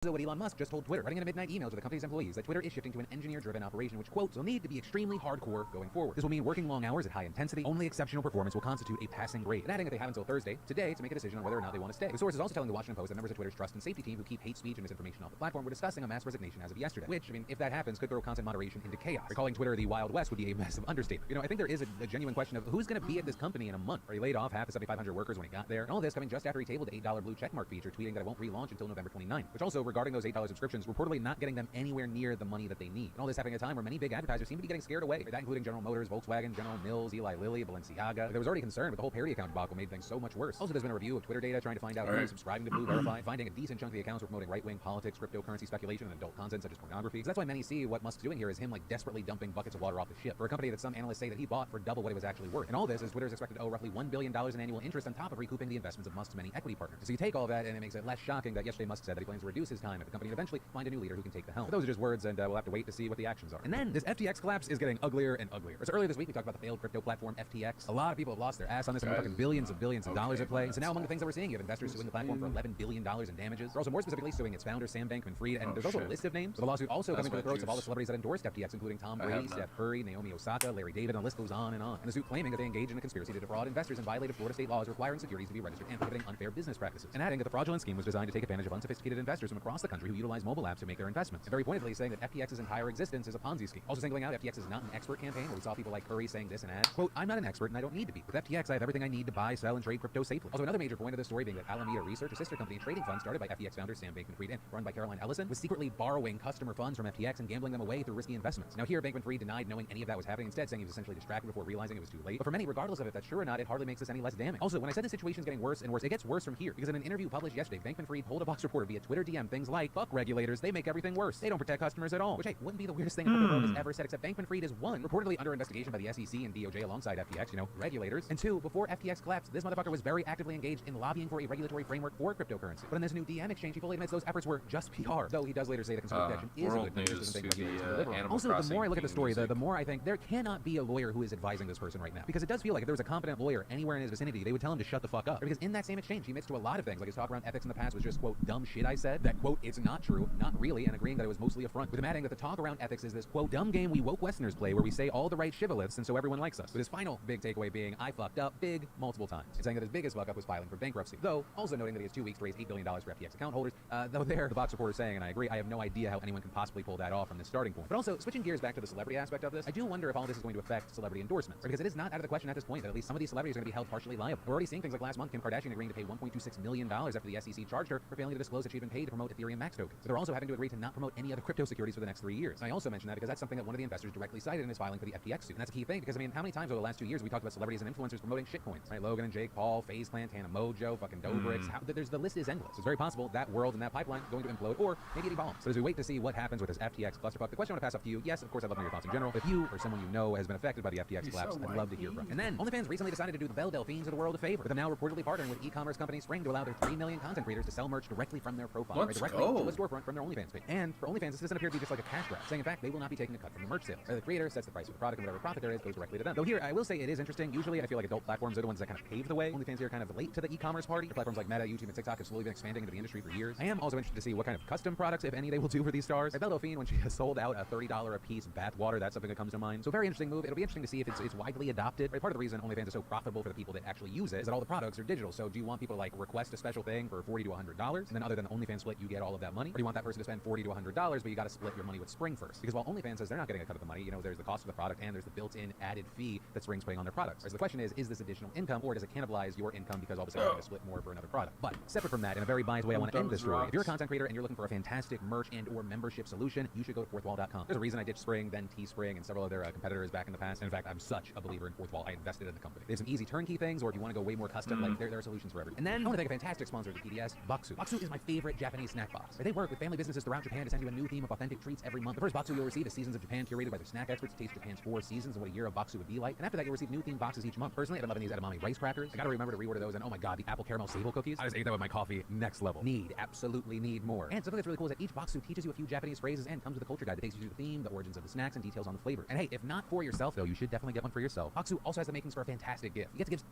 So what Elon Musk just told Twitter, writing in a midnight email to the company's employees, that Twitter is shifting to an engineer-driven operation, which, quote, will need to be extremely hardcore going forward. This will mean working long hours at high intensity. Only exceptional performance will constitute a passing grade. And adding that they have until Thursday, today, to make a decision on whether or not they want to stay. The source is also telling the Washington Post that members of Twitter's trust and safety team who keep hate speech and misinformation off the platform were discussing a mass resignation as of yesterday. Which, I mean, if that happens, could throw content moderation into chaos. Calling Twitter the Wild West would be a massive understatement. You know, I think there is a genuine question of who's going to be at this company in a month. Or he laid off half the 7,500 workers when he got there. And all this coming just after he tabled the $8 blue checkmark feature, tweeting that it won't relaunch until November 29th. Which also, regarding those $8 subscriptions, reportedly not getting them anywhere near the money that they need. And all this happening at a time where many big advertisers seem to be getting scared away. That including General Motors, Volkswagen, General Mills, Eli Lilly, Balenciaga. There was already concern, but the whole parody account debacle made things so much worse. Also, there's been a review of Twitter data trying to find out who's subscribing to Blue Verify, finding a decent chunk of the accounts were promoting right-wing politics, cryptocurrency speculation, and adult content such as pornography. So that's why many see what Musk's doing here is him like desperately dumping buckets of water off the ship for a company that some analysts say that he bought for double what it was actually worth. And all this is Twitter is expected to owe roughly $1 billion in annual interest on top of recouping the investments of Musk's many equity partners. So you take all that and it makes it less shocking that yesterday Musk said that he plans to reduce his time at the company and eventually find a new leader who can take the helm. But those are just words, and we'll have to wait to see what the actions are. And then this FTX collapse is getting uglier and uglier. So earlier this week we talked about the failed crypto platform FTX. A lot of people have lost their ass on this. I'm talking billions of dollars at play. And so now among the things that we're seeing, you have investors suing the platform for $11 billion in damages. They're also more specifically suing its founder Sam Bankman-Fried, and there's also a list of names. So the lawsuit also coming to the throats of all the celebrities that endorsed FTX, including Tom Brady, Steph Curry, Naomi Osaka, Larry David, and the list goes on. And the suit claiming that they engaged in a conspiracy to defraud investors and violated Florida state laws requiring securities to be registered and prohibiting unfair business practices. And adding that the fraudulent scheme was designed to take advantage of unsophisticated investors from across the country who utilize mobile apps to make their investments. And very pointedly saying that FTX's entire existence is a Ponzi scheme. Also singling out FTX is not an expert campaign where we saw people like Curry saying this and that. Quote, I'm not an expert and I don't need to be. With FTX, I have everything I need to buy, sell, and trade crypto safely. Also, another major point of the story being that Alameda Research, a sister company and trading fund started by FTX founder Sam Bankman-Fried and run by Caroline Ellison, was secretly borrowing customer funds from FTX and gambling them away through risky investments. Now here, Bankman-Fried denied knowing any of that was happening, instead saying he was essentially distracted before realizing it was too late. But for many, regardless of if that's true or not, it hardly makes this any less damning. Also, when I said the situation's getting worse and worse, it gets worse from here. Because in an interview published yesterday, Bankman-Fried told a Vox reporter via Twitter DM things like, fuck regulators, they make everything worse. They don't protect customers at all. Which, hey, wouldn't be the weirdest thing a crypto world has ever said, except Bankman-Fried is one, reportedly under investigation by the SEC and DOJ alongside FTX, you know, regulators. And two, before FTX collapsed, this motherfucker was very actively engaged in lobbying for a regulatory framework for cryptocurrency. But in this new DM exchange, he fully admits those efforts were just PR. Though he does later say that consumer protection is a good thing, just doesn't think regulators are liberal. Also, the more I look at the story, the more I think there cannot be a lawyer who is advising this person right now. Because it does feel like if there was a competent lawyer anywhere in his vicinity, they would tell him to shut the fuck up. Because in that same exchange, he admits to a lot of things, like his talk around ethics in the past was just, quote, dumb shit I said, that, quote, it's not true, not really, and agreeing that it was mostly a front. With him adding that the talk around ethics is this, quote, dumb game we woke Westerners play where we say all the right shibboleths and so everyone likes us. With his final big takeaway being, I fucked up big multiple times. And saying that his biggest fuck up was filing for bankruptcy. Though, also noting that he has 2 weeks to raise $8 billion for FTX account holders. Though there, the Vox reporter saying, and I agree, I have no idea how anyone can possibly pull that off from this starting point. But also, switching gears back to the celebrity aspect of this, I do wonder if all this is going to affect celebrity endorsements. Because it is not out of the question at this point that at least some of these celebrities are going to be held partially liable. We're already seeing things like last month, Kim Kardashian agreeing to pay $1.26 million after the SEC charged her for failing to disclose that she had been paid to promote Ethereum Max tokens. So they're also having to agree to not promote any other crypto securities for the next 3 years. And I also mention that because that's something that one of the investors directly cited in his filing for the FTX suit. And that's a key thing because, I mean, how many times over the last 2 years we talked about celebrities and influencers promoting shitcoins, right? Logan and Jake Paul, FaZe Clan, Tana Mojo, fucking Dobrix. The list is endless. It's very possible that world and that pipeline is going to implode or maybe it evolves. So as we wait to see what happens with this FTX clusterfuck, the question I want to pass up to you, yes, of course, I'd love to know your thoughts in general. If you or someone you know has been affected by the FTX collapse, I'd love to hear from you. And then, OnlyFans recently decided to do the Belle Delphines of the world a favor, with them now reportedly partnering with e-commerce company Spring to allow their 3 million content creators to sell merch directly from their profile, right, directly to a storefront from their OnlyFans page. And for OnlyFans, this doesn't appear to be just like a cash grab, saying in fact they will not be taking a cut from the merch sales. The creator sets the price of the product and whatever profit there is goes directly to them. Though here, I will say it is interesting. Usually, I feel like adult platforms are the ones that kind of pave the way. OnlyFans here kind of late to the e-commerce party. The platforms like Meta, YouTube, and TikTok have slowly been expanding into the industry for years. I am also interested to see what kind of custom products, if any, they will do for these stars. Belle Delphine, when she has sold out a $30 a piece bath water, that's something that comes to mind. So very interesting move. It'll be interesting to see if it's widely adopted. Right? Part of the reason OnlyFans is so profitable for the people that actually use it is that all the products are digital. So do you want people to like request a special thing for $40 to $100, and then other than the OnlyFans split, you get all of that money? Or do you want that person to spend $40 to $100, but you got to split your money with Spring first? Because while OnlyFans says they're not getting a cut of the money, you know, there's the cost of the product and there's the built-in added fee that Spring's putting on their products. So the question is this additional income or does it cannibalize your income because all of a sudden you're going to split more for another product? But separate from that, in a very biased way, I want to end this story. If you're a content creator and you're looking for a fantastic merch and or membership solution, you should go to fourthwall.com. There's a reason I ditched Spring, then Teespring, and several other competitors back in the past. And in fact, I'm such a believer in Fourth Wall. I invested in the company. They have some easy turnkey things, or if you want to go way more custom, like there are solutions for everything. And then I want to thank a fantastic sponsor of the PDS, Boxu. Boxu is my favorite Japanese snack box. They work with family businesses throughout Japan to send you a new theme of authentic treats every month. The first Boxu you'll receive is Seasons of Japan, curated by their snack experts to taste Japan's 4 seasons and what a year of Boxu would be like. And after that, you'll receive new themed boxes each month. Personally, I've been loving these edamame rice crackers. I gotta remember to reorder those. And oh my god, the apple caramel sable cookies. I just ate that with my coffee. Next level. Absolutely need more. And something that's really cool is that each Boxu teaches you a few Japanese phrases and comes with a culture guide that takes you through the theme, the origins of the snacks, and details on the flavors. And hey, if not for yourself though, you should definitely get one for yourself. Boxu also has the makings for a fantastic gift. You get to give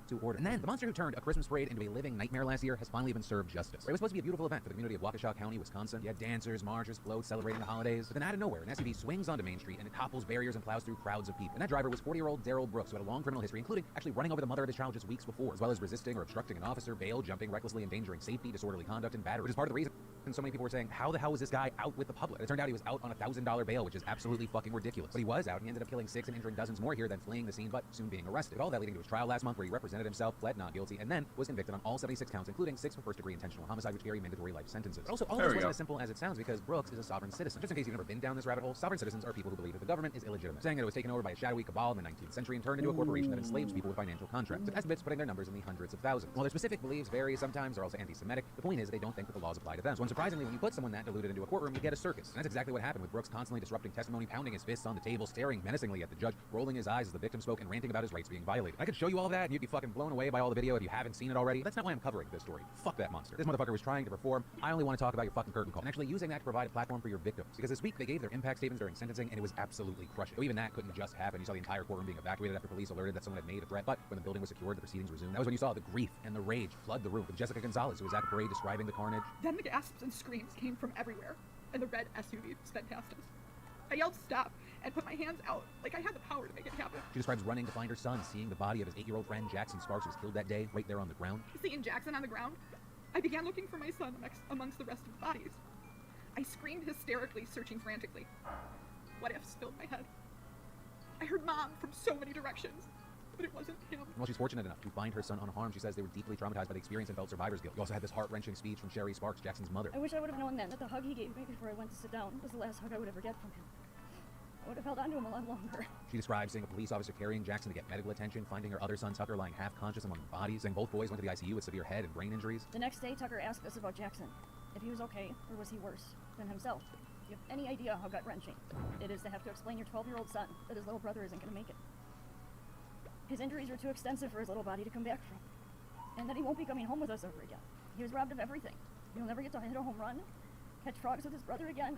to order. And then the monster who turned a Christmas parade into a living nightmare last year has finally been served justice. It was supposed to be a beautiful event for the community of Waukesha County, Wisconsin. You had dancers, marchers, floats celebrating the holidays. But then out of nowhere, an SUV swings onto Main Street and it topples barriers and plows through crowds of people. And that driver was 40-year-old Daryl Brooks, who had a long criminal history, including actually running over the mother of his child just weeks before, as well as resisting or obstructing an officer, bail jumping, recklessly endangering safety, disorderly conduct, and battery, which is part of the reason so many people were saying, how the hell was this guy out with the public? And it turned out he was out on $1,000 bail, which is absolutely fucking ridiculous. But he was out, and he ended up killing 6 and injuring dozens more here, then fleeing the scene, but soon being arrested. With all that leading to his trial last month, where he represented himself, pled not guilty, and then was convicted on all 76 counts, including 6 for first-degree intentional homicide, which carry mandatory life sentences. But also, all of this wasn't as simple as it sounds, because Brooks is a sovereign citizen. Just in case you've never been down this rabbit hole, sovereign citizens are people who believe that the government is illegitimate, saying that it was taken over by a shadowy cabal in the 19th century and turned into a corporation that enslaves people with financial contracts, with estimates putting their numbers in the hundreds of thousands. While their specific beliefs vary sometimes, they're also anti-Semitic. The point is that they don't think that the laws apply to them. So unsurprisingly, when you put someone that deluded into a courtroom, you get a circus. And that's exactly what happened, with Brooks constantly disrupting testimony, pounding his fists on the table, staring menacingly at the judge, rolling his eyes as the victim spoke, and ranting about his rights being violated. I could show you all that, and you'd be fucking blown away by all the video if you haven't seen it already. That's not why I'm covering this story. Fuck that monster. This motherfucker was trying to perform. I only want to talk about your fucking curtain call, and actually using that to provide a platform for your victims. Because this week they gave their impact statements during sentencing, and it was absolutely crushing. Though even that couldn't just happen. You saw the entire courtroom being evacuated after police alerted that someone had made a threat. But when the building was secured, the proceedings resumed. That was when you saw the grief and the rage flood the room, with Jessica Gonzalez, who was at the parade describing the carnage. Then the gasps and screams came from everywhere, and the red SUV sped past us. I yelled stop and put my hands out like I had the power to make it happen. She describes running to find her son, seeing the body of his 8-year-old friend Jackson Sparks, who was killed that day, right there on the ground. Seeing Jackson on the ground, I began looking for my son amongst the rest of the bodies. I screamed hysterically, searching frantically. What ifs filled my head. I heard Mom from so many directions, but it wasn't him. And while she's fortunate enough to find her son unharmed, she says they were deeply traumatized by the experience and felt survivor's guilt. You also had this heart-wrenching speech from Sherry Sparks, Jackson's mother. I wish I would have known then that the hug he gave me before I went to sit down was the last hug I would ever get from him. I would have held on to him a lot longer. She describes seeing a police officer carrying Jackson to get medical attention, finding her other son Tucker lying half-conscious among the bodies, saying both boys went to the ICU with severe head and brain injuries. The next day, Tucker asked us about Jackson, if he was okay, or was he worse than himself. Do you have any idea how gut-wrenching it is to have to explain your 12-year-old son that his little brother isn't going to make it? His injuries are too extensive for his little body to come back from, and that he won't be coming home with us ever again. He was robbed of everything. He'll never get to hit a home run, catch frogs with his brother again,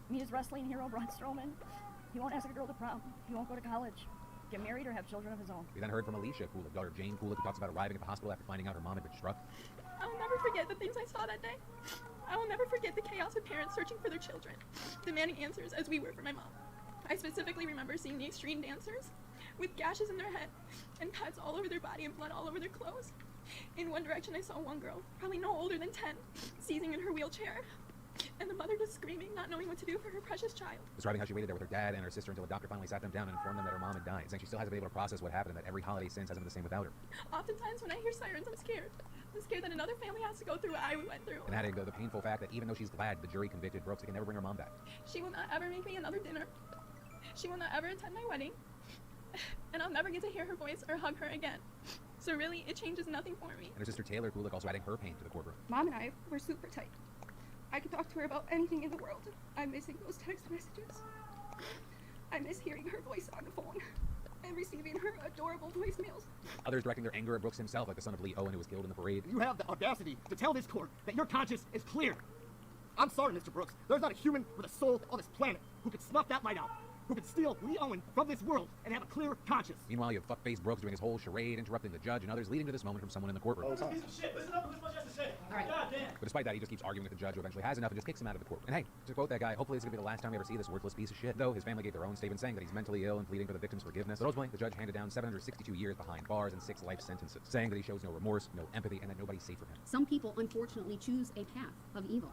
meet his wrestling hero Braun Strowman. He won't ask a girl to prom. He won't go to college, get married, or have children of his own. We then heard from Alicia Kulik, daughter of Jane Kulik, who talks about arriving at the hospital after finding out her mom had been struck. I will never forget the things I saw that day. I will never forget the chaos of parents searching for their children, demanding answers as we were for my mom. I specifically remember seeing the extreme dancers with gashes in their head and cuts all over their body and blood all over their clothes. In one direction, I saw one girl, probably no older than 10, seizing in her wheelchair, and the mother just screaming, not knowing what to do for her precious child. Describing how she waited there with her dad and her sister until a doctor finally sat them down and informed them that her mom had died, saying she still hasn't been able to process what happened and that every holiday since hasn't been the same without her. Oftentimes, when I hear sirens, I'm scared. I'm scared that another family has to go through what I went through. And adding the painful fact that even though she's glad the jury convicted Brooks, they can never bring her mom back. She will not ever make me another dinner. She will not ever attend my wedding. And I'll never get to hear her voice or hug her again. So really, it changes nothing for me. And her sister Taylor Kulik also adding her pain to the courtroom. Mom and I were super tight. I could talk to her about anything in the world. I'm missing those text messages. I miss hearing her voice on the phone and receiving her adorable voicemails. Others directing their anger at Brooks himself, like the son of Lee Owen, who was killed in the parade. You have the audacity to tell this court that your conscience is clear. I'm sorry, Mr. Brooks. There's not a human with a soul on this planet who could snuff that light out, who could steal Lee Owen from this world and have a clear conscience. Meanwhile, you have fuckface Brooks doing his whole charade, interrupting the judge and others, leading to this moment from someone in the courtroom. Piece of shit. Listen up to what you have to say. God damn. But despite that, he just keeps arguing with the judge, who eventually has enough and just kicks him out of the courtroom. And hey, to quote that guy, hopefully this is going to be the last time we ever see this worthless piece of shit. Though his family gave their own statement saying that he's mentally ill and pleading for the victim's forgiveness. But ultimately, the judge handed down 762 years behind bars and 6 life sentences, saying that he shows no remorse, no empathy, and that nobody's safe from him. Some people, unfortunately, choose a path of evil.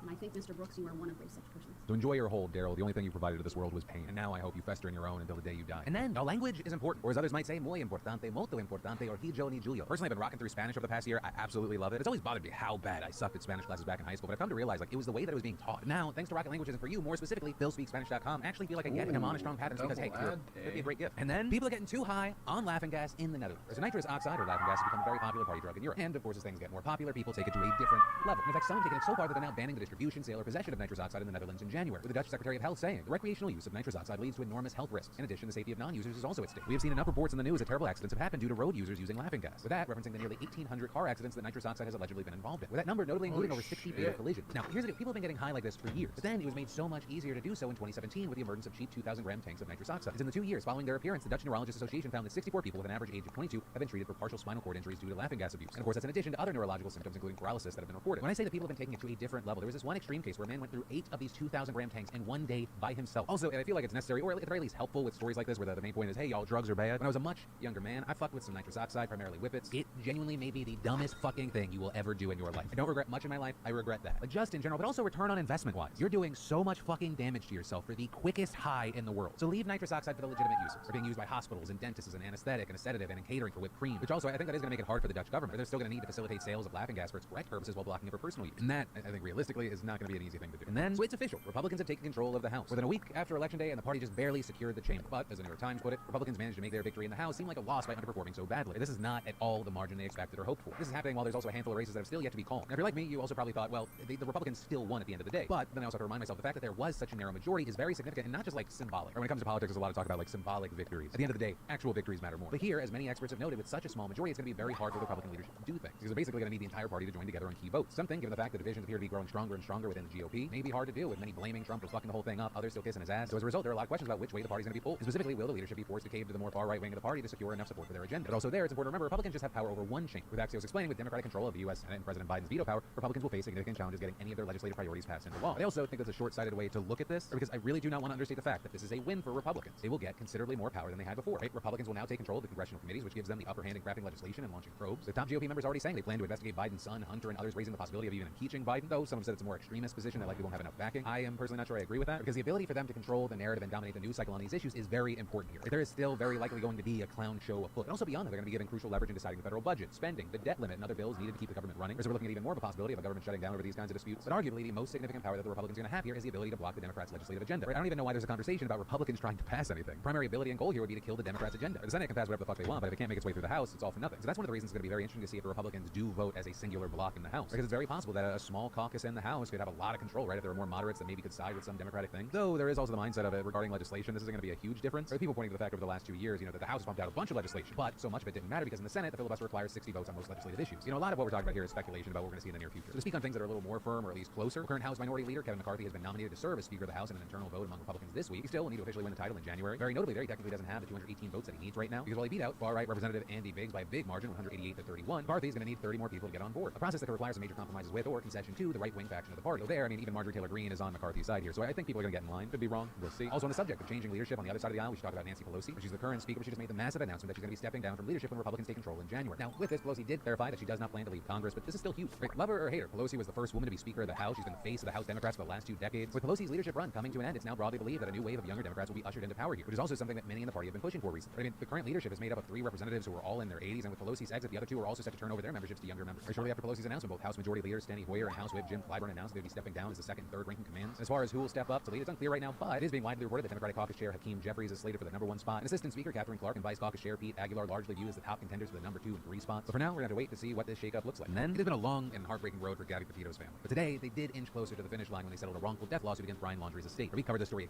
And I think, Mr. Brooks, you are one of those such persons. So enjoy your hold, Daryl. The only thing you provided to this world was pain. And now I hope you fester in your own until the day you die. And then, now language is important. Or as others might say, muy importante, molto importante, or hijo ni Julio. Personally, I've been rocking through Spanish over the past year. I absolutely love it. It's always bothered me how bad I sucked at Spanish classes back in high school, but I've come to realize, like, it was the way that it was being taught. Now, thanks to Rocket Languages, and for you, more specifically, PhilSpeakSpanish.com, I actually feel like I get him on a strong path because, hey, it'd be a great gift. And then, people are getting too high on laughing gas in the Netherlands. There's a nitrous oxide, or laughing gas, has become a very popular party drug in Europe. And, of course, as things get more popular, people take it to a different level. In fact, some have taken it so far that they're now banning the distribution distribution, sale, or possession of nitrous oxide in the Netherlands in January, with the Dutch Secretary of Health saying the recreational use of nitrous oxide leads to enormous health risks. In addition, the safety of non-users is also at stake. We have seen enough reports in the news that terrible accidents have happened due to road users using laughing gas. With that, referencing the nearly 1,800 car accidents that nitrous oxide has allegedly been involved in. With that number notably including over 60 fatal collisions. Now, here's the deal. People have been getting high like this for years, but then it was made so much easier to do so in 2017 with the emergence of cheap 2,000-gram tanks of nitrous oxide. It's in the 2 years following their appearance, the Dutch Neurologist Association found that 64 people with an average age of 22 have been treated for partial spinal cord injuries due to laughing gas abuse. And of course, that's in addition to other neurological symptoms, including paralysis, that have been reported. When I say that people have been taking it to a different level, there was this one extreme case where a man went through 8 of these 2,000-gram tanks in one day by himself. Also, I feel like it's necessary, or at the very least helpful with stories like this, where the main point is, hey, y'all, drugs are bad. When I was a much younger man, I fucked with some nitrous oxide, primarily whippets. It genuinely may be the dumbest fucking thing you will ever do in your life. I don't regret much in my life. I regret that. Like, just in general, but also return on investment-wise. You're doing so much fucking damage to yourself for the quickest high in the world. So leave nitrous oxide for the legitimate uses. They're being used by hospitals and dentists as an anesthetic and a sedative and in catering for whipped cream, which also I think that is going to make it hard for the Dutch government. They're still going to need to facilitate sales of laughing gas for its correct purposes while blocking it for personal use. And that, I think realistically, is not going to be an easy thing to do. And then, so it's official. Republicans have taken control of the House. Within a week after Election Day, and the party just barely secured the chamber. But, as the New York Times put it, Republicans managed to make their victory in the House seem like a loss by underperforming so badly. This is not at all the margin they expected or hoped for. This is happening while there's also a handful of races that have still yet to be called. Now, if you're like me, you also probably thought, well, the Republicans still won at the end of the day. But then I also have to remind myself the fact that there was such a narrow majority is very significant and not just like symbolic. Or when it comes to politics, there's a lot of talk about like symbolic victories. At the end of the day, actual victories matter more. But here, as many experts have noted, with such a small majority, it's going to be very hard for the Republican leadership to do things. Because they're basically going to need the entire party to join together on key votes. Something, given the fact that divisions appear to be growing stronger and stronger within the GOP, may be hard to do, with many blaming Trump for fucking the whole thing up, others still kissing his ass. So as a result, there are a lot of questions about which way the party's going to be pulled. Specifically, will the leadership be forced to cave to the more far right wing of the party to secure enough support for their agenda? But also there, it's important to remember, Republicans just have power over one chamber. With Axios explaining, with Democratic control of the U.S. Senate and President Biden's veto power, Republicans will face significant challenges getting any of their legislative priorities passed into law. I also think that's a short-sighted way to look at this, because I really do not want to understate the fact that this is a win for Republicans. They will get considerably more power than they had before. Right? Republicans will now take control of the congressional committees, which gives them the upper hand in crafting legislation and launching probes. The top GOP members already saying they plan to investigate Biden's son, Hunter, and others, raising the possibility of even impeaching Biden, though some have said it's a more extremist position that likely won't have enough backing. I am personally not sure I agree with that, because the ability for them to control the narrative and dominate the news cycle on these issues is very important here. There is still very likely going to be a clown show afoot. And also beyond that, they're going to be given crucial leverage in deciding the federal budget, spending, the debt limit, and other bills needed to keep the government running. So we're looking at even more of a possibility of a government shutting down over these kinds of disputes. But arguably, the most significant power that the Republicans are going to have here is the ability to block the Democrats' legislative agenda. Right? I don't even know why there's a conversation about Republicans trying to pass anything. Primary ability and goal here would be to kill the Democrats' agenda. The Senate can pass whatever the fuck they want, but if it can't make its way through the House, it's all for nothing. So that's one of the reasons it's going to be very interesting to see if the Republicans do vote as a singular block in the House. Because it's very possible that a small caucus in the House could have a lot of control, right? If there are more moderates that maybe could side with some Democratic thing. Though there is also the mindset of it regarding legislation. This isn't going to be a huge difference. There are people pointing to the fact over the last 2 years, that the House pumped out a bunch of legislation, but so much of it didn't matter because in the Senate, the filibuster requires 60 votes on most legislative issues. A lot of what we're talking about here is speculation about what we're going to see in the near future. So to speak on things that are a little more firm or at least closer, current House Minority Leader Kevin McCarthy has been nominated to serve as Speaker of the House in an internal vote among Republicans this week. He still will need to officially win the title in January. Very notably, there he technically doesn't have the 218 votes that he needs right now because while he beat out far-right Representative Andy Biggs by a big margin, 188 to 31, McCarthy is going to need 30 more people to get on board. A process that could require some major compromises with or concession to the right-wing faction of the party. So there, even Marjorie Taylor Greene is on McCarthy's side here. So I think people are going to get in line. Could be wrong. We'll see. Also on the subject of changing leadership on the other side of the aisle, we should talk about Nancy Pelosi. She's the current Speaker, but she just made the massive announcement that she's going to be stepping down from leadership when Republicans take control in January. Now, with this, Pelosi did clarify that she does not plan to leave Congress, but this is still huge. Right? Love her or hate her, Pelosi was the first woman to be Speaker of the House. She's been the face of the House Democrats for the last 2 decades. With Pelosi's leadership run coming to an end, it's now broadly believed that a new wave of younger Democrats will be ushered into power here, which is also something that many in the party have been pushing for recently. The current leadership is made up of 3 representatives who are all in their 80s, and with Pelosi's exit, the other 2 are also set to turn over their memberships to younger members. Shortly after Pelosi's announcement, both House Majority Leaders Steny Hoyer and House Whip Jim Clyburn announced they'd be stepping down as the 2nd and 3rd ranking commands. As far as who will step up to lead, it's unclear right now, but it is being widely reported that Democratic Caucus Chair Hakeem Jeffries is slated for the #1 spot, and Assistant Speaker Catherine Clark and Vice Caucus Chair Pete Aguilar largely viewed as the top contenders for the #2 and 3 spots. But for now, we're going to have to wait to see what this shakeup looks like. And then, it's been a long and heartbreaking road for Gabby Petito's family. But today, they did inch closer to the finish line when they settled a wrongful death lawsuit against Brian Laundrie's estate. We covered this story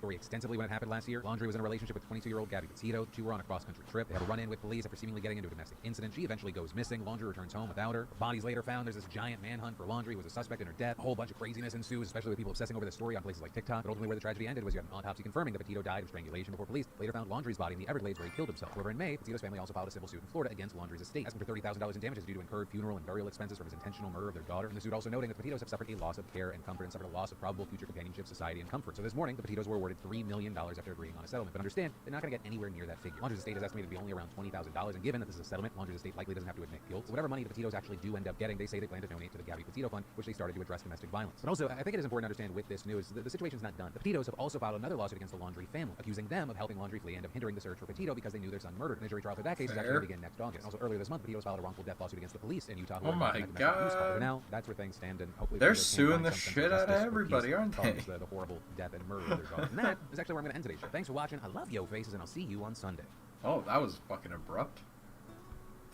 extensively when it happened last year. Laundrie was in a relationship with 22-year-old Gabby Petito. The 2 were on a cross-country trip. They have a run-in with police after seemingly getting into a domestic incident. She eventually goes missing. Laundrie returns home without her. Bodies later found. There's this giant manhunt for Laundrie, who was a suspect in her death. A whole bunch of craziness ensues, especially with people obsessing over the story on places like TikTok. But ultimately, where the tragedy ended was you had an autopsy confirming that Petito died of strangulation before police later found Laundrie's body in the Everglades where he killed himself. However, in May, Petito's family also filed a civil suit in Florida against Laundrie's estate, asking for $30,000 in damages due to incurred funeral and burial expenses from his intentional murder of their daughter. And the suit also noting that the Petitos have suffered a loss of care and comfort and suffered a loss of probable future companionship, society, and comfort. So this morning, the Petitos were awarded $3 million after agreeing on a settlement. But understand, they're not going to get anywhere near that figure. Laundrie's estate is estimated to be only around $20,000, and given that this is a settlement, Laundrie's estate likely doesn't have to admit guilt. So whatever money the Petitos actually do end up getting, they say they plan to donate to the Gabby Petito Fund, which they started to address domestic violence. But also, I think it is important to understand with this news that the situation's not done. The Petitos have also filed another lawsuit against the Laundrie family, accusing them of helping Laundrie flee and of hindering the search for Petito because they knew their son murdered. And the jury trial for that case is actually going to begin next August. And also earlier this month, the Petitos filed a wrongful death lawsuit against the police in Utah. Oh my God. For now, that's where things stand, and hopefully they're suing the shit out of everybody, aren't they? The horrible death and murder of their daughter. And that is actually where I'm going to end today's show. Thanks for watching. I love yo faces, and I'll see you on Sunday. Oh, that was fucking abrupt.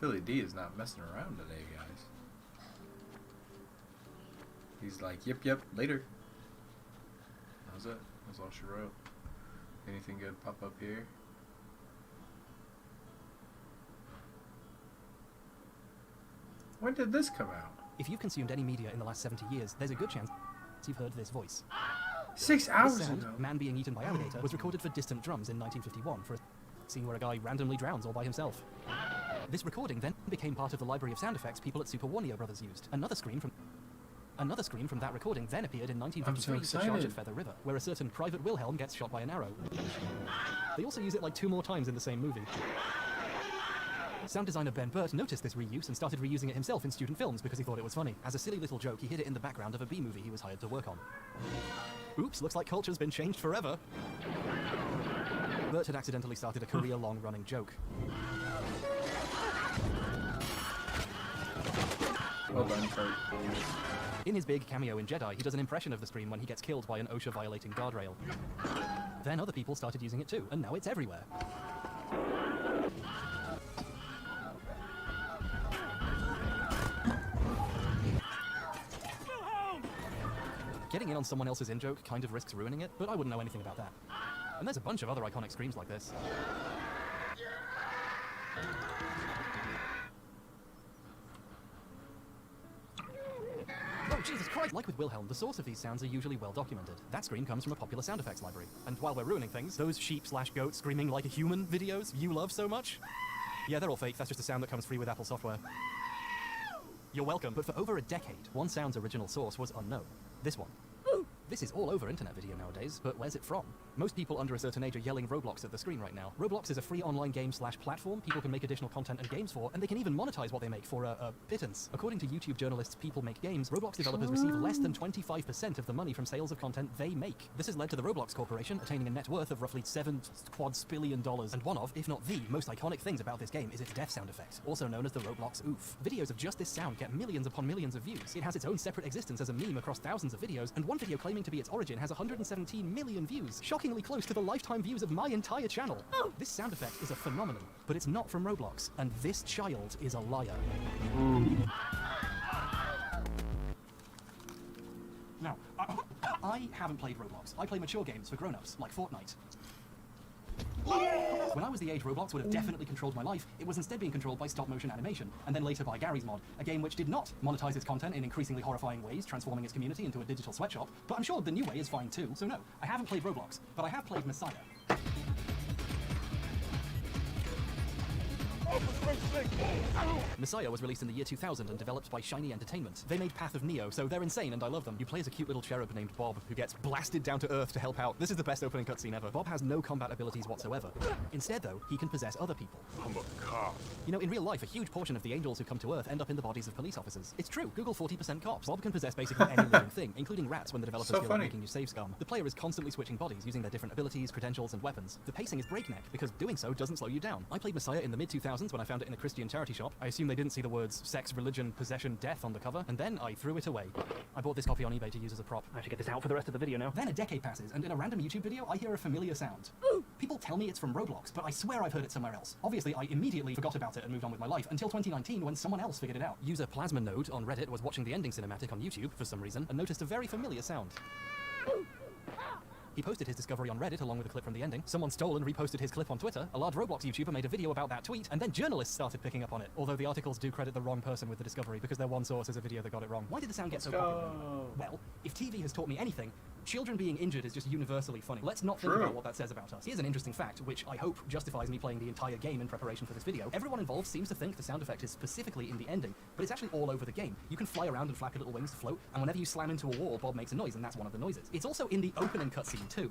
Philly D is not messing around today, guys. He's like, yep, later. That was it. That's all she wrote. Anything good pop up here? When did this come out? If you've consumed any media in the last 70 years, there's a good chance you've heard this voice. 6 hours This sound, ago. man being eaten by alligator, was recorded for Distant Drums in 1951 for a scene where a guy randomly drowns all by himself. This recording then became part of the library of sound effects people at Super Warner Brothers used. Another scream from that recording then appeared in 1953 so for Charge at excited. Feather River, where a certain Private Wilhelm gets shot by an arrow. They also use it like 2 more times in the same movie. Sound designer Ben Burt noticed this reuse and started reusing it himself in student films because he thought it was funny. As a silly little joke, he hid it in the background of a B-movie he was hired to work on. Oops, looks like culture's been changed forever. Burt had accidentally started a career-long running joke. Well done, Kurt. In his big cameo in Jedi, he does an impression of the scream when he gets killed by an OSHA-violating guardrail. Then other people started using it too, and now it's everywhere. Getting in on someone else's in-joke kind of risks ruining it, but I wouldn't know anything about that. And there's a bunch of other iconic screams like this. Oh, Jesus Christ! Like with Wilhelm, the source of these sounds are usually well documented. That scream comes from a popular sound effects library. And while we're ruining things, those sheep/goat screaming like a human videos you love so much? Yeah, they're all fake. That's just a sound that comes free with Apple software. You're welcome. But for over a decade, one sound's original source was unknown. This one. This is all over internet video nowadays, but where's it from? Most people under a certain age are yelling Roblox at the screen right now. Roblox is a free online game/platform people can make additional content and games for, and they can even monetize what they make for a pittance. According to YouTube journalists People Make Games, Roblox developers receive less than 25% of the money from sales of content they make. This has led to the Roblox Corporation attaining a net worth of roughly $7 quadrillion. And one of, if not the, most iconic things about this game is its death sound effect, also known as the Roblox oof. Videos of just this sound get millions upon millions of views. It has its own separate existence as a meme across thousands of videos, and one video claiming to be its origin has 117 million views, shockingly close to the lifetime views of my entire channel. This sound effect is a phenomenon, but it's not from Roblox, and this child is a liar. Now, I haven't played Roblox. I play mature games for grown-ups, like Fortnite. When I was the age Roblox would have definitely controlled my life, it was instead being controlled by stop-motion animation, and then later by Garry's Mod, a game which did not monetize its content in increasingly horrifying ways, transforming its community into a digital sweatshop, but I'm sure the new way is fine too, so no, I haven't played Roblox, but I have played Messiah. Messiah was released in the year 2000 and developed by Shiny Entertainment. They made Path of Neo, so they're insane and I love them. You play as a cute little cherub named Bob, who gets blasted down to Earth to help out. This is the best opening cutscene ever. Bob has no combat abilities whatsoever. Instead, though, he can possess other people. I'm a cop. You know, in real life, a huge portion of the angels who come to Earth end up in the bodies of police officers. It's true. Google 40% cops. Bob can possess basically any living thing, including rats when the developers feel like making you save scum. The player is constantly switching bodies, using their different abilities, credentials, and weapons. The pacing is breakneck, because doing so doesn't slow you down. I played Messiah in the mid-2000s when I found it in a Christian charity shop. I assume they didn't see the words sex, religion, possession, death on the cover, and then I threw it away. I bought this copy on eBay to use as a prop. I have to get this out for the rest of the video now. Then a decade passes, and in a random YouTube video, I hear a familiar sound. People tell me it's from Roblox, but I swear I've heard it somewhere else. Obviously, I immediately forgot about it and moved on with my life, until 2019 when someone else figured it out. User Plasma Node on Reddit was watching the ending cinematic on YouTube, for some reason, and noticed a very familiar sound. He posted his discovery on Reddit along with a clip from the ending. Someone stole and reposted his clip on Twitter. A large Roblox YouTuber made a video about that tweet, and then journalists started picking up on it. Although the articles do credit the wrong person with the discovery because their one source is a video that got it wrong. Why did the sound get so popular? Well, if TV has taught me anything, children being injured is just universally funny. Let's not think about what that says about us. Here's an interesting fact, which I hope justifies me playing the entire game in preparation for this video. Everyone involved seems to think the sound effect is specifically in the ending, but it's actually all over the game. You can fly around and flap your little wings to float, and whenever you slam into a wall, Bob makes a noise, and that's one of the noises. It's also in the opening cutscene too.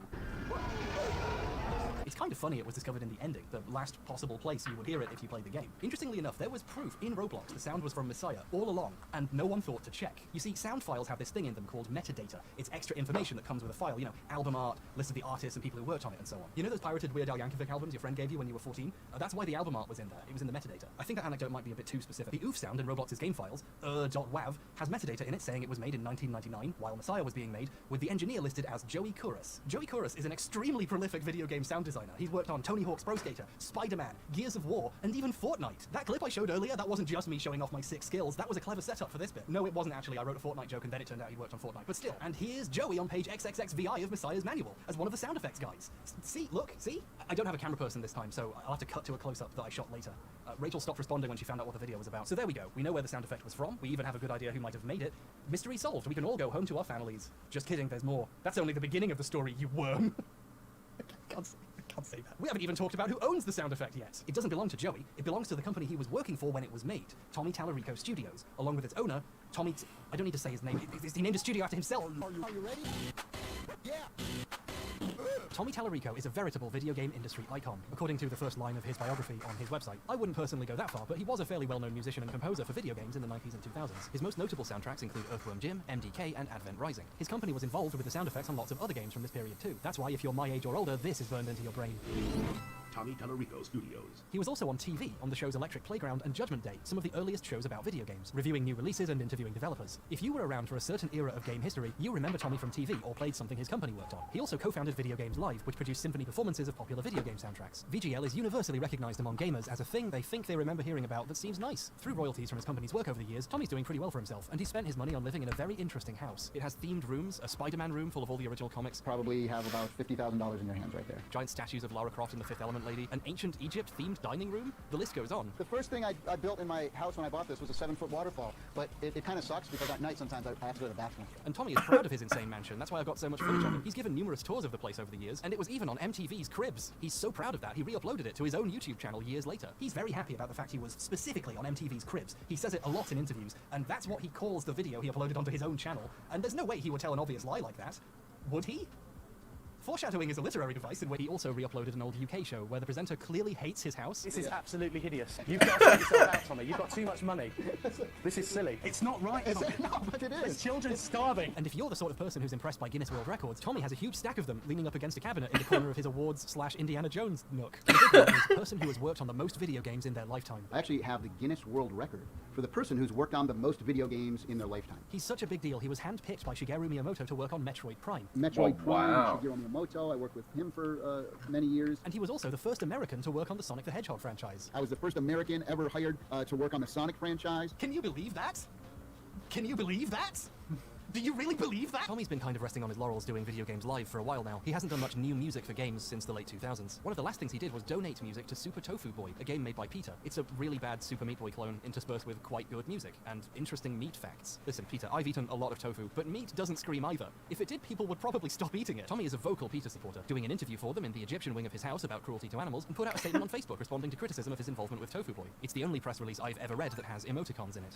It's kind of funny it was discovered in the ending, the last possible place you would hear it if you played the game. Interestingly enough, there was proof in Roblox the sound was from Messiah all along, and no one thought to check. You see, sound files have this thing in them called metadata. It's extra information that comes with a file, you know, album art, list of the artists and people who worked on it and so on. You know those pirated Weird Al Yankovic albums your friend gave you when you were 14? That's why the album art was in there. It was in the metadata. I think that anecdote might be a bit too specific. The oof sound in Roblox's game files, .wav, has metadata in it saying it was made in 1999 while Messiah was being made, with the engineer listed as Joey Kouros. Joey Kouros is an extremely prolific video game sound designer designer. He's worked on Tony Hawk's Pro Skater, Spider-Man, Gears of War, and even Fortnite. That clip I showed earlier, that wasn't just me showing off my 6 skills. That was a clever setup for this bit. No, it wasn't actually. I wrote a Fortnite joke and then it turned out he worked on Fortnite. But still. And here's Joey on page XXXVI of Messiah's manual as one of the sound effects guys. See, look, see? I don't have a camera person this time, so I'll have to cut to a close-up that I shot later. Rachel stopped responding when she found out what the video was about. So there we go. We know where the sound effect was from. We even have a good idea who might have made it. Mystery solved. We can all go home to our families. Just kidding, there's more. That's only the beginning of the story, you worm. I can't say that. We haven't even talked about who owns the sound effect yet. It doesn't belong to Joey. It belongs to the company he was working for when it was made, Tommy Tallarico Studios, along with its owner, Tommy I don't need to say his name. He named a studio after himself. Are you ready? Yeah. Tommy Tallarico is a veritable video game industry icon, according to the first line of his biography on his website. I wouldn't personally go that far, but he was a fairly well-known musician and composer for video games in the 90s and 2000s. His most notable soundtracks include Earthworm Jim, MDK, and Advent Rising. His company was involved with the sound effects on lots of other games from this period too. That's why if you're my age or older, this is burned into your brain. Tommy Tallarico Studios. He was also on TV on the shows Electric Playground and Judgment Day, some of the earliest shows about video games, reviewing new releases and interviewing developers. If you were around for a certain era of game history, you remember Tommy from TV or played something his company worked on. He also co-founded Video Games Live, which produced symphony performances of popular video game soundtracks. VGL is universally recognized among gamers as a thing they think they remember hearing about that seems nice. Through royalties from his company's work over the years, Tommy's doing pretty well for himself, and he spent his money on living in a very interesting house. It has themed rooms, a Spider-Man room full of all the original comics. Probably have about $50,000 in your hands right there. Giant statues of Lara Croft and the Fifth Element Lady, an ancient Egypt-themed dining room. The list goes on. The first thing I built in my house when I bought this was a 7-foot waterfall, but it kind of sucks because at night sometimes I have to go to the bathroom. And Tommy is proud of his insane mansion. That's why I've got so much footage of it. He's given numerous tours of the place over the years, and it was even on MTV's Cribs. He's so proud of that, he re-uploaded it to his own YouTube channel years later. He's very happy about the fact he was specifically on MTV's Cribs. He says it a lot in interviews, and that's what he calls the video he uploaded onto his own channel. And there's no way he would tell an obvious lie like that. Would he? Foreshadowing is a literary device in which he also re-uploaded an old UK show where the presenter clearly hates his house. This is absolutely hideous. You've got to sort yourself out, Tommy. You've got too much money. This is silly. It's not right, Tommy. No, but it is. There's children starving. And if you're the sort of person who's impressed by Guinness World Records, Tommy has a huge stack of them leaning up against a cabinet in the corner of his awards/Indiana Jones nook. And the big one is the person who has worked on the most video games in their lifetime. I actually have the Guinness World Record for the person who's worked on the most video games in their lifetime. He's such a big deal, he was handpicked by Shigeru Miyamoto to work on Metroid Prime. Metroid Prime, Shigeru Miyamoto, I worked with him for many years. And he was also the first American to work on the Sonic the Hedgehog franchise. I was the first American ever hired to work on the Sonic franchise. Can you believe that? Can you believe that? Do you really believe that? Tommy's been kind of resting on his laurels doing Video Games Live for a while now. He hasn't done much new music for games since the late 2000s. One of the last things he did was donate music to Super Tofu Boy, a game made by Peter. It's a really bad Super Meat Boy clone interspersed with quite good music and interesting meat facts. Listen, Peter, I've eaten a lot of tofu, but meat doesn't scream either. If it did, people would probably stop eating it. Tommy is a vocal Peter supporter, doing an interview for them in the Egyptian wing of his house about cruelty to animals, and put out a statement on Facebook responding to criticism of his involvement with Tofu Boy. It's the only press release I've ever read that has emoticons in it.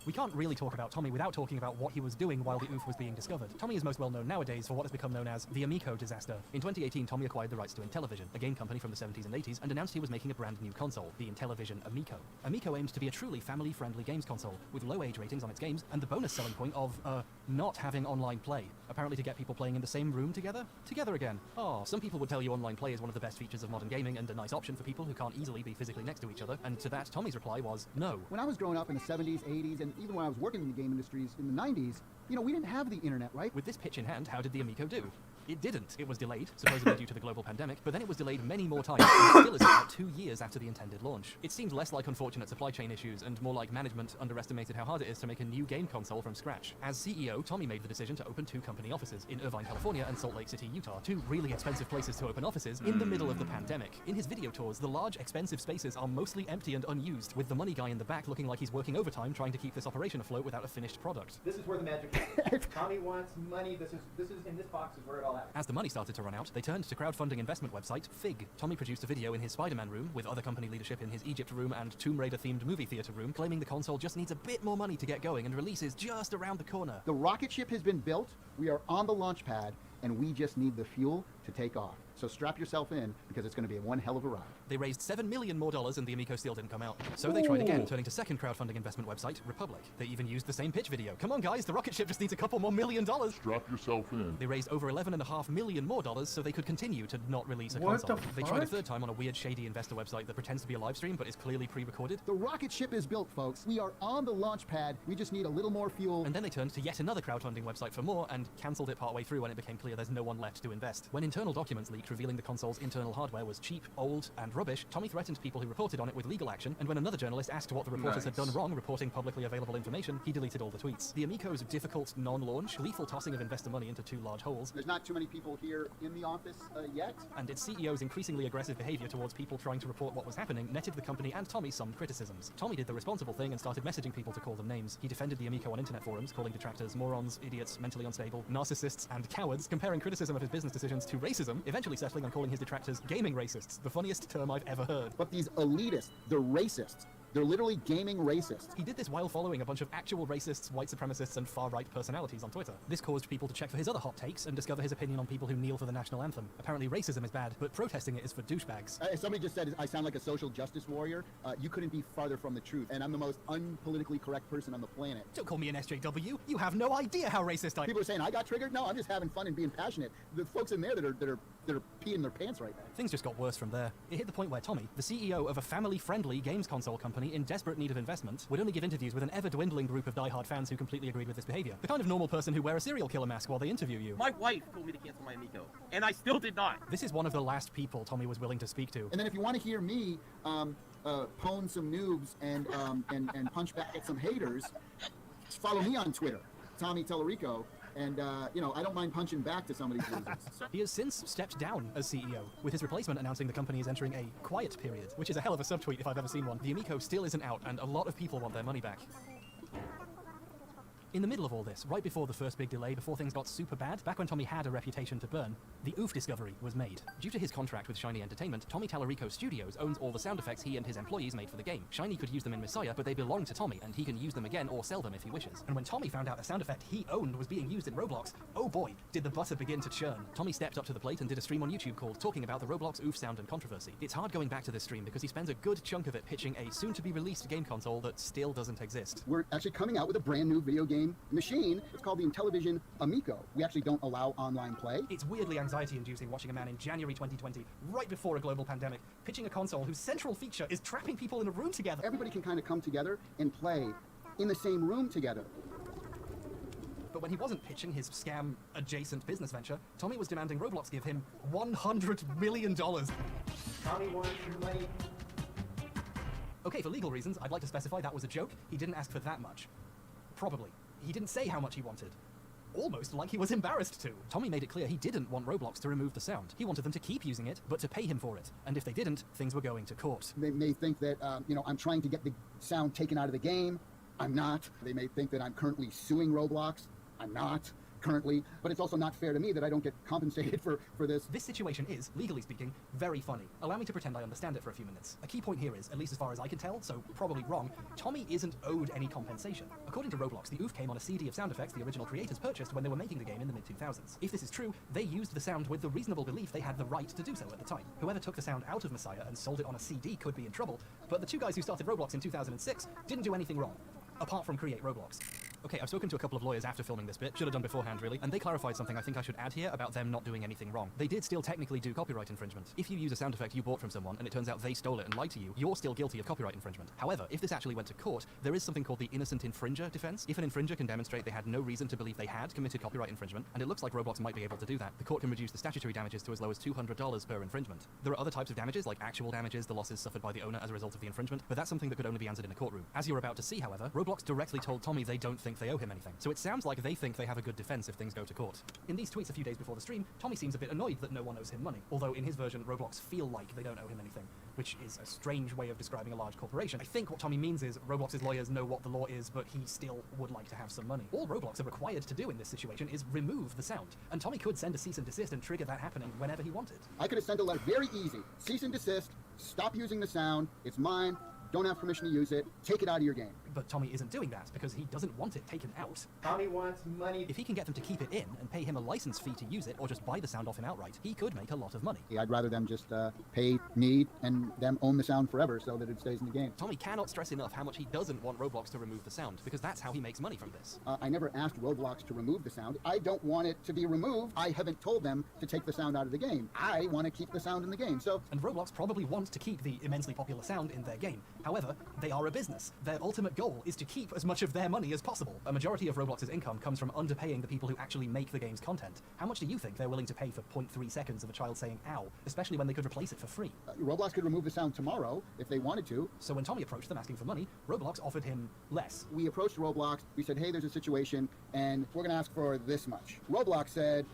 We can't really talk about Tommy without talking about what he was doing while the OOF was being discovered. Tommy is most well known nowadays for what has become known as the Amico disaster. In 2018, Tommy acquired the rights to Intellivision, a game company from the 70s and 80s, and announced he was making a brand new console, the Intellivision Amico. Amico aims to be a truly family-friendly games console, with low age ratings on its games, and the bonus selling point of, not having online play. Apparently to get people playing in the same room together again. Oh, some people would tell you online play is one of the best features of modern gaming and a nice option for people who can't easily be physically next to each other, and to that, Tommy's reply was, no. When I was growing up in the 70s, 80s, and even when I was working in the game industries in the 90s, you know, we didn't have the internet, right? With this pitch in hand, how did the Amico do? It didn't. It was delayed, supposedly due to the global pandemic, but then it was delayed many more times, and still is about 2 years after the intended launch. It seemed less like unfortunate supply chain issues and more like management underestimated how hard it is to make a new game console from scratch. As CEO, Tommy made the decision to open 2 company offices in Irvine, California and Salt Lake City, Utah, 2 really expensive places to open offices in the middle of the pandemic. In his video tours, the large, expensive spaces are mostly empty and unused, with the money guy in the back looking like he's working overtime trying to keep this operation afloat without a finished product. This is where the magic is. Tommy wants money. This is in this box is where it all happens. As the money started to run out, they turned to crowdfunding investment website Fig. Tommy produced a video in his Spider-Man room, with other company leadership in his Egypt room and Tomb Raider-themed movie theater room, claiming the console just needs a bit more money to get going and releases just around the corner. The rocket ship has been built, we are on the launch pad, and we just need the fuel to take off. So strap yourself in, because it's going to be one hell of a ride. They raised $7 million more and the Amico still didn't come out. So they tried again, turning to second crowdfunding investment website, Republic. They even used the same pitch video. Come on guys, the rocket ship just needs a couple more $1 million. Strap yourself in. They raised over $11.5 million more so they could continue to not release a console. They tried a third time on a weird shady investor website that pretends to be a live stream but is clearly pre-recorded. The rocket ship is built, folks. We are on the launch pad. We just need a little more fuel. And then they turned to yet another crowdfunding website for more and cancelled it partway through when it became clear there's no one left to invest. When internal documents leaked, leaked revealing the console's internal hardware was cheap, old, and rubbish, Tommy threatened people who reported on it with legal action, and when another journalist asked what the reporters had done wrong reporting publicly available information, he deleted all the tweets. The Amico's difficult non-launch, lethal tossing of investor money into two large holes. There's not too many people here in the office yet. And its CEO's increasingly aggressive behavior towards people trying to report what was happening netted the company and Tommy some criticisms. Tommy did the responsible thing and started messaging people to call them names. He defended the Amico on internet forums, calling detractors morons, idiots, mentally unstable, narcissists, and cowards, comparing criticism of his business decisions to racism, eventually settling on calling his detractors gaming racists, the funniest term I've ever heard. But these elitists, they're racists. They're literally gaming racists. He did this while following a bunch of actual racists, white supremacists, and far-right personalities on Twitter. This caused people to check for his other hot takes and discover his opinion on people who kneel for the national anthem. Apparently racism is bad, but protesting it is for douchebags. Somebody just said I sound like a social justice warrior. You couldn't be farther from the truth, and I'm the most unpolitically correct person on the planet. Don't call me an SJW. You have no idea how racist I... People are saying I got triggered. No, I'm just having fun and being passionate. The folks in there that are peeing their pants right now. Things just got worse from there. It hit the point where Tommy, the CEO of a family-friendly games console company in desperate need of investment, would only give interviews with an ever-dwindling group of die-hard fans who completely agreed with this behavior. The kind of normal person who wear a serial killer mask while they interview you. My wife told me to cancel my Amico, and I still did not. This is one of the last people Tommy was willing to speak to. And then if you want to hear me pwn some noobs and punch back at some haters, follow me on Twitter, Tommy Tallarico. And, I don't mind punching back to some of these losers. He has since stepped down as CEO, with his replacement announcing the company is entering a quiet period, which is a hell of a subtweet if I've ever seen one. The Amico still isn't out, and a lot of people want their money back. In the middle of all this, right before the first big delay, before things got super bad, back when Tommy had a reputation to burn, the OOF discovery was made. Due to his contract with Shiny Entertainment, Tommy Tallarico Studios owns all the sound effects he and his employees made for the game. Shiny could use them in Messiah, but they belong to Tommy, and he can use them again or sell them if he wishes. And when Tommy found out the sound effect he owned was being used in Roblox, oh boy, did the butter begin to churn. Tommy stepped up to the plate and did a stream on YouTube called Talking About the Roblox OOF Sound and Controversy. It's hard going back to this stream because he spends a good chunk of it pitching a soon-to-be-released game console that still doesn't exist. We're actually coming out with a brand new video game machine. It's called the Intellivision Amico. We actually don't allow online play. It's weirdly anxiety-inducing watching a man in January 2020, right before a global pandemic, pitching a console whose central feature is trapping people in a room together. Everybody can kind of come together and play in the same room together. But when he wasn't pitching his scam-adjacent business venture, Tommy was demanding Roblox give him $100 million. Tommy wants money. Okay, for legal reasons, I'd like to specify that was a joke. He didn't ask for that much. Probably. He didn't say how much he wanted. Almost like he was embarrassed to. Tommy made it clear he didn't want Roblox to remove the sound. He wanted them to keep using it, but to pay him for it. And if they didn't, things were going to court. They may think that, I'm trying to get the sound taken out of the game. I'm not. They may think that I'm currently suing Roblox. I'm not currently, but it's also not fair to me that I don't get compensated for this. This situation is, legally speaking, very funny. Allow me to pretend I understand it for a few minutes. A key point here is, at least as far as I can tell, so probably wrong, Tommy isn't owed any compensation. According to Roblox, the OOF came on a CD of sound effects the original creators purchased when they were making the game in the mid-2000s. If this is true, they used the sound with the reasonable belief they had the right to do so at the time. Whoever took the sound out of Messiah and sold it on a CD could be in trouble, but the two guys who started Roblox in 2006 didn't do anything wrong, apart from create Roblox. Okay, I've spoken to a couple of lawyers after filming this bit, should have done beforehand really, and they clarified something I think I should add here about them not doing anything wrong. They did still technically do copyright infringement. If you use a sound effect you bought from someone and it turns out they stole it and lied to you, you're still guilty of copyright infringement. However, if this actually went to court, there is something called the innocent infringer defense. If an infringer can demonstrate they had no reason to believe they had committed copyright infringement, and it looks like Roblox might be able to do that, the court can reduce the statutory damages to as low as $200 per infringement. There are other types of damages, like actual damages, the losses suffered by the owner as a result of the infringement, but that's something that could only be answered in a courtroom. As you're about to see, however, Roblox directly told Tommy they don't think they owe him anything. So it sounds like they think they have a good defense if things go to court. In these tweets a few days before the stream, Tommy seems a bit annoyed that no one owes him money, although in his version, Roblox feel like they don't owe him anything, which is a strange way of describing a large corporation. I think what Tommy means is Roblox's lawyers know what the law is, but he still would like to have some money. All Roblox are required to do in this situation is remove the sound, and Tommy could send a cease and desist and trigger that happening whenever he wanted. I could have sent a letter, very easy. Cease and desist, stop using the sound, it's mine, don't have permission to use it, take it out of your game. But Tommy isn't doing that because he doesn't want it taken out. Tommy wants money. If he can get them to keep it in and pay him a license fee to use it or just buy the sound off him outright, he could make a lot of money. Yeah, I'd rather them just pay me and them own the sound forever so that it stays in the game. Tommy cannot stress enough how much he doesn't want Roblox to remove the sound because that's how he makes money from this. I never asked Roblox to remove the sound. I don't want it to be removed. I haven't told them to take the sound out of the game. I want to keep the sound in the game, And Roblox probably wants to keep the immensely popular sound in their game. However, they are a business. Their ultimate goal goal is to keep as much of their money as possible. A majority of Roblox's income comes from underpaying the people who actually make the game's content. How much do you think they're willing to pay for 0.3 seconds of a child saying ow, especially when they could replace it for free? Roblox could remove the sound tomorrow if they wanted to. So when Tommy approached them asking for money, Roblox offered him less. We approached Roblox, we said, hey, there's a situation, and we're gonna ask for this much. Roblox said,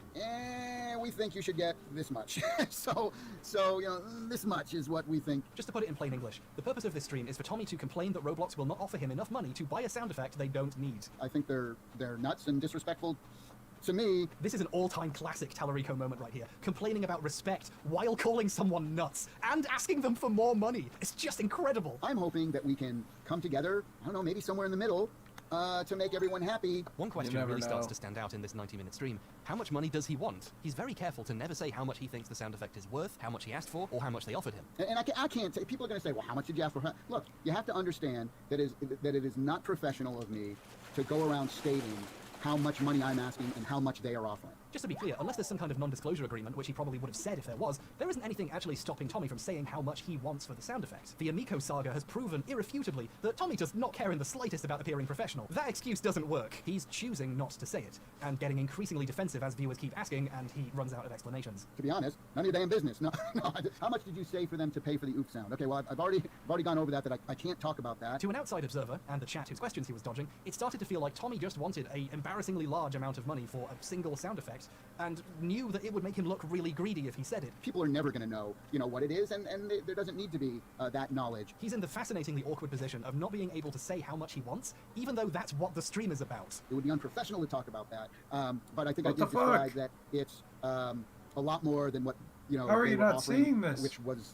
we think you should get this much. so, you know, this much is what we think. Just to put it in plain English, the purpose of this stream is for Tommy to complain that Roblox will not offer him enough money to buy a sound effect they don't need. I think they're nuts and disrespectful to me. This is an all-time classic Tallarico moment right here. Complaining about respect while calling someone nuts and asking them for more money. It's just incredible. I'm hoping that we can come together, I don't know, maybe somewhere in the middle, to make everyone happy. One question really starts to stand out in this 90-minute stream. How much money does he want? He's very careful to never say how much he thinks the sound effect is worth, how much he asked for, or how much they offered him. And I can't say, people are going to say, well, how much did you ask for? Look, you have to understand that it is not professional of me to go around stating how much money I'm asking and how much they are offering. Just to be clear, unless there's some kind of non-disclosure agreement, which he probably would have said if there was, there isn't anything actually stopping Tommy from saying how much he wants for the sound effect. The Amico saga has proven irrefutably that Tommy does not care in the slightest about appearing professional. That excuse doesn't work. He's choosing not to say it, and getting increasingly defensive as viewers keep asking, and he runs out of explanations. To be honest, none of your damn business. No. How much did you say for them to pay for the oof sound? Okay, well, I've already gone over that I can't talk about that. To an outside observer, and the chat whose questions he was dodging, it started to feel like Tommy just wanted a embarrassingly large amount of money for a single sound effect, and knew that it would make him look really greedy if he said it. People are never going to know, what it is, and there doesn't need to be that knowledge. He's in the fascinatingly awkward position of not being able to say how much he wants, even though that's what the stream is about. It would be unprofessional to talk about that, but I think I did describe that it's a lot more than what, How are you not offering, seeing this? which was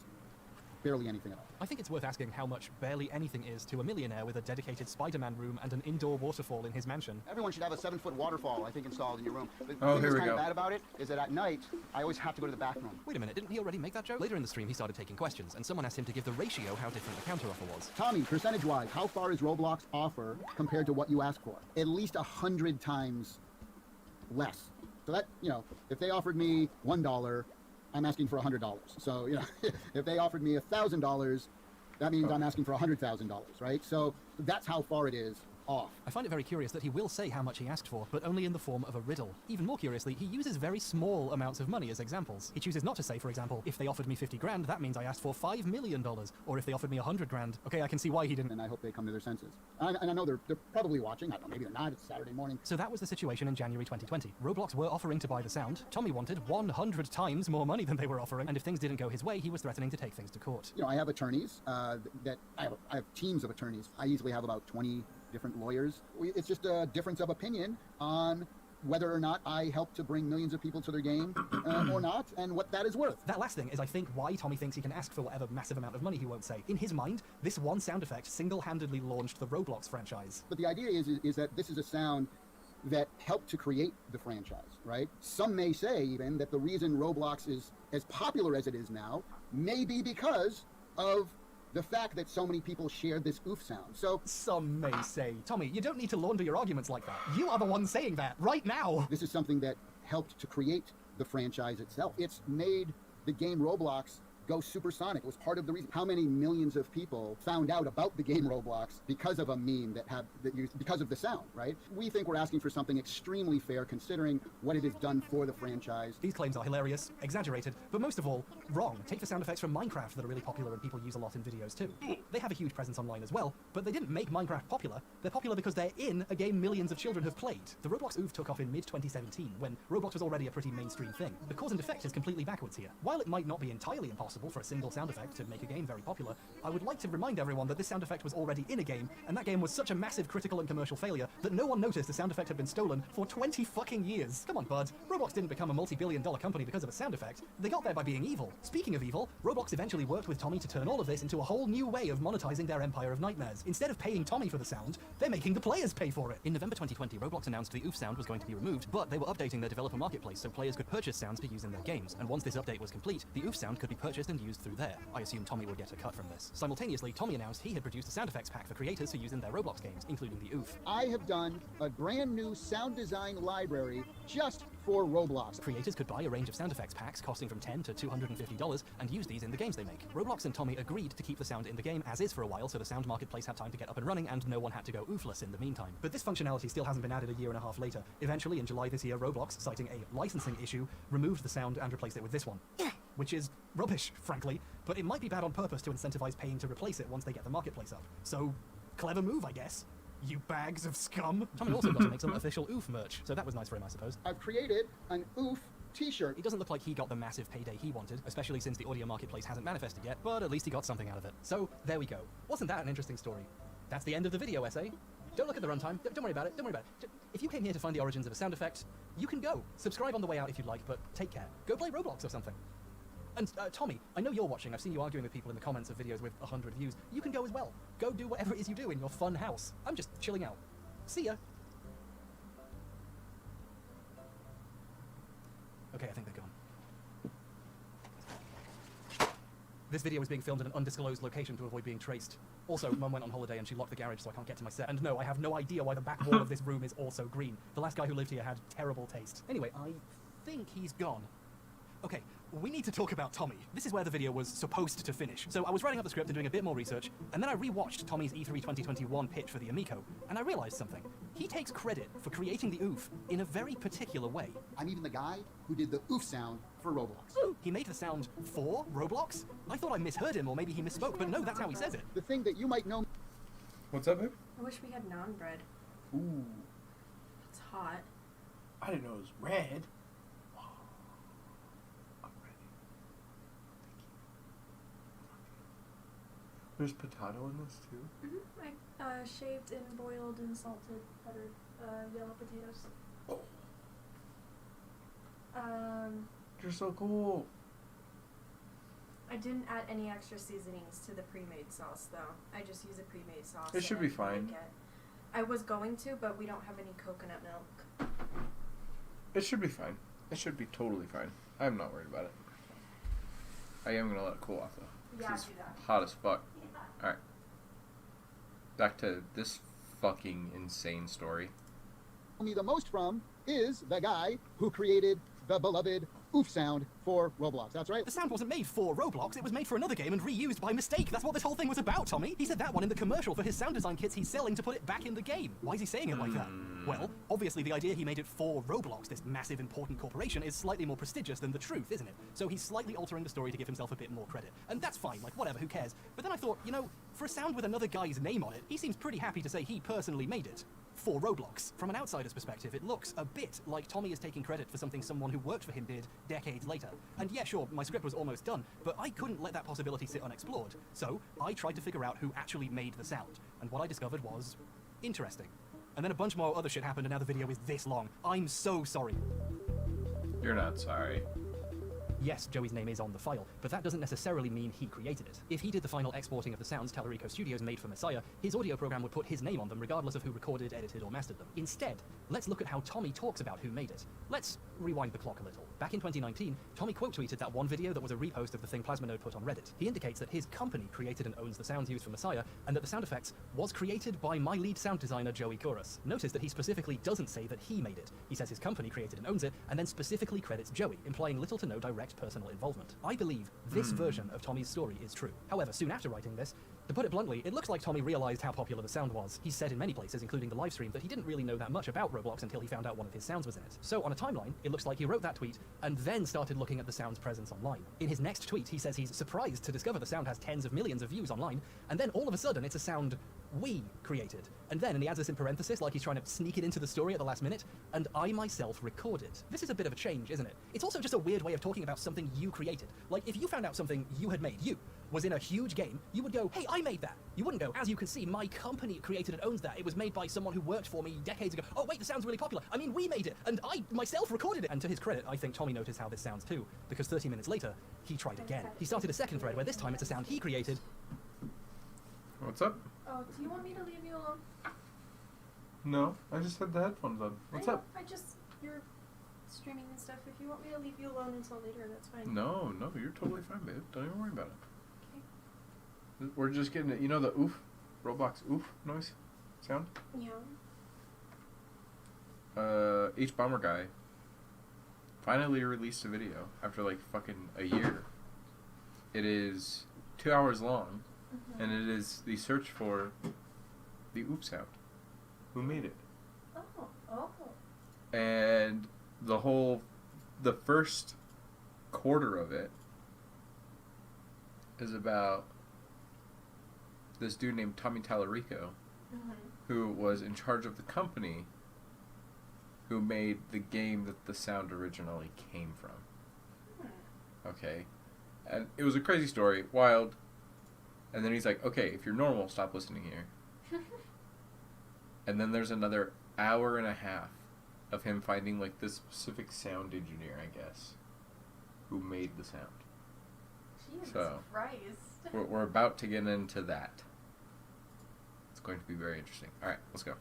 barely anything at all. I think it's worth asking how much barely anything is to a millionaire with a dedicated Spider-Man room and an indoor waterfall in his mansion. Everyone should have a 7-foot waterfall, I think, installed in your room. The Oh, thing here that's we kind of go. bad about it is that at night, I always have to go to the bathroom. Wait a minute, didn't he already make that joke? Later in the stream, he started taking questions, and someone asked him to give the ratio how different the counteroffer was. Tommy, percentage-wise, how far is Roblox offer compared to what you ask for? At least 100 times less. So that, if they offered me $1, I'm asking for $100. So, if they offered me $1,000, that means I'm asking for $100,000, right? So that's how far it is off. I find it very curious that he will say how much he asked for, but only in the form of a riddle. Even more curiously, he uses very small amounts of money as examples. He chooses not to say, for example, if they offered me 50 grand, that means I asked for $5 million. Or if they offered me 100 grand. Okay, I can see why he didn't. And I hope they come to their senses. And I know they're probably watching. I don't know, maybe they're not. It's Saturday morning. So that was the situation in January 2020. Roblox were offering to buy the sound. Tommy wanted 100 times more money than they were offering. And if things didn't go his way, he was threatening to take things to court. I have attorneys I have teams of attorneys. I easily have about 20 different lawyers. It's just a difference of opinion on whether or not I help to bring millions of people to their game or not, and what that is worth. That last thing is, I think, why Tommy thinks he can ask for whatever massive amount of money he won't say. In his mind, this one sound effect single-handedly launched the Roblox franchise. But the idea is that this is a sound that helped to create the franchise, right? Some may say even that the reason Roblox is as popular as it is now may be because of the fact that so many people shared this oof sound. So some may say, Tommy, you don't need to launder your arguments like that. You are the one saying that right now. This is something that helped to create the franchise itself. It's made the game Roblox go supersonic. It was part of the reason how many millions of people found out about the game Roblox because of a meme because of the sound, right? We think we're asking for something extremely fair considering what it has done for the franchise. These claims are hilarious, exaggerated, but most of all, wrong. Take the sound effects from Minecraft that are really popular and people use a lot in videos too. They have a huge presence online as well, but they didn't make Minecraft popular. They're popular because they're in a game millions of children have played. The Roblox oof took off in mid-2017, when Roblox was already a pretty mainstream thing. The cause and effect is completely backwards here. While it might not be entirely impossible for a single sound effect to make a game very popular, I would like to remind everyone that this sound effect was already in a game, and that game was such a massive critical and commercial failure that no one noticed the sound effect had been stolen for 20 fucking years. Come on, bud. Roblox didn't become a multi-billion-dollar company because of a sound effect. They got there by being evil. Speaking of evil, Roblox eventually worked with Tommy to turn all of this into a whole new way of monetizing their empire of nightmares. Instead of paying Tommy for the sound, they're making the players pay for it. In November 2020, Roblox announced the oof sound was going to be removed, but they were updating their developer marketplace so players could purchase sounds to use in their games. And once this update was complete, the oof sound could be purchased monetized and used through there. I assume Tommy would get a cut from this. Simultaneously, Tommy announced he had produced a sound effects pack for creators to use in their Roblox games, including the oof. I have done a brand new sound design library just for Roblox. Creators could buy a range of sound effects packs costing from $10 to $250 and use these in the games they make. Roblox and Tommy agreed to keep the sound in the game as is for a while, so the sound marketplace had time to get up and running and no one had to go oofless in the meantime. But this functionality still hasn't been added a year and a half later. Eventually, in July this year, Roblox, citing a licensing issue, removed the sound and replaced it with this one. Which is rubbish, frankly, but it might be bad on purpose to incentivize paying to replace it once they get the marketplace up. So, clever move, I guess. You bags of scum. Tommy also got to make some official oof merch, so that was nice for him, I suppose. I've created an oof t-shirt. It doesn't look like he got the massive payday he wanted, especially since the audio marketplace hasn't manifested yet, but at least he got something out of it. So, there we go. Wasn't that an interesting story? That's the end of the video essay. Don't look at the runtime. Don't worry about it. Don't worry about it. If you came here to find the origins of a sound effect, you can go. Subscribe on the way out if you'd like, but take care. Go play Roblox or something. And Tommy, I know you're watching. I've seen you arguing with people in the comments of videos with 100 views. You can go as well. Go do whatever it is you do in your fun house. I'm just chilling out. See ya. Okay, I think they're gone. This video is being filmed in an undisclosed location to avoid being traced. Also, Mum went on holiday and she locked the garage so I can't get to my set. And no, I have no idea why the back wall of this room is also green. The last guy who lived here had terrible taste. Anyway, I think he's gone. Okay, we need to talk about Tommy. This is where the video was supposed to finish. So I was writing up the script and doing a bit more research, and then I rewatched Tommy's E3 2021 pitch for the Amico, and I realized something. He takes credit for creating the oof in a very particular way. I'm even the guy who did the oof sound for Roblox. He made the sound for Roblox? I thought I misheard him, or maybe he misspoke, but no, that's how he says it. The thing that you might know... What's up, babe? I wish we had naan bread. Ooh. It's hot. I didn't know it was red. There's potato in this too? Mm-hmm. I shaved and boiled and salted, buttered yellow potatoes. You're so cool. I didn't add any extra seasonings to the pre-made sauce though. I just use a pre-made sauce. It should be fine. I was going to, but we don't have any coconut milk. It should be fine. It should be totally fine. I'm not worried about it. I am gonna let it cool off though. Yeah, It's do that. hot as fuck. Alright. Back to this fucking insane story. me the most from is the guy who created the beloved oof sound for Roblox. That's right. The sound wasn't made for Roblox, it was made for another game and reused by mistake. That's what this whole thing was about, Tommy. He said that one in the commercial for his sound design kits he's selling to put it back in the game. Why is he saying it like that? Well, obviously the idea he made it for Roblox, this massive important corporation, is slightly more prestigious than the truth, isn't it? So he's slightly altering the story to give himself a bit more credit. And that's fine, like whatever, who cares? But then I thought, you know, for a sound with another guy's name on it, he seems pretty happy to say he personally made it. For Roblox. From an outsider's perspective, it looks a bit like Tommy is taking credit for something someone who worked for him did decades later. And yeah, sure, my script was almost done, but I couldn't let that possibility sit unexplored. So I tried to figure out who actually made the sound. And what I discovered was interesting. And then a bunch more other shit happened and now the video is this long. I'm so sorry. You're not sorry. Yes, Joey's name is on the file, but that doesn't necessarily mean he created it. If he did the final exporting of the sounds Tallarico Studios made for Messiah, his audio program would put his name on them regardless of who recorded, edited, or mastered them. Instead, let's look at how Tommy talks about who made it. Let's rewind the clock a little. Back in 2019, Tommy quote-tweeted that one video that was a repost of the thing Plasmonode put on Reddit. He indicates that his company created and owns the sounds used for Messiah, and that the sound effects was created by my lead sound designer, Joey Kouros. Notice that he specifically doesn't say that he made it. He says his company created and owns it, and then specifically credits Joey, implying little to no direct personal involvement. I believe this version of Tommy's story is true. However, soon after writing this, to put it bluntly, it looks like Tommy realized how popular the sound was. He said in many places, including the live stream, that he didn't really know that much about Roblox until he found out one of his sounds was in it. So on a timeline, it looks like he wrote that tweet and then started looking at the sound's presence online. In his next tweet, he says he's surprised to discover the sound has tens of millions of views online, and then all of a sudden it's a sound we created. And then, and he adds this in parenthesis, like he's trying to sneak it into the story at the last minute, and I myself recorded. This is a bit of a change, isn't it? It's also just a weird way of talking about something you created. Like, if you found out something you had made, you, was in a huge game, you would go, hey, I made that. You wouldn't go, as you can see, my company created and owns that. It was made by someone who worked for me decades ago. Oh, wait, the sound's really popular. I mean, we made it, and I myself recorded it. And to his credit, I think Tommy noticed how this sounds too, because 30 minutes later, he tried again. He started a second thread where this time it's a sound he created. What's up? Oh, do you want me to leave you alone? No, I just had the headphones on. What's up? You're streaming and stuff. If you want me to leave you alone until later, that's fine. No, you're totally fine, babe. Don't even worry about it. We're just getting it. You know the oof, Roblox oof noise sound? Yeah. H Bomber guy finally released a video after like fucking a year. It is 2 hours long, and it is the search for the oof sound. Who made it? Oh. And the first quarter of it is about this dude named Tommy Tallarico, who was in charge of the company who made the game that the sound originally came from. Okay. And it was a crazy story, wild. And then he's like, okay, if you're normal, stop listening here. And then there's another hour and a half of him finding like this specific sound engineer, I guess, who made the sound. Jesus So Christ. we're about to get into that. It's going to be very interesting. All right, let's go.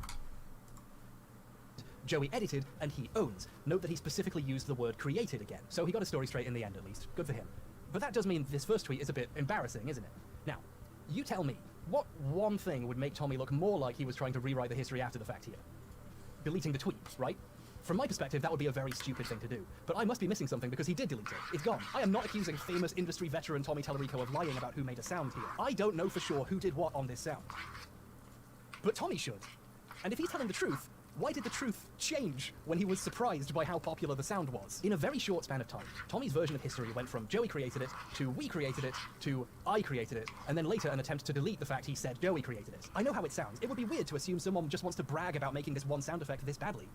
Joey edited, and he owns. Note that he specifically used the word created again, so he got his story straight in the end at least. Good for him. But that does mean this first tweet is a bit embarrassing, isn't it? Now, you tell me, what one thing would make Tommy look more like he was trying to rewrite the history after the fact here? Deleting the tweets, right? From my perspective, that would be a very stupid thing to do. But I must be missing something because he did delete it. It's gone. I am not accusing famous industry veteran Tommy Tallarico of lying about who made a sound here. I don't know for sure who did what on this sound. But Tommy should. And if he's telling the truth, why did the truth change when he was surprised by how popular the sound was? In a very short span of time, Tommy's version of history went from Joey created it, to we created it, to I created it, and then later an attempt to delete the fact he said Joey created it. I know how it sounds. It would be weird to assume someone just wants to brag about making this one sound effect this badly.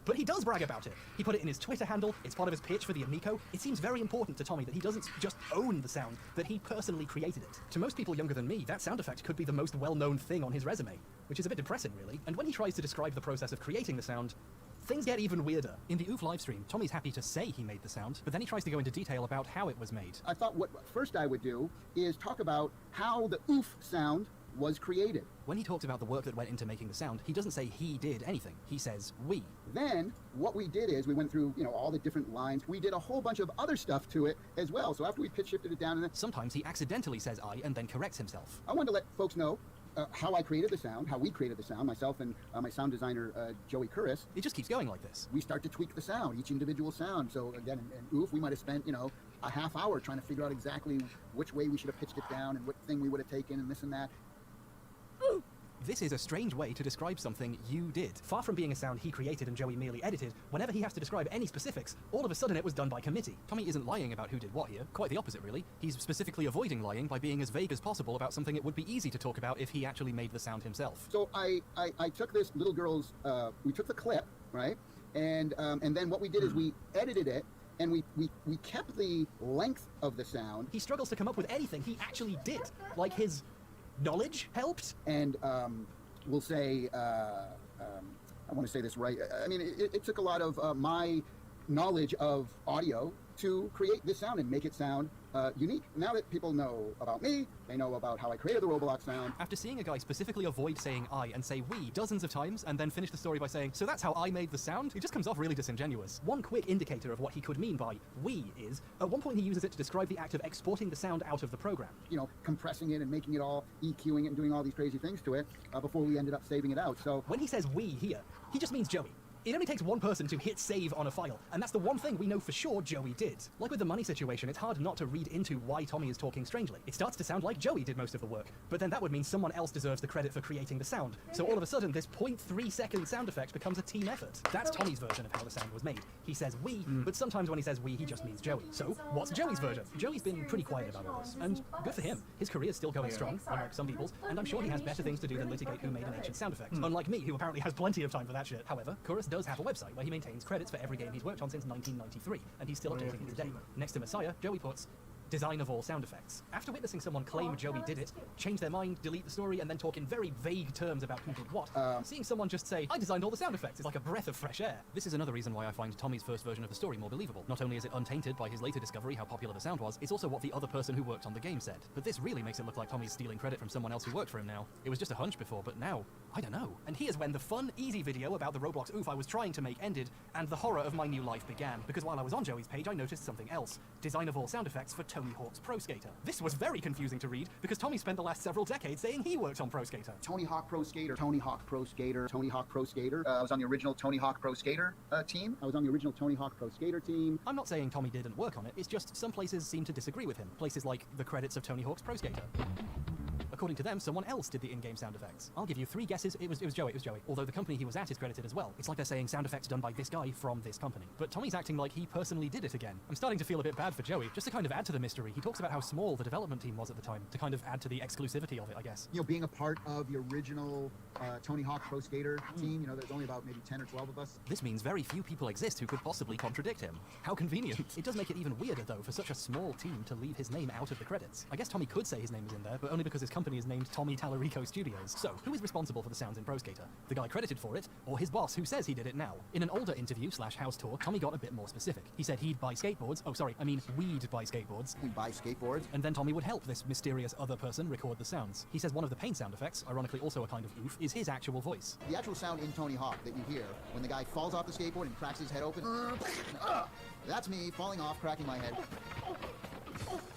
But he does brag about it. He put it in his Twitter handle, it's part of his pitch for the Amico. It seems very important to Tommy that he doesn't just own the sound, that he personally created it. To most people younger than me, that sound effect could be the most well-known thing on his resume, which is a bit depressing, really. And when he tries to describe the process of creating the sound, things get even weirder. In the OOF livestream, Tommy's happy to say he made the sound, but then he tries to go into detail about how it was made. I thought what first I would do is talk about how the oof sound was created. When he talks about the work that went into making the sound, he doesn't say he did anything. He says we. Then what we did is we went through, all the different lines. We did a whole bunch of other stuff to it as well. So after we pitch shifted it down, and then sometimes he accidentally says I and then corrects himself. I wanted to let folks know how I created the sound, how we created the sound, myself and my sound designer, Joey Curris. It just keeps going like this. We start to tweak the sound, each individual sound. So again, in OOF, we might have spent, a half hour trying to figure out exactly which way we should have pitched it down and what thing we would have taken and this and that. This is a strange way to describe something you did. Far from being a sound he created and Joey merely edited, whenever he has to describe any specifics, all of a sudden it was done by committee. Tommy isn't lying about who did what here. Quite the opposite, really. He's specifically avoiding lying by being as vague as possible about something it would be easy to talk about if he actually made the sound himself. So I took this little girl's, we took the clip, right? And then what we did is we edited it, and we kept the length of the sound. He struggles to come up with anything he actually did. Like his knowledge helped? And we'll say, I want to say this right. I mean, it took a lot of my knowledge of audio to create this sound and make it sound unique. Now that people know about me, they know about how I created the Roblox sound. After seeing a guy specifically avoid saying I and say we dozens of times and then finish the story by saying, so that's how I made the sound, it just comes off really disingenuous. One quick indicator of what he could mean by we is, at one point he uses it to describe the act of exporting the sound out of the program. Compressing it and making it all, EQing it and doing all these crazy things to it before we ended up saving it out. So when he says we here, he just means Joey. It only takes one person to hit save on a file, and that's the one thing we know for sure Joey did. Like with the money situation, it's hard not to read into why Tommy is talking strangely. It starts to sound like Joey did most of the work, but then that would mean someone else deserves the credit for creating the sound. So all of a sudden, this 0.3-second sound effect becomes a team effort. That's Tommy's version of how the sound was made. He says we, but sometimes when he says we, he just means Joey. So what's Joey's version? Joey's been pretty quiet about all this, and good for him. His career's still going strong, unlike some people's, and I'm sure he has better things to do than litigate who made an ancient sound effect. Unlike me, who apparently has plenty of time for that shit. However, Curris does have a website where he maintains credits for every game he's worked on since 1993, and he's still updating it today. Next to Messiah, Joey puts design of all sound effects. After witnessing someone claim Joey did it, change their mind, delete the story, and then talk in very vague terms about who did what, seeing someone just say, I designed all the sound effects, is like a breath of fresh air. This is another reason why I find Tommy's first version of the story more believable. Not only is it untainted by his later discovery how popular the sound was, it's also what the other person who worked on the game said. But this really makes it look like Tommy's stealing credit from someone else who worked for him now. It was just a hunch before, but now, I don't know. And here's when the fun, easy video about the Roblox oof I was trying to make ended, and the horror of my new life began. Because while I was on Joey's page, I noticed something else. Design of all sound effects for Tony Hawk's Pro Skater. This was very confusing to read, because Tommy spent the last several decades saying he worked on Pro Skater. Tony Hawk Pro Skater, Tony Hawk Pro Skater, Tony Hawk Pro Skater. I was on the original Tony Hawk Pro Skater team. I'm not saying Tommy didn't work on it, it's just some places seem to disagree with him. Places like the credits of Tony Hawk's Pro Skater. According to them, someone else did the in-game sound effects. I'll give you 3 guesses. It was Joey. Although the company he was at is credited as well. It's like they're saying sound effects done by this guy from this company. But Tommy's acting like he personally did it again. I'm starting to feel a bit bad for Joey. Just to kind of add to the mystery, he talks about how small the development team was at the time, to kind of add to the exclusivity of it, I guess. You know, being a part of the original Tony Hawk Pro Skater team, you know, there's only about maybe 10 or 12 of us. This means very few people exist who could possibly contradict him. How convenient. It does make it even weirder, though, for such a small team to leave his name out of the credits. I guess Tommy could say his name is in there, but only because his company is named Tommy Tallarico Studios. So, who is responsible for the sounds in Pro Skater? The guy credited for it, or his boss who says he did it now? In an older interview / house tour, Tommy got a bit more specific. He said he'd buy skateboards. We'd buy skateboards. We buy skateboards. And then Tommy would help this mysterious other person record the sounds. He says one of the pain sound effects, ironically also a kind of oof, is his actual voice. The actual sound in Tony Hawk that you hear when the guy falls off the skateboard and cracks his head open, that's me falling off, cracking my head.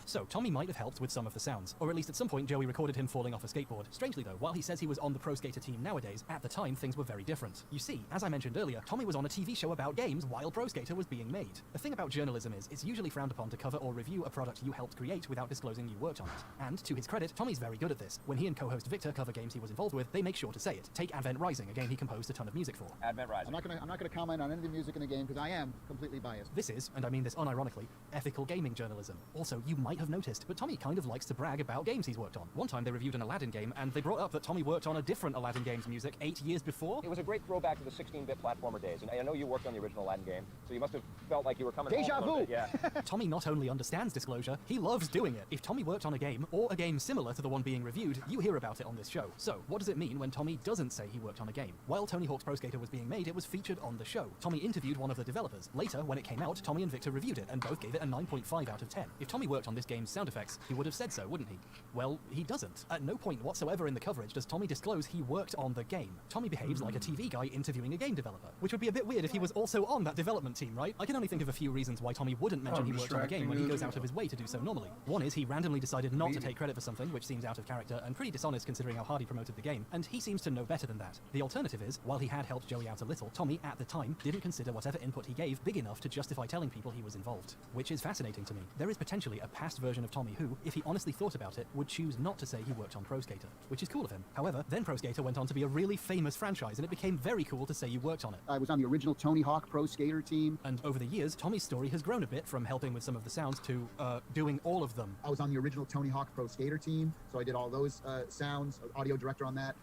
So, Tommy might have helped with some of the sounds, or at least at some point Joey recorded him falling off a skateboard. Strangely though, while he says he was on the Pro Skater team nowadays, at the time things were very different. You see, as I mentioned earlier, Tommy was on a TV show about games while Pro Skater was being made. The thing about journalism is, it's usually frowned upon to cover or review a product you helped create without disclosing you worked on it. And, to his credit, Tommy's very good at this. When he and co-host Victor cover games he was involved with, they make sure to say it. Take Advent Rising, a game he composed a ton of music for. Advent Rising. I'm not gonna comment on any of the music in the game because I am completely biased. This is, and I mean this unironically, ethical gaming journalism. Also, you might have noticed, but Tommy kind of likes to brag about games he's worked on. One time they reviewed an Aladdin game, and they brought up that Tommy worked on a different Aladdin game's music 8 years before. It was a great throwback to the 16-bit platformer days, and I know you worked on the original Aladdin game, so you must have felt like you were coming Deja home a little vu! bit, yeah. Tommy not only understands disclosure, he loves doing it. If Tommy worked on a game, or a game similar to the one being reviewed, you hear about it on this show. So, what does it mean when Tommy doesn't say he worked on a game? While Tony Hawk's Pro Skater was being made, it was featured on the show. Tommy interviewed one of the developers. Later, when it came out, Tommy and Victor reviewed it, and both gave it a 9.5 out of 10. If Tommy worked on this game's sound effects, he would have said so, wouldn't he? Well, he doesn't. At no point whatsoever in the coverage does Tommy disclose he worked on the game. Tommy behaves like a TV guy interviewing a game developer, which would be a bit weird if he was also on that development team, right? I can only think of a few reasons why Tommy wouldn't mention he worked on the game when he goes out of his way to do so normally. One is he randomly decided not to take credit for something, which seems out of character and pretty dishonest considering how hard he promoted the game, and he seems to know better than that. The alternative is, while he had helped Joey out a little, Tommy, at the time, didn't consider whatever input he gave big enough to justify telling people he was involved. Which is fascinating to me. There is potentially a past version of Tommy who, if he honestly thought about it, would choose not to say he worked on Pro Skater, which is cool of him. However, then Pro Skater went on to be a really famous franchise, and it became very cool to say you worked on it. I was on the original Tony Hawk Pro Skater team. And over the years, Tommy's story has grown a bit from helping with some of the sounds to doing all of them. I was on the original Tony Hawk Pro Skater team, so I did all those sounds, audio director on that.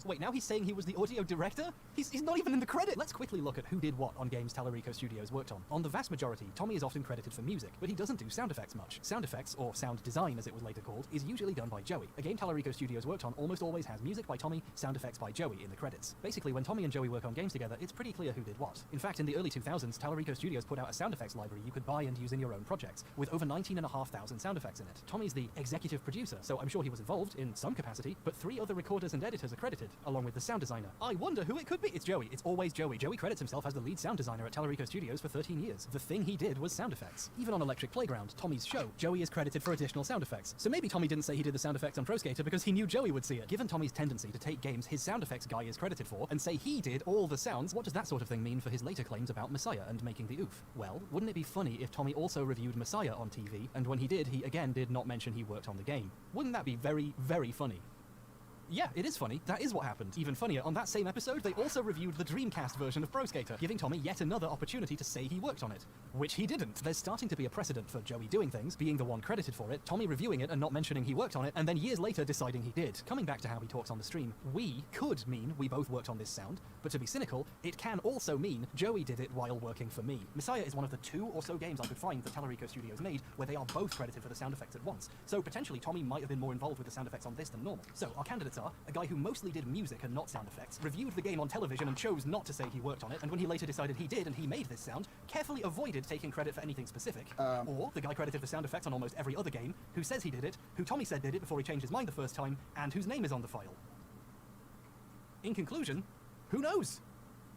Wait, now he's saying he was the audio director? He's not even in the credit! Let's quickly look at who did what on games Tallarico Studios worked on. On the vast majority, Tommy is often credited for music, but he doesn't do sound effects much. Sound effects, or sound design as it was later called, is usually done by Joey. A game Tallarico Studios worked on almost always has music by Tommy, sound effects by Joey in the credits. Basically, when Tommy and Joey work on games together, it's pretty clear who did what. In fact, in the early 2000s, Tallarico Studios put out a sound effects library you could buy and use in your own projects, with over 19,500 sound effects in it. Tommy's the executive producer, so I'm sure he was involved in some capacity, but 3 other recorders and editors are credited, along with the sound designer. I wonder who it could be. It's Joey. It's always Joey. Joey credits himself as the lead sound designer at Tallarico Studios for 13 years. The thing he did was sound effects. Even on Electric Playground, Tommy's show, Joey is credited for additional sound effects. So maybe Tommy didn't say he did the sound effects on Pro Skater because he knew Joey would see it. Given Tommy's tendency to take games his sound effects guy is credited for and say he did all the sounds, what does that sort of thing mean for his later claims about Messiah and making the oof? Well, wouldn't it be funny if Tommy also reviewed Messiah on TV, and when he did, he again did not mention he worked on the game? Wouldn't that be very, very funny? Yeah, it is funny. That is what happened. Even funnier, on that same episode, they also reviewed the Dreamcast version of Pro Skater, giving Tommy yet another opportunity to say he worked on it, which he didn't. There's starting to be a precedent for Joey doing things, being the one credited for it, Tommy reviewing it and not mentioning he worked on it, and then years later deciding he did. Coming back to how he talks on the stream, we could mean we both worked on this sound, but to be cynical, it can also mean Joey did it while working for me. Messiah is one of the 2 or so games I could find that Tallarico Studios made where they are both credited for the sound effects at once, so potentially Tommy might have been more involved with the sound effects on this than normal. So our candidates are a guy who mostly did music and not sound effects, reviewed the game on television and chose not to say he worked on it, and when he later decided he did and he made this sound, carefully avoided taking credit for anything specific. Or the guy credited for sound effects on almost every other game, who says he did it, who Tommy said did it before he changed his mind the first time, and whose name is on the file. In conclusion, who knows?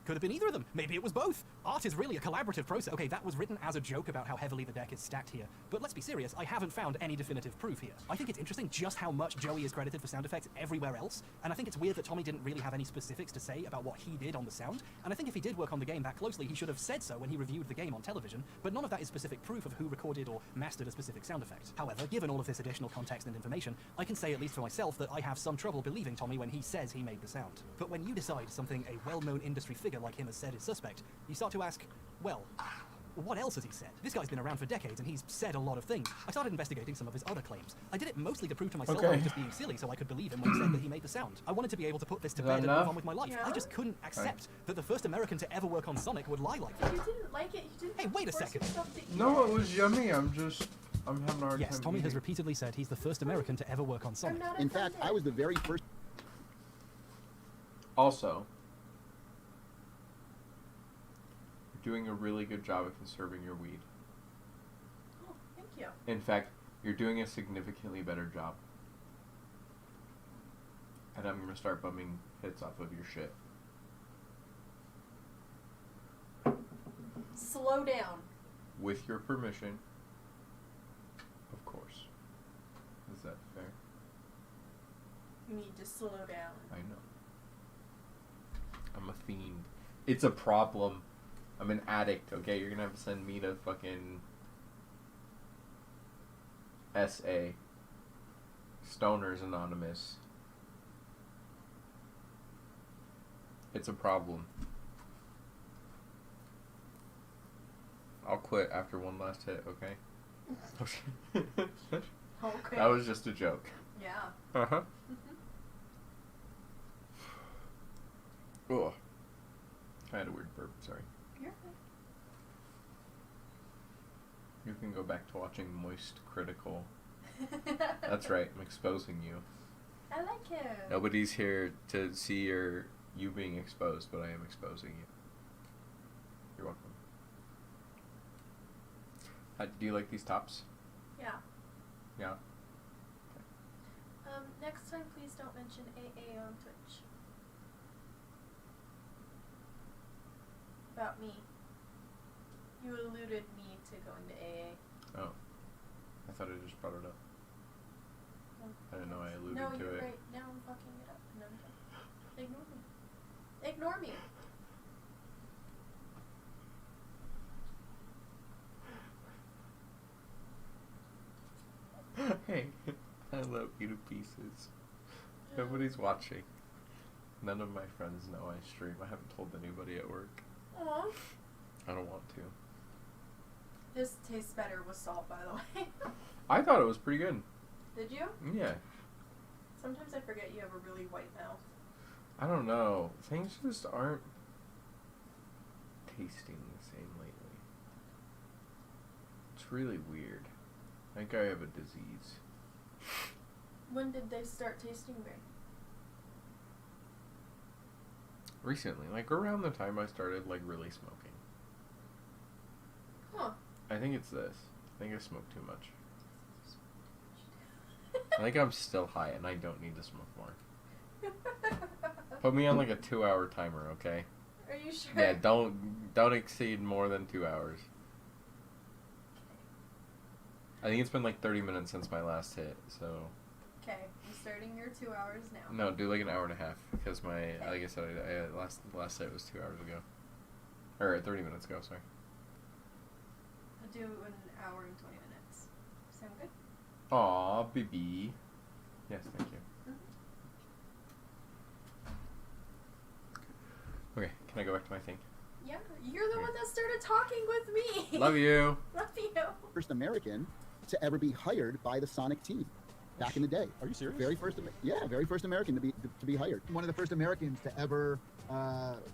Could have been either of them. Maybe it was both. Art is really a collaborative process. Okay, that was written as a joke about how heavily the deck is stacked here. But let's be serious, I haven't found any definitive proof here. I think it's interesting just how much Joey is credited for sound effects everywhere else, and I think it's weird that Tommy didn't really have any specifics to say about what he did on the sound, and I think if he did work on the game that closely, he should have said so when he reviewed the game on television, but none of that is specific proof of who recorded or mastered a specific sound effect. However, given all of this additional context and information, I can say at least for myself that I have some trouble believing Tommy when he says he made the sound. But when you decide something a well-known industry figure like him has said is suspect, you start to ask, well, what else has he said? This guy's been around for decades and he's said a lot of things. I started investigating some of his other claims. I did it mostly to prove to myself I was just being silly so I could believe him when he said that he made the sound. I wanted to be able to put this to bed and move on with my life. I just couldn't accept that the first American to ever work on Sonic would lie like that. You didn't like it. You didn't. Hey, wait a second. No, it was yummy. I'm having a hard time. Yes, Tommy has repeatedly said he's the first American to ever work on Sonic. In fact, I was the very first. Also, you're doing a really good job of conserving your weed. Oh, thank you. In fact, you're doing a significantly better job. And I'm going to start bumming hits off of your shit. Slow down. With your permission. Of course. Is that fair? You need to slow down. I know. I'm a fiend. It's a problem. I'm an addict, okay? You're gonna have to send me to fucking SA. Stoners Anonymous. It's a problem. I'll quit after one last hit, okay? Okay. That was just a joke. Yeah. Uh-huh. Ugh. I had a weird burp, sorry. You're fine. You can go back to watching Moist Critical. That's right, I'm exposing you. I like it. Nobody's here to see you being exposed, but I am exposing you. You're welcome. Do you like these tops? Yeah. Yeah? Next time, please don't mention AA on Twitch. About me. You alluded me to going to AA. Oh. I thought I just brought it up. No. I didn't know I alluded No, to you're it. right. Now I'm fucking it up. No, no. Ignore me. Ignore me. Hey, I love you to pieces. Nobody's watching. None of my friends know I stream. I haven't told anybody at work. Aw. I don't want to. This tastes better with salt, by the way. I thought it was pretty good. Did you? Yeah. Sometimes I forget you have a really white mouth. I don't know. Things just aren't tasting the same lately. It's really weird. I think I have a disease. When did they start tasting weird? Recently, like around the time I started like really smoking. Huh. I think it's this. I think I smoke too much. I think I'm still high and I don't need to smoke more. Put me on like a 2-hour timer, okay? Are you sure? Yeah, don't exceed more than 2 hours. I think it's been like 30 minutes since my last hit, so... Okay, I'm starting your 2 hours now. No, do like an hour and a half, because my, like I said, the last hit was 2 hours ago. Or 30 minutes ago, sorry. I'll do an hour and 20 minutes. Sound good? Aw, baby. Yes, thank you. Okay, can I go back to my thing? Yeah, you're the one that started talking with me. Love you. Love you. First American to ever be hired by the Sonic team. Back in the day. Are you serious? Very first American to be hired. One of the first Americans to ever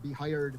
be hired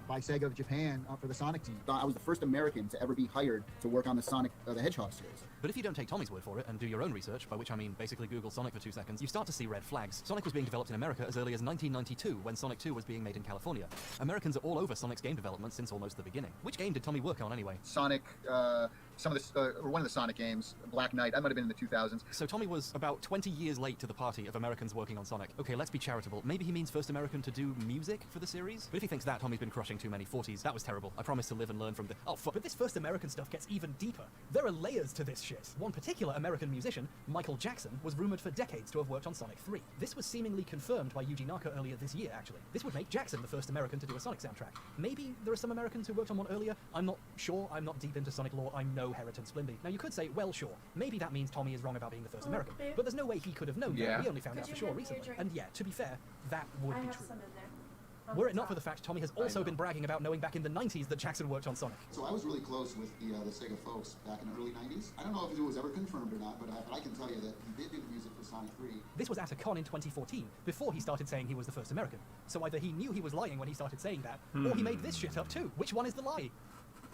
by Sega of Japan for the Sonic team. I was the first American to ever be hired to work on the Sonic the Hedgehog series. But if you don't take Tommy's word for it and do your own research, by which I mean basically Google Sonic for 2 seconds, you start to see red flags. Sonic was being developed in America as early as 1992, when Sonic 2 was being made in California. Americans are all over Sonic's game development since almost the beginning. Which game did Tommy work on anyway? Sonic, some of the, or one of the Sonic games, Black Knight, that might have been in the 2000s. So Tommy was about 20 years late to the party of Americans working on Sonic. Okay, let's be charitable. Maybe he means first American to do music for the series? But if he thinks that, Tommy's been crushing too many 40s. That was terrible. I promise to live and learn from the— Oh, fuck. But this first American stuff gets even deeper. There are layers to this shit. One particular American musician, Michael Jackson, was rumored for decades to have worked on Sonic 3. This was seemingly confirmed by Yuji Naka earlier this year, actually. This would make Jackson the first American to do a Sonic soundtrack. Maybe there are some Americans who worked on one earlier. I'm not sure. I'm not deep into Sonic lore. I'm no Heriton Splimby. Now, you could say, well, sure, maybe that means Tommy is wrong about being the first American. But there's no way he could have known that. We only found out for sure recently. And yeah, to be fair, that would be true. Were it not for the fact Tommy has also been bragging about knowing back in the 90s that Jackson worked on Sonic. So I was really close with the Sega folks back in the early 90s. I don't know if it was ever confirmed or not, but I can tell you that he did do the music for Sonic 3. This was at a con in 2014, before he started saying he was the first American. So either he knew he was lying when he started saying that, or he made this shit up too. Which one is the lie?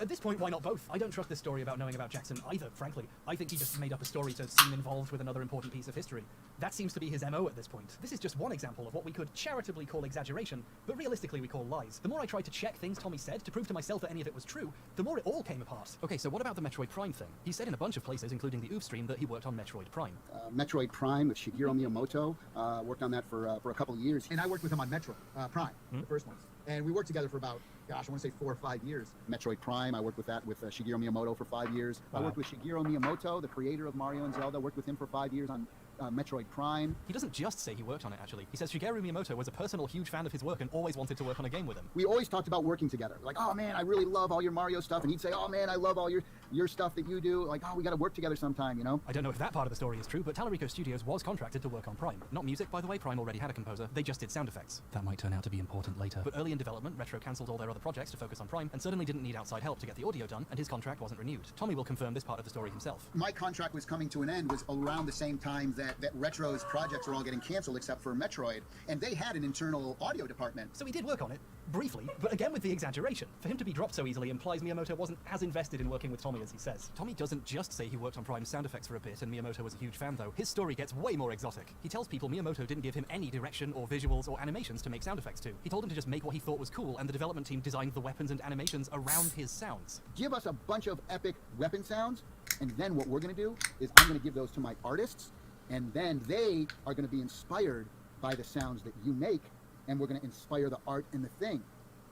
At this point, why not both? I don't trust this story about knowing about Jackson either, frankly. I think he just made up a story to seem involved with another important piece of history. That seems to be his MO at this point. This is just one example of what we could charitably call exaggeration, but realistically we call lies. The more I tried to check things Tommy said to prove to myself that any of it was true, the more it all came apart. Okay, so what about the Metroid Prime thing? He said in a bunch of places, including the OOF stream, that he worked on Metroid Prime. Metroid Prime with Shigeru Miyamoto. Worked on that for a couple of years. And I worked with him on Metroid Prime, the first one. And we worked together for about, gosh, I want to say 4 or 5 years. Metroid Prime, I worked with that with Shigeru Miyamoto for 5 years. I worked with Shigeru Miyamoto, the creator of Mario and Zelda. Worked with him for 5 years on Metroid Prime. He doesn't just say he worked on it, actually. He says Shigeru Miyamoto was a personal huge fan of his work and always wanted to work on a game with him. We always talked about working together. Like, oh man, I really love all your Mario stuff. And he'd say, oh man, I love all your stuff that you do. Like, oh, we got to work together sometime, you know? I don't know if that part of the story is true, but Tallarico Studios was contracted to work on Prime. Not music, by the way. Prime already had a composer. They just did sound effects. That might turn out to be important later. But early in development, Retro cancelled all their other projects to focus on Prime and certainly didn't need outside help to get the audio done, and his contract wasn't renewed. Tommy will confirm this part of the story himself. My contract was coming to an end was around the same time that Retro's projects were all getting canceled except for Metroid, and they had an internal audio department. So he did work on it, briefly, but again with the exaggeration. For him to be dropped so easily implies Miyamoto wasn't as invested in working with Tommy as he says. Tommy doesn't just say he worked on Prime's sound effects for a bit and Miyamoto was a huge fan though. His story gets way more exotic. He tells people Miyamoto didn't give him any direction or visuals or animations to make sound effects to. He told him to just make what he thought was cool, and the development team designed the weapons and animations around his sounds. Give us a bunch of epic weapon sounds, and then what we're going to do is I'm going to give those to my artists, and then they are going to be inspired by the sounds that you make, and we're going to inspire the art in the thing.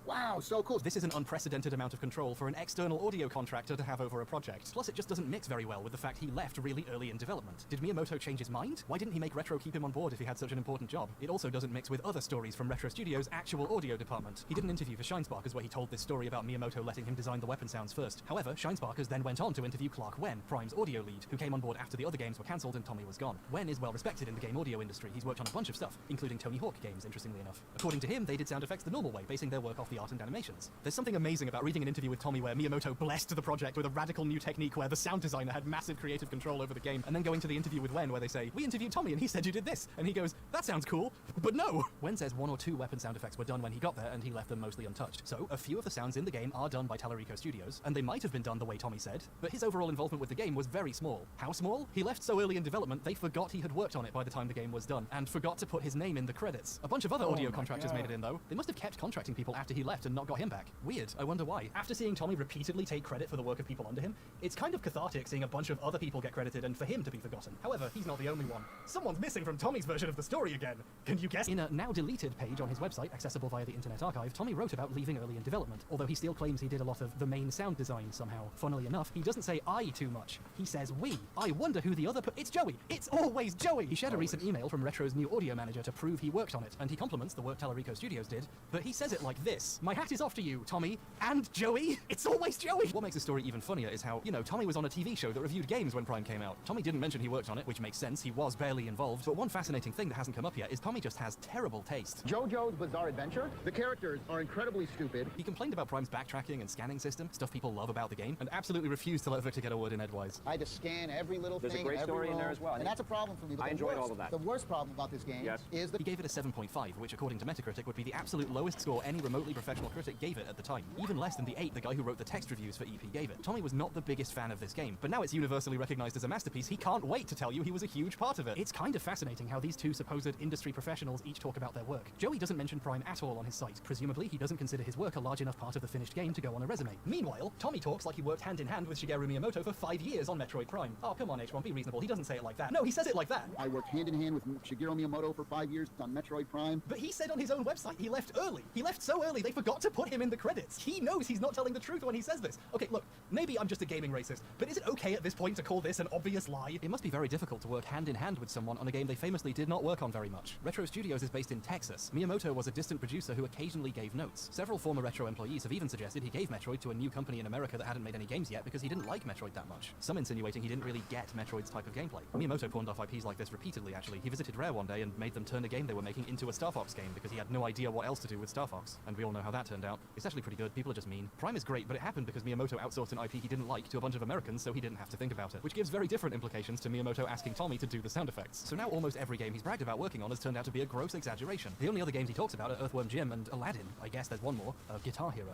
Wow, so cool. This is an unprecedented amount of control for an external audio contractor to have over a project. Plus, it just doesn't mix very well with the fact he left really early in development. Did Miyamoto change his mind? Why didn't he make Retro keep him on board if he had such an important job? It also doesn't mix with other stories from Retro Studios' actual audio department. He did an interview for Shinesparkers where he told this story about Miyamoto letting him design the weapon sounds first. However, Shinesparkers then went on to interview Clark Wen, Prime's audio lead, who came on board after the other games were cancelled and Tommy was gone. Wen is well respected in the game audio industry. He's worked on a bunch of stuff, including Tony Hawk games, interestingly enough. According to him, they did sound effects the normal way, basing their work off the art and animations. There's something amazing about reading an interview with Tommy where Miyamoto blessed the project with a radical new technique where the sound designer had massive creative control over the game, and then going to the interview with Wen where they say, we interviewed Tommy and he said you did this, and he goes, that sounds cool, but no! Wen says 1 or 2 weapon sound effects were done when he got there and he left them mostly untouched. So, a few of the sounds in the game are done by Tallarico Studios, and they might have been done the way Tommy said, but his overall involvement with the game was very small. How small? He left so early in development, they forgot he had worked on it by the time the game was done, and forgot to put his name in the credits. A bunch of other audio contractors made it in though. They must have kept contracting people after he left and not got him back. Weird, I wonder why. After seeing Tommy repeatedly take credit for the work of people under him, it's kind of cathartic seeing a bunch of other people get credited and for him to be forgotten. However, he's not the only one. Someone's missing from Tommy's version of the story again. Can you guess? In a now deleted page on his website, accessible via the Internet Archive, Tommy wrote about leaving early in development, although he still claims he did a lot of the main sound design somehow. Funnily enough, he doesn't say I too much. He says we. I wonder who the other it's Joey! It's always Joey! He shared a recent email from Retro's new audio manager to prove he worked on it, and he compliments the work Tallarico Studios did, but he says it like this. yes! My hat is off to you, Tommy. And Joey. It's always Joey! What makes the story even funnier is how, you know, Tommy was on a TV show that reviewed games when Prime came out. Tommy didn't mention he worked on it, which makes sense. He was barely involved. But one fascinating thing that hasn't come up yet is Tommy just has terrible taste. JoJo's Bizarre Adventure? The characters are incredibly stupid. He complained about Prime's backtracking and scanning system, stuff people love about the game, and absolutely refused to let Victor get a word in edgewise. I had to scan every little There's thing. a great every story in there roll, as well. and that's a problem for me. But I enjoyed all of that. The worst problem about this game is that He gave it a 7.5, which according to Metacritic would be the absolute lowest score any remotely professional critic gave it at the time. Even less than the 8 the guy who wrote the text reviews for EP gave it. Tommy was not the biggest fan of this game, but now it's universally recognized as a masterpiece. He can't wait to tell you he was a huge part of it. It's kind of fascinating how these two supposed industry professionals each talk about their work. Joey doesn't mention Prime at all on his site. Presumably, he doesn't consider his work a large enough part of the finished game to go on a resume. Meanwhile, Tommy talks like he worked hand in hand with Shigeru Miyamoto for 5 years on Metroid Prime. Oh, come on, H1, be reasonable. He doesn't say it like that. No, he says it like that. I worked hand in hand with Shigeru Miyamoto for 5 years on Metroid Prime. But he said on his own website he left early. He left so early they forgot to put him in the credits. He knows he's not telling the truth when he says this. Okay, look, maybe I'm just a gaming racist, but is it okay at this point to call this an obvious lie? It must be very difficult to work hand in hand with someone on a game they famously did not work on very much. Retro Studios is based in Texas. Miyamoto was a distant producer who occasionally gave notes. Several former Retro employees have even suggested he gave Metroid to a new company in America that hadn't made any games yet because he didn't like Metroid that much. Some insinuating he didn't really get Metroid's type of gameplay. Miyamoto pawned off IPs like this repeatedly, actually. He visited Rare one day and made them turn a game they were making into a Star Fox game because he had no idea what else to do with Star Fox. And we all know how that turned out. It's actually pretty good. People are just mean. Prime is great, but it happened because Miyamoto outsourced an IP he didn't like to a bunch of Americans, so he didn't have to think about it. Which gives very different implications to Miyamoto asking Tommy to do the sound effects. So now almost every game he's bragged about working on has turned out to be a gross exaggeration. The only other games he talks about are Earthworm Jim and Aladdin. I guess there's one more. Guitar Hero.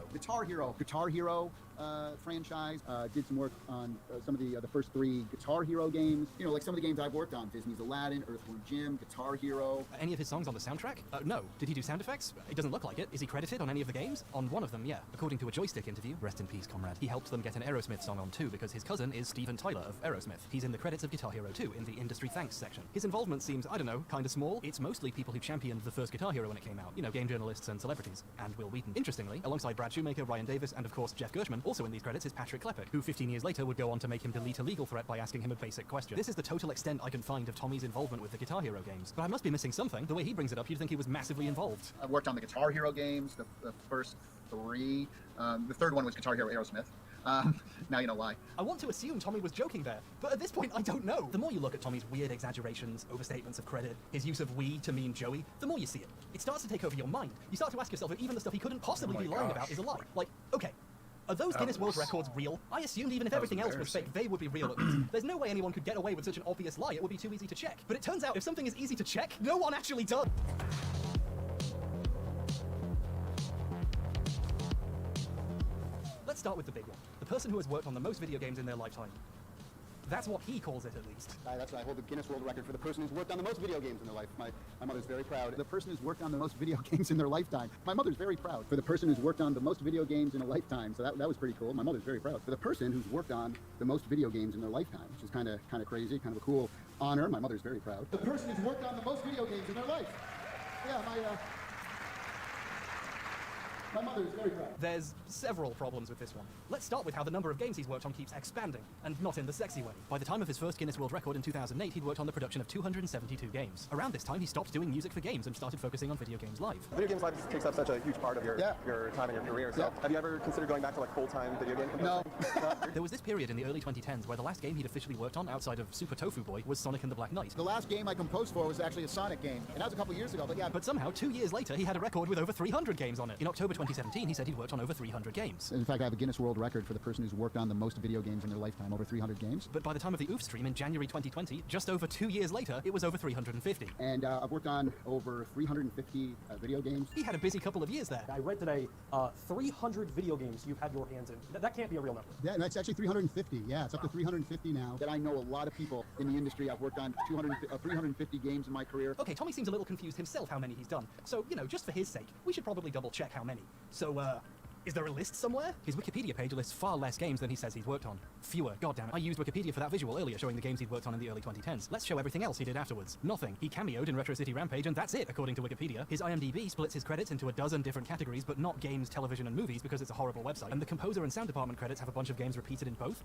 Guitar Hero franchise. Did some work on some of the first 3 Guitar Hero games. You know, like some of the games I've worked on. Disney's Aladdin, Earthworm Jim, Guitar Hero. Any of his songs on the soundtrack? No. Did he do sound effects? It doesn't look like it. Is he credited on any of the games? On one of them, yeah. According to a Joystick interview, rest in peace, comrade, he helped them get an Aerosmith song on too because his cousin is Steven Tyler of Aerosmith. He's in the credits of Guitar Hero 2 in the industry thanks section. His involvement seems, I don't know, kind of small. It's mostly people who championed the first Guitar Hero when it came out. You know, game journalists and celebrities. And Will Wheaton. Interestingly, alongside Brad Shoemaker, Ryan Davis, and of course Jeff Gershman, also in these credits is Patrick Klepek, who 15 years later would go on to make him delete a legal threat by asking him a basic question. This is the total extent I can find of Tommy's involvement with the Guitar Hero games. But I must be missing something. The way he brings it up, you'd think he was massively involved. I've worked on the Guitar Hero games, the first 3. The third one was Guitar Hero Aerosmith. Now you know why. I want to assume Tommy was joking there, but at this point I don't know. The more you look at Tommy's weird exaggerations, overstatements of credit, his use of we to mean Joey, the more you see it. It starts to take over your mind. You start to ask yourself if even the stuff he couldn't possibly be lying about is a lie. Like, okay, are those Guinness World Records real? I assumed even if everything else was fake, they would be real at least. There's no way anyone could get away with such an obvious lie. It would be too easy to check. But it turns out if something is easy to check, no one actually does. Let's start with the big one. The person who has worked on the most video games in their lifetime. That's what he calls it, at least. I hold the Guinness World Record for the person who's worked on the most video games in their life. My mother's very proud. The person who's worked on the most video games in their lifetime. My mother's very proud. For the person who's worked on the most video games in a lifetime. So that was pretty cool. My mother's very proud. For the person who's worked on the most video games in their lifetime, which is kind of crazy, kind of a cool honor. My mother's very proud. The person who's worked on the most video games in their life. Yeah, my mother is very proud. There's several problems with this one. Let's start with how the number of games he's worked on keeps expanding, and not in the sexy way. By the time of his first Guinness World Record in 2008, he'd worked on the production of 272 games. Around this time, he stopped doing music for games and started focusing on video games live. Video games live takes up such a huge part of your time and your career. So have you ever considered going back to like full-time video game composing? No. There was this period in the early 2010s where the last game he'd officially worked on outside of Super Tofu Boy was Sonic and the Black Knight. The last game I composed for was actually a Sonic game, and that was a couple years ago, but yeah. But somehow, 2 years later, he had a record with over 300 games on it. In October 2017, he said he'd worked on over 300 games. In fact, I have a Guinness World Record for the person who's worked on the most video games in their lifetime, over 300 games. But by the time of the OOF stream in January 2020, just over 2 years later, it was over 350. And I've worked on over 350 video games. He had a busy couple of years there. I read today 300 video games you've had your hands in. That can't be a real number. Yeah, that's actually 350. Yeah, it's up to 350 now. That I know a lot of people in the industry. I've worked on 350 games in my career. Okay, Tommy seems a little confused himself how many he's done. So, you know, just for his sake, we should probably double check how many. So, is there a list somewhere? His Wikipedia page lists far less games than he says he's worked on. Fewer, goddammit. I used Wikipedia for that visual earlier showing the games he'd worked on in the early 2010s. Let's show everything else he did afterwards. Nothing. He cameoed in Retro City Rampage and that's it, according to Wikipedia. His IMDb splits his credits into a dozen different categories, but not games, television, and movies because it's a horrible website. And the composer and sound department credits have a bunch of games repeated in both.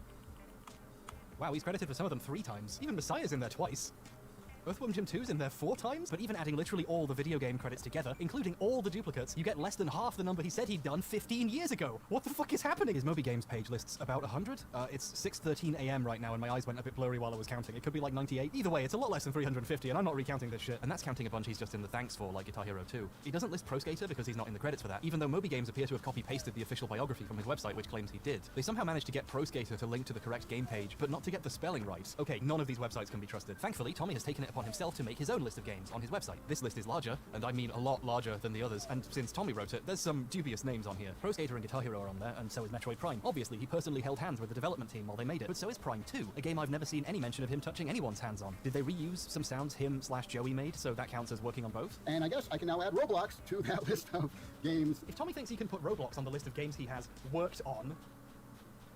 Wow, he's credited for some of them 3 times. Even Messiah's in there twice. Earthworm Jim 2's in there 4 times? But even adding literally all the video game credits together, including all the duplicates, you get less than half the number he said he'd done 15 years ago. What the fuck is happening? His Moby Games page lists about 100. It's 6:13 a.m. right now, and my eyes went a bit blurry while I was counting. It could be like 98. Either way, it's a lot less than 350, and I'm not recounting this shit. And that's counting a bunch he's just in the thanks for, like Guitar Hero 2. He doesn't list Pro Skater because he's not in the credits for that, even though Moby Games appear to have copy-pasted the official biography from his website, which claims he did. They somehow managed to get Pro Skater to link to the correct game page, but not to get the spelling right. Okay, none of these websites can be trusted. Thankfully, Tommy has taken it upon himself to make his own list of games on his website. This list is larger, and I mean a lot larger than the others, and since Tommy wrote it, there's some dubious names on here. Pro Skater and Guitar Hero are on there, and so is Metroid Prime. Obviously, he personally held hands with the development team while they made it, but so is Prime 2, a game I've never seen any mention of him touching anyone's hands on. Did they reuse some sounds him/Joey made, so that counts as working on both? And I guess I can now add Roblox to that list of games. If Tommy thinks he can put Roblox on the list of games he has worked on,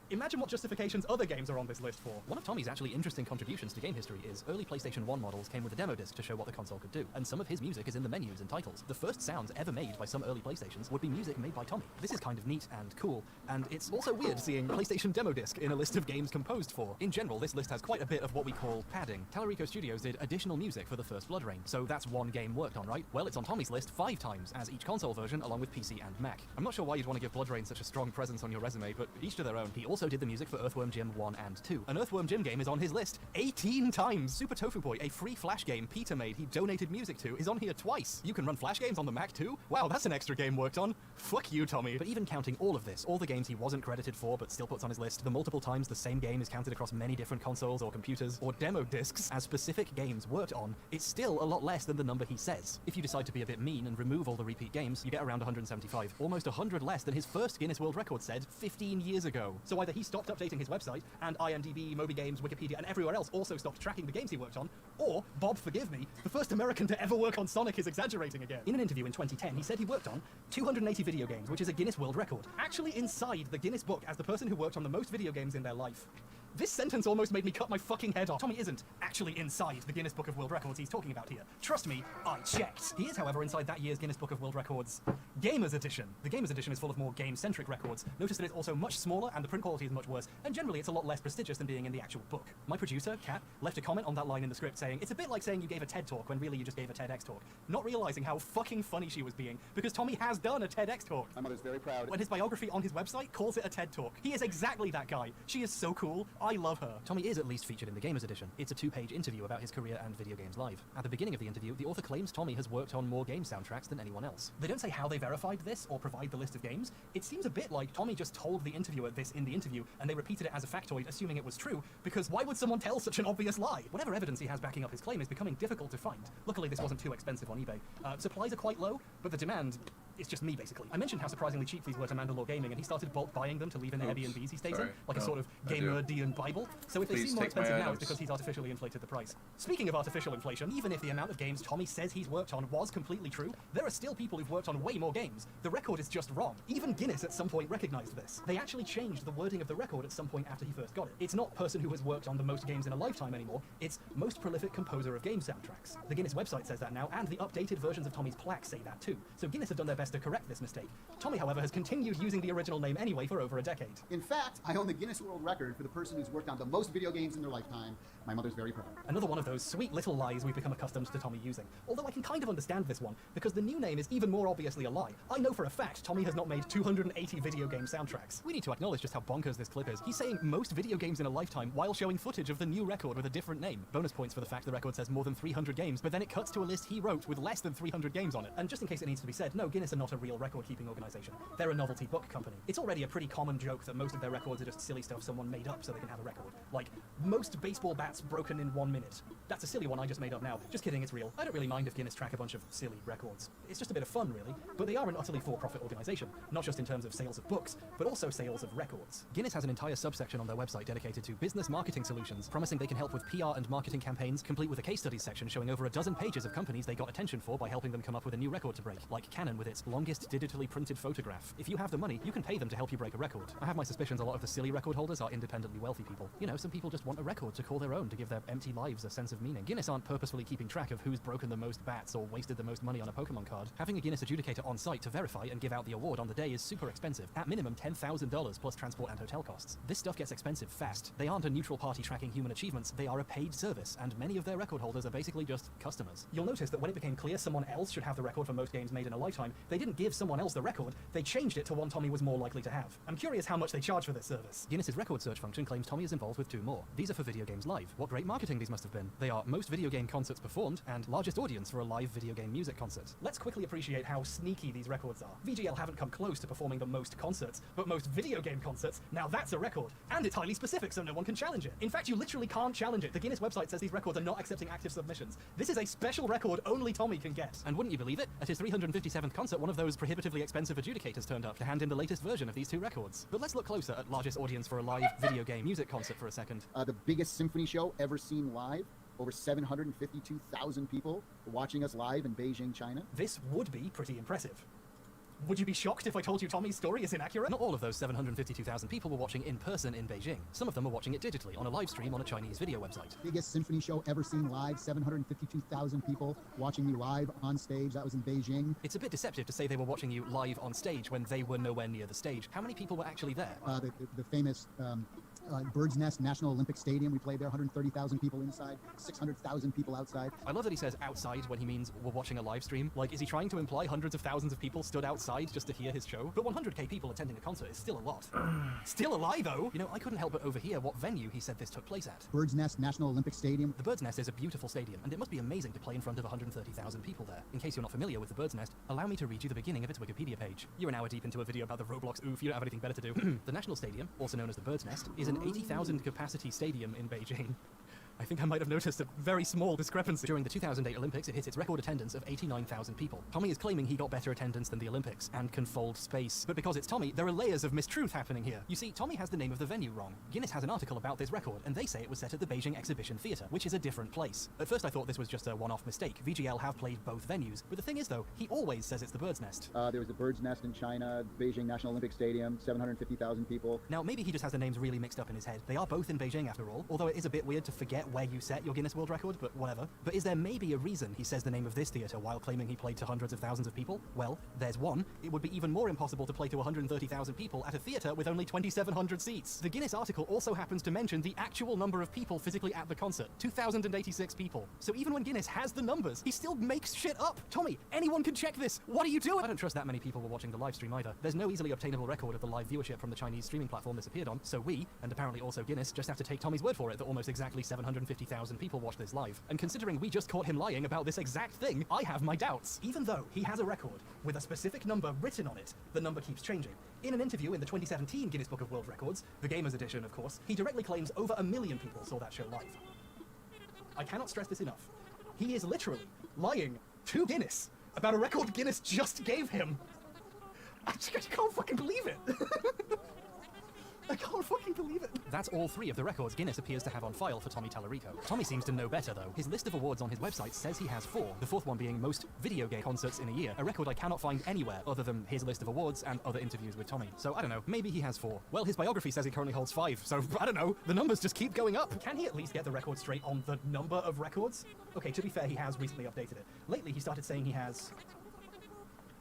imagine what justifications other games are on this list for. One of Tommy's actually interesting contributions to game history is early PlayStation 1 models came with a demo disc to show what the console could do, and some of his music is in the menus and titles. The first sounds ever made by some early PlayStations would be music made by Tommy. This is kind of neat and cool, and it's also weird seeing PlayStation demo disc in a list of games composed for. In general, this list has quite a bit of what we call padding. Tallarico Studios did additional music for the first Blood Rain, so that's one game worked on, right? Well, it's on Tommy's list 5 times, as each console version along with PC and Mac. I'm not sure why you'd want to give Blood Rain such a strong presence on your resume, but each to their own. He also did the music for Earthworm Jim 1 and 2. An Earthworm Jim game is on his list 18 times. Super Tofu Boy, a free Flash game Peter made he donated music to, is on here twice. You can run Flash games on the Mac too? Wow, that's an extra game worked on. Fuck you, Tommy. But even counting all of this, all the games he wasn't credited for but still puts on his list, the multiple times the same game is counted across many different consoles or computers or demo discs as specific games worked on, it's still a lot less than the number he says. If you decide to be a bit mean and remove all the repeat games, you get around 175. Almost 100 less than his first Guinness World Record said 15 years ago. So either he stopped updating his website, and IMDb, Moby Games, Wikipedia, and everywhere else also stopped tracking the games he worked on, or, Bob forgive me, the first American to ever work on Sonic is exaggerating again. In an interview in 2010, he said he worked on 280 video games, which is a Guinness World Record. Actually inside the Guinness book as the person who worked on the most video games in their life. This sentence almost made me cut my fucking head off. Tommy isn't actually inside the Guinness Book of World Records he's talking about here. Trust me, I checked. He is, however, inside that year's Guinness Book of World Records Gamers Edition. The Gamers Edition is full of more game-centric records. Notice that it's also much smaller and the print quality is much worse, and generally it's a lot less prestigious than being in the actual book. My producer, Kat, left a comment on that line in the script saying, it's a bit like saying you gave a TED Talk when really you just gave a TEDx talk. Not realizing how fucking funny she was being, because Tommy has done a TEDx talk. My mother's very proud. When his biography on his website calls it a TED Talk. He is exactly that guy. She is so cool. I love her. Tommy is at least featured in the Gamers Edition. It's a 2-page interview about his career and Video Games Live. At the beginning of the interview, the author claims Tommy has worked on more game soundtracks than anyone else. They don't say how they verified this or provide the list of games. It seems a bit like Tommy just told the interviewer this in the interview and they repeated it as a factoid, assuming it was true, because why would someone tell such an obvious lie? Whatever evidence he has backing up his claim is becoming difficult to find. Luckily, this wasn't too expensive on eBay. Supplies are quite low, but the demand is just me, basically. I mentioned how surprisingly cheap these were to Mandalore Gaming, and he started bulk buying them to leave in Airbnbs he stays in, like a sort of gamer-dian Bible. So if they seem more expensive now, it's because he's artificially inflated the price. Speaking of artificial inflation, even if the amount of games Tommy says he's worked on was completely true, there are still people who've worked on way more games. The record is just wrong. Even Guinness at some point recognized this. They actually changed the wording of the record at some point after he first got it. It's not person who has worked on the most games in a lifetime anymore, it's most prolific composer of game soundtracks. The Guinness website says that now, and the updated versions of Tommy's plaques say that too. So Guinness have done their best to correct this mistake. Tommy, however, has continued using the original name anyway for over a decade. In fact, I own the Guinness World Record for the person who's worked on the most video games in their lifetime. My mother's very proud. Another one of those sweet little lies we've become accustomed to Tommy using. Although I can kind of understand this one, because the new name is even more obviously a lie. I know for a fact Tommy has not made 280 video game soundtracks. We need to acknowledge just how bonkers this clip is. He's saying most video games in a lifetime while showing footage of the new record with a different name. Bonus points for the fact the record says more than 300 games, but then it cuts to a list he wrote with less than 300 games on it. And just in case it needs to be said, no, Guinness are not a real record-keeping organization. They're a novelty book company. It's already a pretty common joke that most of their records are just silly stuff someone made up so they can have a record. Like, most baseball bats broken in 1 minute. That's a silly one I just made up now. Just kidding, it's real. I don't really mind if Guinness track a bunch of silly records. It's just a bit of fun, really. But they are an utterly for-profit organization, not just in terms of sales of books, but also sales of records. Guinness has an entire subsection on their website dedicated to business marketing solutions, promising they can help with PR and marketing campaigns, complete with a case studies section showing over a dozen pages of companies they got attention for by helping them come up with a new record to break, like Canon with its longest digitally printed photograph. If you have the money, you can pay them to help you break a record. I have my suspicions a lot of the silly record holders are independently wealthy people. You know, some people just want a record to call their own to give their empty lives a sense of meaning. Guinness aren't purposefully keeping track of who's broken the most bats or wasted the most money on a Pokemon card. Having a Guinness adjudicator on site to verify and give out the award on the day is super expensive. At minimum $10,000 plus transport and hotel costs. This stuff gets expensive fast. They aren't a neutral party tracking human achievements, they are a paid service, and many of their record holders are basically just customers. You'll notice that when it became clear someone else should have the record for most games made in a lifetime, they didn't give someone else the record, they changed it to one Tommy was more likely to have. I'm curious how much they charge for this service. Guinness's record search function claims Tommy is involved with 2 more. These are for Video Games Live. What great marketing these must have been. They are most video game concerts performed and largest audience for a live video game music concert. Let's quickly appreciate how sneaky these records are. VGL haven't come close to performing the most concerts, but most video game concerts, now that's a record. And it's highly specific, so no one can challenge it. In fact, you literally can't challenge it. The Guinness website says these records are not accepting active submissions. This is a special record only Tommy can get. And wouldn't you believe it? At his 357th concert, one of those prohibitively expensive adjudicators turned up to hand in the latest version of these 2 records. But let's look closer at largest audience for a live video game music concert for a second. The biggest symphony show ever seen live. Over 752,000 people watching us live in Beijing, China. This would be pretty impressive. Would you be shocked if I told you Tommy's story is inaccurate? Not all of those 752,000 people were watching in person in Beijing. Some of them were watching it digitally on a live stream on a Chinese video website. Biggest symphony show ever seen live. 752,000 people watching me live on stage. That was in Beijing. It's a bit deceptive to say they were watching you live on stage when they were nowhere near the stage. How many people were actually there? The famous Bird's Nest National Olympic Stadium. We played there. 130,000 people inside, 600,000 people outside. I love that he says outside when he means we're watching a live stream. Like, is he trying to imply hundreds of thousands of people stood outside just to hear his show? But 100k people attending a concert is still a lot. Still a lie, though. You know, I couldn't help but overhear what venue he said this took place at. Bird's Nest National Olympic Stadium. The Bird's Nest is a beautiful stadium, and it must be amazing to play in front of 130,000 people there. In case you're not familiar with the Bird's Nest, allow me to read you the beginning of its Wikipedia page. You're an hour deep into a video about the Roblox oof, you don't have anything better to do. The National Stadium, also known as the Bird's Nest, is an 80,000 capacity stadium in Beijing. I think I might have noticed a very small discrepancy. During the 2008 Olympics, it hit its record attendance of 89,000 people. Tommy is claiming he got better attendance than the Olympics and can fold space. But because it's Tommy, there are layers of mistruth happening here. You see, Tommy has the name of the venue wrong. Guinness has an article about this record, and they say it was set at the Beijing Exhibition Theatre, which is a different place. At first I thought this was just a one-off mistake. VGL have played both venues. But the thing is, though, he always says it's the Bird's Nest. There was the Bird's Nest in China, Beijing National Olympic Stadium, 750,000 people. Now, maybe he just has the names really mixed up in his head. They are both in Beijing, after all, although it is a bit weird to forget where you set your Guinness World Record, but whatever. But is there maybe a reason he says the name of this theatre while claiming he played to hundreds of thousands of people? Well, there's one. It would be even more impossible to play to 130,000 people at a theatre with only 2,700 seats. The Guinness article also happens to mention the actual number of people physically at the concert, 2,086 people. So even when Guinness has the numbers, he still makes shit up. Tommy, anyone can check this. What are you doing? I don't trust that many people were watching the live stream either. There's no easily obtainable record of the live viewership from the Chinese streaming platform this appeared on, so we, and apparently also Guinness, just have to take Tommy's word for it that almost exactly 750,000 people watched this live. And considering we just caught him lying about this exact thing, I have my doubts. Even though he has a record with a specific number written on it, the number keeps changing. In an interview in the 2017 Guinness Book of World Records, the Gamers Edition, of course, he directly claims over 1 million people saw that show live. I cannot stress this enough. He is literally lying to Guinness about a record Guinness just gave him. I can't fucking believe it. I can't fucking believe it. That's all 3 of the records Guinness appears to have on file for Tommy Tallarico. Tommy seems to know better, though. His list of awards on his website says he has 4, the 4th one being most video game concerts in a year, a record I cannot find anywhere other than his list of awards and other interviews with Tommy. So I don't know, maybe he has 4. Well, his biography says he currently holds 5, so I don't know, the numbers just keep going up. Can he at least get the record straight on the number of records? Okay, to be fair, he has recently updated it. Lately, he started saying he has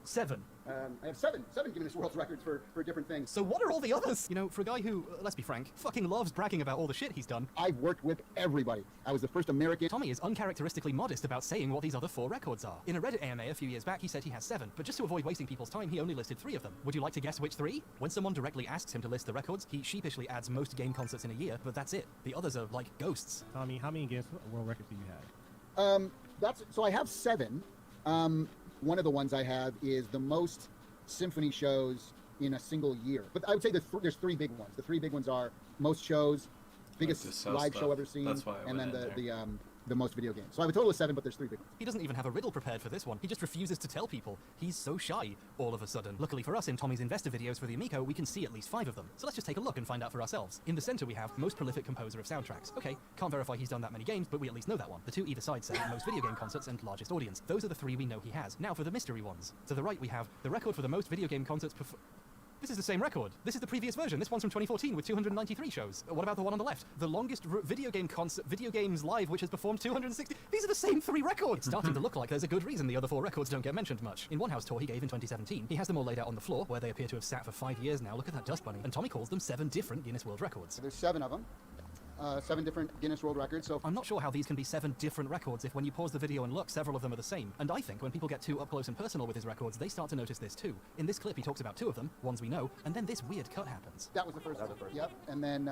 7. I have 7 Guinness World Records for different things. So what are all the others? You know, for a guy who, let's be frank, fucking loves bragging about all the shit he's done. I've worked with everybody. I was the first American. Tommy is uncharacteristically modest about saying what these other 4 records are. In a Reddit AMA a few years back, he said he has 7, but just to avoid wasting people's time, he only listed 3 of them. Would you like to guess which 3? When someone directly asks him to list the records, he sheepishly adds most game concerts in a year, but that's it. The others are like ghosts. Tommy, how many Guinness World Records do you have? So I have 7. One of the ones I have is the most symphony shows in a single year. But I would say there's 3 big ones. The 3 big ones are most shows, biggest live show ever seen, and then the most video games. So I have a total of 7, but there's 3 big ones. He doesn't even have a riddle prepared for this one. He just refuses to tell people. He's so shy all of a sudden. Luckily for us, in Tommy's investor videos for the Amico, we can see at least 5 of them. So let's just take a look and find out for ourselves. In the center, we have most prolific composer of soundtracks. Okay, can't verify he's done that many games, but we at least know that one. The 2 either side say most video game concerts and largest audience. Those are the 3 we know he has. Now for the mystery ones. To the right, we have the record for the most video game concerts This is the same record. This is the previous version. This one's from 2014 with 293 shows. What about the one on the left? The longest video game concert, Video Games Live, which has performed 260. These are the same 3 records. It's starting to look like there's a good reason the other 4 records don't get mentioned much. In one house tour he gave in 2017, he has them all laid out on the floor, where they appear to have sat for 5 years now. Look at that dust bunny. And Tommy calls them 7 different Guinness World Records. There's 7 of them. 7 different Guinness World Records. So I'm not sure how these can be 7 different records if when you pause the video and look, several of them are the same. And I think when people get too up close and personal with his records, they start to notice this too. In this clip, he talks about 2 of them, ones we know, and then this weird cut happens. That was the first. Yep. And then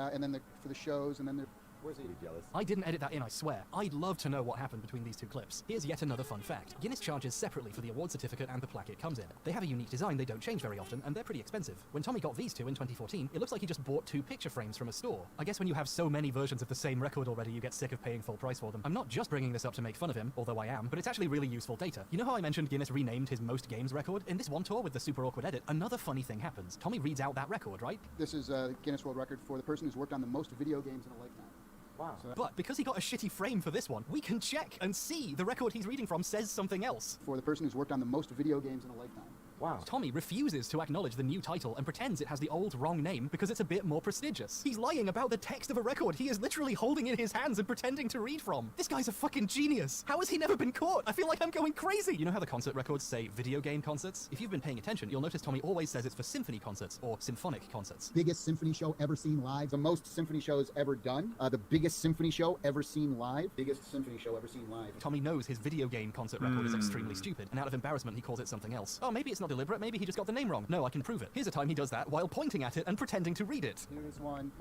for the shows, and then where's he? Jealous. I didn't edit that in, I swear. I'd love to know what happened between these 2 clips. Here's yet another fun fact. Guinness charges separately for the award certificate and the plaque it comes in. They have a unique design, they don't change very often, and they're pretty expensive. When Tommy got these 2 in 2014, it looks like he just bought 2 picture frames from a store. I guess when you have so many versions of the same record already, you get sick of paying full price for them. I'm not just bringing this up to make fun of him, although I am, but it's actually really useful data. You know how I mentioned Guinness renamed his most games record? In this one tour with the super awkward edit, another funny thing happens. Tommy reads out that record, right? This is a Guinness World Record for the person who's worked on the most video games in a lifetime. Wow. But because he got a shitty frame for this one, we can check and see the record he's reading from says something else. For the person who's worked on the most video games in a lifetime. Wow. Tommy refuses to acknowledge the new title and pretends it has the old wrong name because it's a bit more prestigious. He's lying about the text of a record he is literally holding in his hands and pretending to read from. This guy's a fucking genius. How has he never been caught? I feel like I'm going crazy. You know how the concert records say video game concerts? If you've been paying attention, you'll notice Tommy always says it's for symphony concerts or symphonic concerts. Biggest symphony show ever seen live. The most symphony shows ever done. The biggest symphony show ever seen live. Biggest symphony show ever seen live. Tommy knows his video game concert record is extremely stupid, and out of embarrassment he calls it something else. Oh, maybe it's not deliberate, maybe he just got the name wrong. No, I can prove it. Here's a time he does that while pointing at it and pretending to read it. Here's one.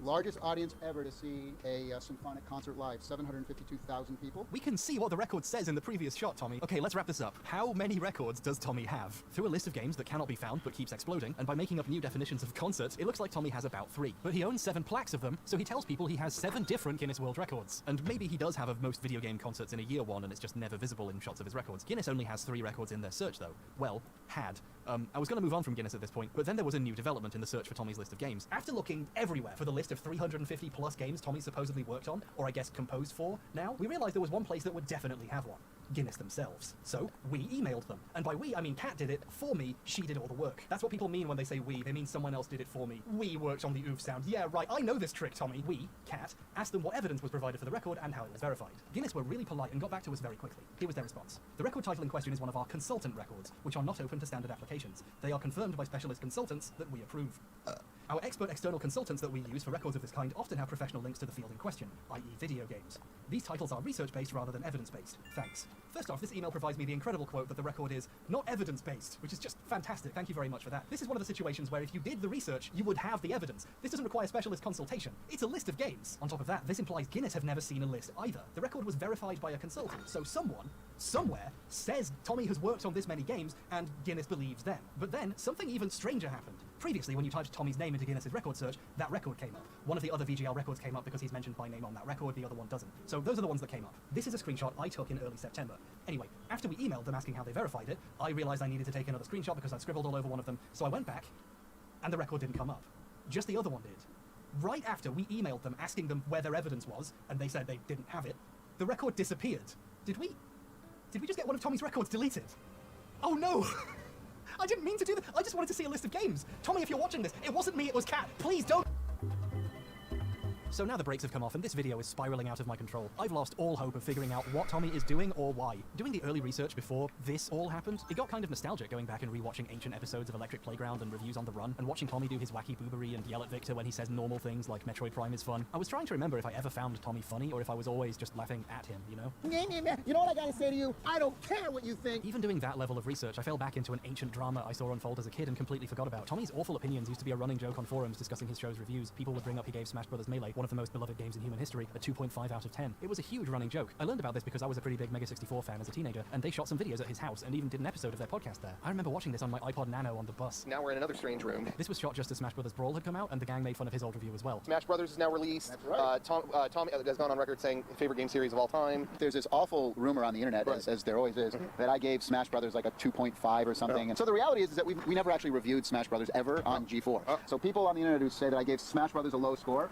Largest audience ever to see a symphonic concert live. 752,000 people. We can see what the record says in the previous shot, Tommy. Okay, let's wrap this up. How many records does Tommy have? Through a list of games that cannot be found but keeps exploding, and by making up new definitions of concerts, it looks like Tommy has about 3. But he owns 7 plaques of them, so he tells people he has 7 different Guinness World Records. And maybe he does have of most video game concerts in a year one, and it's just never visible in shots of his records. Guinness only has 3 records in their search, though. Well, had. I was going to move on from Guinness at this point, but then there was a new development in the search for Tommy's list of games. After looking everywhere for the list of 350 plus games Tommy supposedly worked on, or I guess composed for now, we realized there was one place that would definitely have one. Guinness themselves. So, we emailed them. And by we, I mean Kat did it for me, she did all the work. That's what people mean when they say we. They mean someone else did it for me. We worked on the oof sound. Yeah, right, I know this trick, Tommy. We, Kat, asked them what evidence was provided for the record and how it was verified. Guinness were really polite and got back to us very quickly. Here was their response. The record title in question is one of our consultant records, which are not open to standard applications. They are confirmed by specialist consultants that we approve. Our expert external consultants that we use for records of this kind often have professional links to the field in question, i.e. video games. These titles are research-based rather than evidence-based. Thanks. First off, this email provides me the incredible quote that the record is not evidence-based, which is just fantastic. Thank you very much for that. This is one of the situations where if you did the research, you would have the evidence. This doesn't require specialist consultation. It's a list of games. On top of that, this implies Guinness have never seen a list either. The record was verified by a consultant, so someone, somewhere, says Tommy has worked on this many games, and Guinness believes them. But then, something even stranger happened. Previously, when you typed Tommy's name into Guinness's record search, that record came up. One of the other VGL records came up because he's mentioned by name on that record, the other one doesn't. So those are the ones that came up. This is a screenshot I took in early September. Anyway, after we emailed them asking how they verified it, I realized I needed to take another screenshot because I'd scribbled all over one of them, so I went back, and the record didn't come up. Just the other one did. Right after we emailed them asking them where their evidence was, and they said they didn't have it, the record disappeared. Did we just get one of Tommy's records deleted? Oh no! I didn't mean to do that. I just wanted to see a list of games. Tommy, if you're watching this, it wasn't me, it was Kat. Please don't. So now the brakes have come off and this video is spiraling out of my control. I've lost all hope of figuring out what Tommy is doing or why. Doing the early research before this all happened, it got kind of nostalgic going back and rewatching ancient episodes of Electric Playground and reviews on the run, and watching Tommy do his wacky boobery and yell at Victor when he says normal things like Metroid Prime is fun. I was trying to remember if I ever found Tommy funny or if I was always just laughing at him, you know? You know what I gotta say to you? I don't care what you think. Even doing that level of research, I fell back into an ancient drama I saw unfold as a kid and completely forgot about. Tommy's awful opinions used to be a running joke on forums discussing his show's reviews. People would bring up he gave Smash Brothers Melee one of the most beloved games in human history, a 2.5 out of 10. It was a huge running joke. I learned about this because I was a pretty big Mega 64 fan as a teenager, and they shot some videos at his house and even did an episode of their podcast there. I remember watching this on my iPod Nano on the bus. Now we're in another strange room. This was shot just as Smash Bros. Brawl had come out, and the gang made fun of his old review as well. Smash Brothers is now released. That's right. Tom has gone on record saying favorite game series of all time. There's this awful rumor on the internet, Right. as there always is, that I gave Smash Brothers like a 2.5 or something. And so the reality is that we never actually reviewed Smash Brothers ever on G4. So people on the internet who say that I gave Smash Brothers a low score,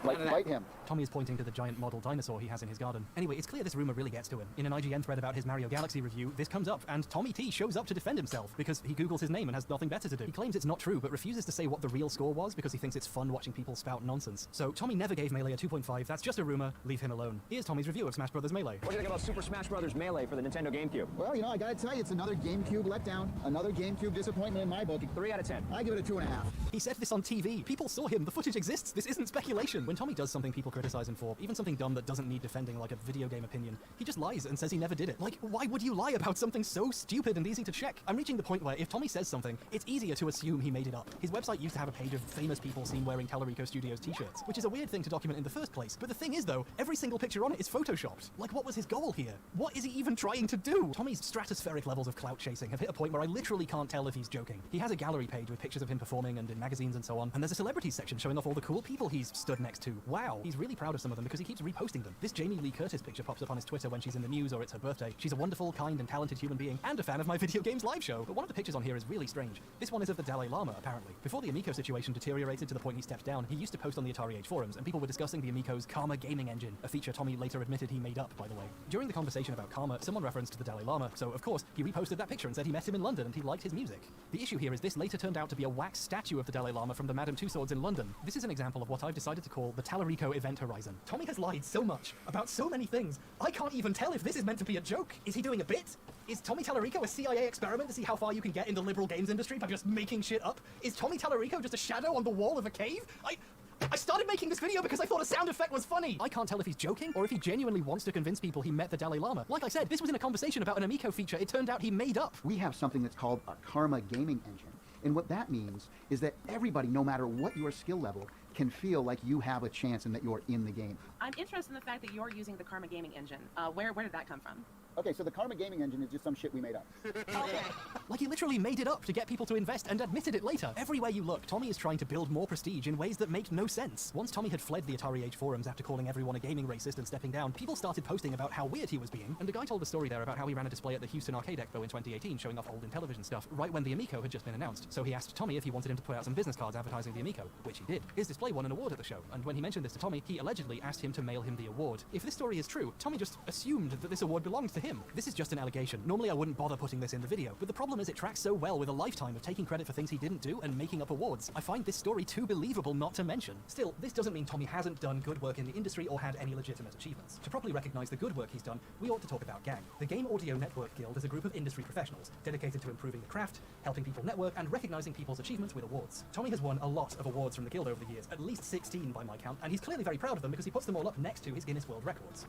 fight him. Tommy is pointing to the giant model dinosaur he has in his garden. Anyway, it's clear this rumor really gets to him. In an IGN thread about his Mario Galaxy review, this comes up, and Tommy T shows up to defend himself because he Googles his name and has nothing better to do. He claims it's not true, but refuses to say what the real score was because he thinks it's fun watching people spout nonsense. So Tommy never gave Melee a 2.5. That's just a rumor. Leave him alone. Here's Tommy's review of Smash Bros. Melee. What do you think about Super Smash Bros. Melee for the Nintendo GameCube? Well, I gotta tell you, it's another GameCube letdown, another GameCube disappointment in my book. 3 out of 10. I give it a 2.5. He said this on TV. People saw him. The footage exists. This isn't speculation. When Tommy does something people criticize him for, even something dumb that doesn't need defending like a video game opinion, he just lies and says he never did it. Like, why would you lie about something so stupid and easy to check? I'm reaching the point where if Tommy says something, it's easier to assume he made it up. His website used to have a page of famous people seen wearing Tallarico Studios t-shirts, which is a weird thing to document in the first place. But the thing is, though, every single picture on it is photoshopped. Like, what was his goal here? What is he even trying to do? Tommy's stratospheric levels of clout chasing have hit a point where I literally can't tell if he's joking. He has a gallery page with pictures of him performing and in magazines and so on, and there's a celebrities section showing off all the cool people he's stood next to. Wow. He's really proud of some of them because he keeps reposting them. This Jamie Lee Curtis picture pops up on his Twitter when she's in the news or it's her birthday. She's a wonderful, kind, and talented human being and a fan of my video games live show. But one of the pictures on here is really strange. This one is of the Dalai Lama, apparently. Before the Amico situation deteriorated to the point he stepped down, he used to post on the Atari Age forums, and people were discussing the Amico's Karma gaming engine, a feature Tommy later admitted he made up, by the way. During the conversation about Karma, someone referenced the Dalai Lama, so of course, he reposted that picture and said he met him in London and he liked his music. The issue here is this later turned out to be a wax statue of the Dalai Lama from the Madame Tussauds in London. This is an example of what I've decided to call the Tallarico Event Horizon. Tommy has lied so much about so many things, I can't even tell if this is meant to be a joke. Is he doing a bit? Is Tommy Tallarico a CIA experiment to see how far you can get in the liberal games industry by just making shit up? Is Tommy Tallarico just a shadow on the wall of a cave? I started making this video because I thought a sound effect was funny. I can't tell if he's joking or if he genuinely wants to convince people he met the Dalai Lama. Like I said, this was in a conversation about an Amico feature it turned out he made up. We have something that's called a Karma gaming engine. And what that means is that everybody, no matter what your skill level, can feel like you have a chance and that you're in the game. I'm interested in the fact that you're using the Karma gaming engine. Where did that come from? Okay, so the Karma gaming engine is just some shit we made up. Okay. Like he literally made it up to get people to invest and admitted it later. Everywhere you look, Tommy is trying to build more prestige in ways that make no sense. Once Tommy had fled the Atari Age forums after calling everyone a gaming racist and stepping down, people started posting about how weird he was being, and a guy told a story there about how he ran a display at the Houston Arcade Expo in 2018 showing off old Intellivision stuff right when the Amico had just been announced. So he asked Tommy if he wanted him to put out some business cards advertising the Amico, which he did. His display won an award at the show, and when he mentioned this to Tommy, he allegedly asked him to mail him the award. If this story is true, Tommy just assumed that this award belonged to him. This is just an allegation. Normally I wouldn't bother putting this in the video, but the problem is it tracks so well with a lifetime of taking credit for things he didn't do and making up awards. I find this story too believable not to mention. Still, this doesn't mean Tommy hasn't done good work in the industry or had any legitimate achievements. To properly recognize the good work he's done, we ought to talk about GANG. The Game Audio Network Guild is a group of industry professionals dedicated to improving the craft, helping people network, and recognizing people's achievements with awards. Tommy has won a lot of awards from the guild over the years, at least 16 by my count, and he's clearly very proud of them because he puts them all up next to his Guinness World Records.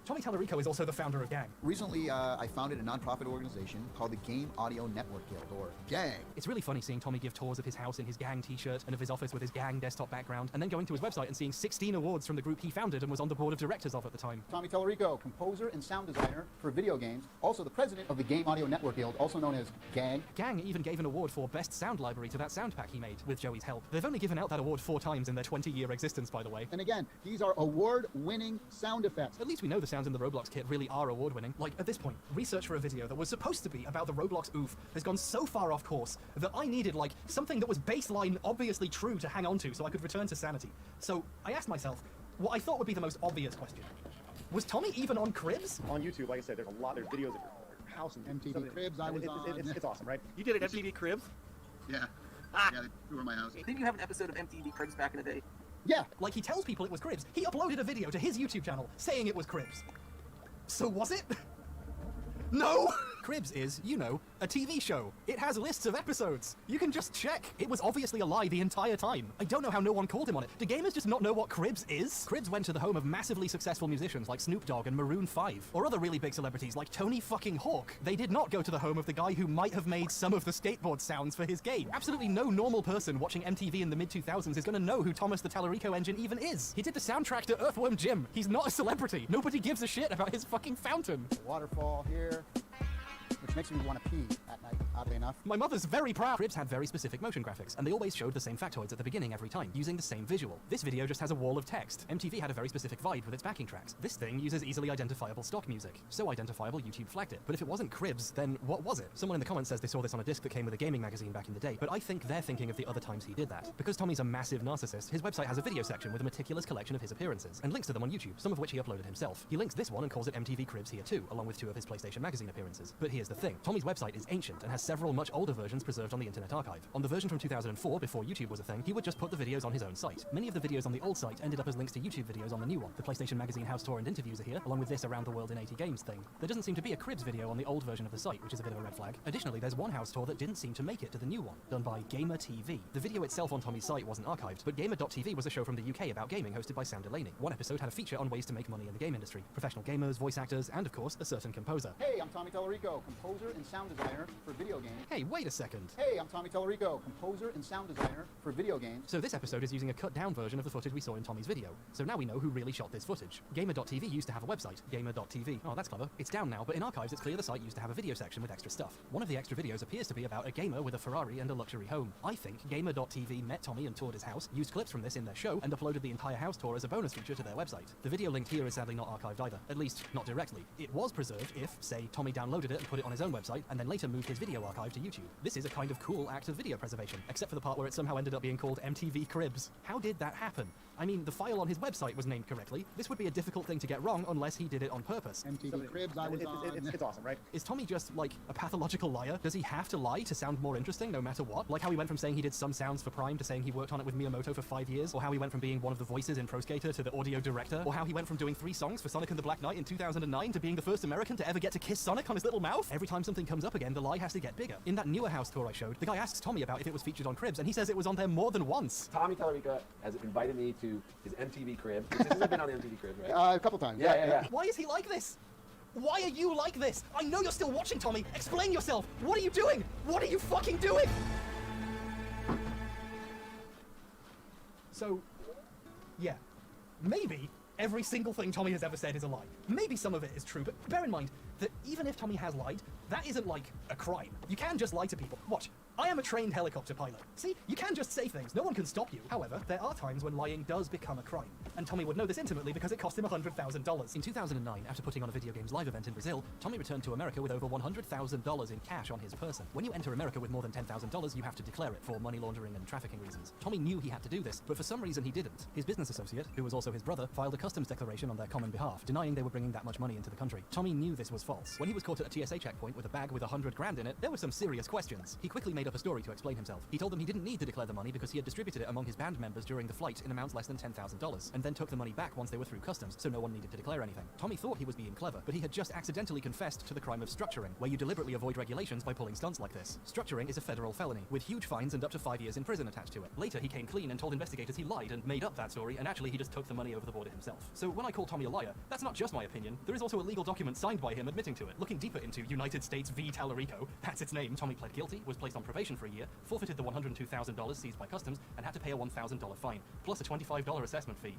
Tommy Tallarico is also the founder of GANG. Recently, I founded a non-profit organization called the Game Audio Network Guild, or GANG. It's really funny seeing Tommy give tours of his house in his GANG t-shirt and of his office with his GANG desktop background, and then going to his website and seeing 16 awards from the group he founded and was on the board of directors of at the time. Tommy Tallarico, composer and sound designer for video games, also the president of the Game Audio Network Guild, also known as GANG. GANG even gave an award for Best Sound Library to that sound pack he made, with Joey's help. They've only given out that award 4 times in their 20-year existence, by the way. And again, these are award-winning sound effects. At least we know the sounds in the Roblox kit really are award-winning. Like, at this point, research for a video that was supposed to be about the Roblox oof has gone so far off course that I needed, like, something that was baseline obviously true to hang on to so I could return to sanity. So I asked myself what I thought would be the most obvious question. Was Tommy even on Cribs? On YouTube, like I said, there's videos of your house and MTV Cribs, I was on. It's awesome, right? You did an MTV Cribs? Yeah. Yeah, they toured my house. Didn't you have an episode of MTV Cribs back in the day? Yeah. Like, he tells people it was Cribs. He uploaded a video to his YouTube channel saying it was Cribs. So was it? No! Cribs is, you know, A TV show. It has lists of episodes. You can just check. It was obviously a lie the entire time. I don't know how no one called him on it. Do gamers just not know what Cribs is? Cribs went to the home of massively successful musicians like Snoop Dogg and Maroon 5, or other really big celebrities like Tony fucking Hawk. They did not go to the home of the guy who might have made some of the skateboard sounds for his game. Absolutely no normal person watching MTV in the mid-2000s is gonna know who Thomas the Tallarico Engine even is. He did the soundtrack to Earthworm Jim. He's not a celebrity. Nobody gives a shit about his fucking fountain. Waterfall here, which makes me want to pee at night, oddly enough. My mother's very proud. Cribs had very specific motion graphics, and they always showed the same factoids at the beginning every time, using the same visual. This video just has a wall of text. MTV had a very specific vibe with its backing tracks. This thing uses easily identifiable stock music. So identifiable, YouTube flagged it. But if it wasn't Cribs, then what was it? Someone in the comments says they saw this on a disc that came with a gaming magazine back in the day, but I think they're thinking of the other times he did that. Because Tommy's a massive narcissist, his website has a video section with a meticulous collection of his appearances, and links to them on YouTube, some of which he uploaded himself. He links this one and calls it MTV Cribs here too, along with 2 of his PlayStation magazine appearances. But here's the thing. Tommy's website is ancient and has several much older versions preserved on the Internet Archive. On the version from 2004, before YouTube was a thing, he would just put the videos on his own site. Many of the videos on the old site ended up as links to YouTube videos on the new one. The PlayStation magazine house tour and interviews are here, along with this Around the World in 80 Games thing. There doesn't seem to be a Cribs video on the old version of the site, which is a bit of a red flag. Additionally, there's one house tour that didn't seem to make it to the new one, done by Gamer TV. The video itself on Tommy's site wasn't archived, but Gamer.tv was a show from the UK about gaming hosted by Sam Delaney. One episode had a feature on ways to make money in the game industry, professional gamers, voice actors, and of course, a certain composer. Hey, I'm Tommy Tallarico, composer and sound designer for video games. Hey, wait a second. Hey, I'm Tommy Tallarico, composer and sound designer for video games. So this episode is using a cut-down version of the footage we saw in Tommy's video. So now we know who really shot this footage. Gamer.tv used to have a website, Gamer.tv. Oh, that's clever. It's down now, but in archives it's clear the site used to have a video section with extra stuff. One of the extra videos appears to be about a gamer with a Ferrari and a luxury home. I think Gamer.tv met Tommy and toured his house, used clips from this in their show, and uploaded the entire house tour as a bonus feature to their website. The video linked here is sadly not archived either, at least not directly. It was preserved if, say, Tommy downloaded it and put it on his own website, and then later moved his video archive to YouTube. This is a kind of cool act of video preservation, except for the part where it somehow ended up being called MTV Cribs. How did that happen? I mean, the file on his website was named correctly. This would be a difficult thing to get wrong unless he did it on purpose. MTV Cribs, I was on. It's awesome, right? Is Tommy just, like, a pathological liar? Does he have to lie to sound more interesting no matter what? Like how he went from saying he did some sounds for Prime to saying he worked on it with Miyamoto for 5 years? Or how he went from being one of the voices in Pro Skater to the audio director? Or how he went from doing 3 songs for Sonic and the Black Knight in 2009 to being the first American to ever get to kiss Sonic on his little mouth? Every time something comes up again, the lie has to get bigger. In that newer house tour I showed, the guy asks Tommy about if it was featured on Cribs, and he says it was on there more than once. Tommy Tallarico has invited me to his MTV Crib. This has been on the MTV Crib, right? A couple times. Yeah. Why is he like this? Why are you like this? I know you're still watching, Tommy. Explain yourself. What are you doing? What are you fucking doing? So, yeah, maybe every single thing Tommy has ever said is a lie. Maybe some of it is true, but bear in mind that even if Tommy has lied, that isn't like a crime. You can just lie to people. Watch. I am a trained helicopter pilot. See, you can just say things. No one can stop you. However, there are times when lying does become a crime. And Tommy would know this intimately because it cost him $100,000. In 2009, after putting on a video games live event in Brazil, Tommy returned to America with over $100,000 in cash on his person. When you enter America with more than $10,000, you have to declare it for money laundering and trafficking reasons. Tommy knew he had to do this, but for some reason he didn't. His business associate, who was also his brother, filed a customs declaration on their common behalf, denying they were bringing that much money into the country. Tommy knew this was false. When he was caught at a TSA checkpoint with a bag with $100,000 in it, there were some serious questions. He quickly made up a story to explain himself. He told them he didn't need to declare the money because he had distributed it among his band members during the flight in amounts less than $10,000, and then took the money back once they were through customs, so no one needed to declare anything. Tommy thought he was being clever, but he had just accidentally confessed to the crime of structuring, where you deliberately avoid regulations by pulling stunts like this. Structuring is a federal felony, with huge fines and up to 5 years in prison attached to it. Later, he came clean and told investigators he lied and made up that story, and actually he just took the money over the border himself. So when I call Tommy a liar, that's not just my opinion. There is also a legal document signed by him admitting to it. Looking deeper into United States v. Tallarico, that's its name, Tommy pled guilty, was placed on probation for a year, forfeited the $102,000 seized by customs, and had to pay a $1,000 fine, plus a $25 assessment fee.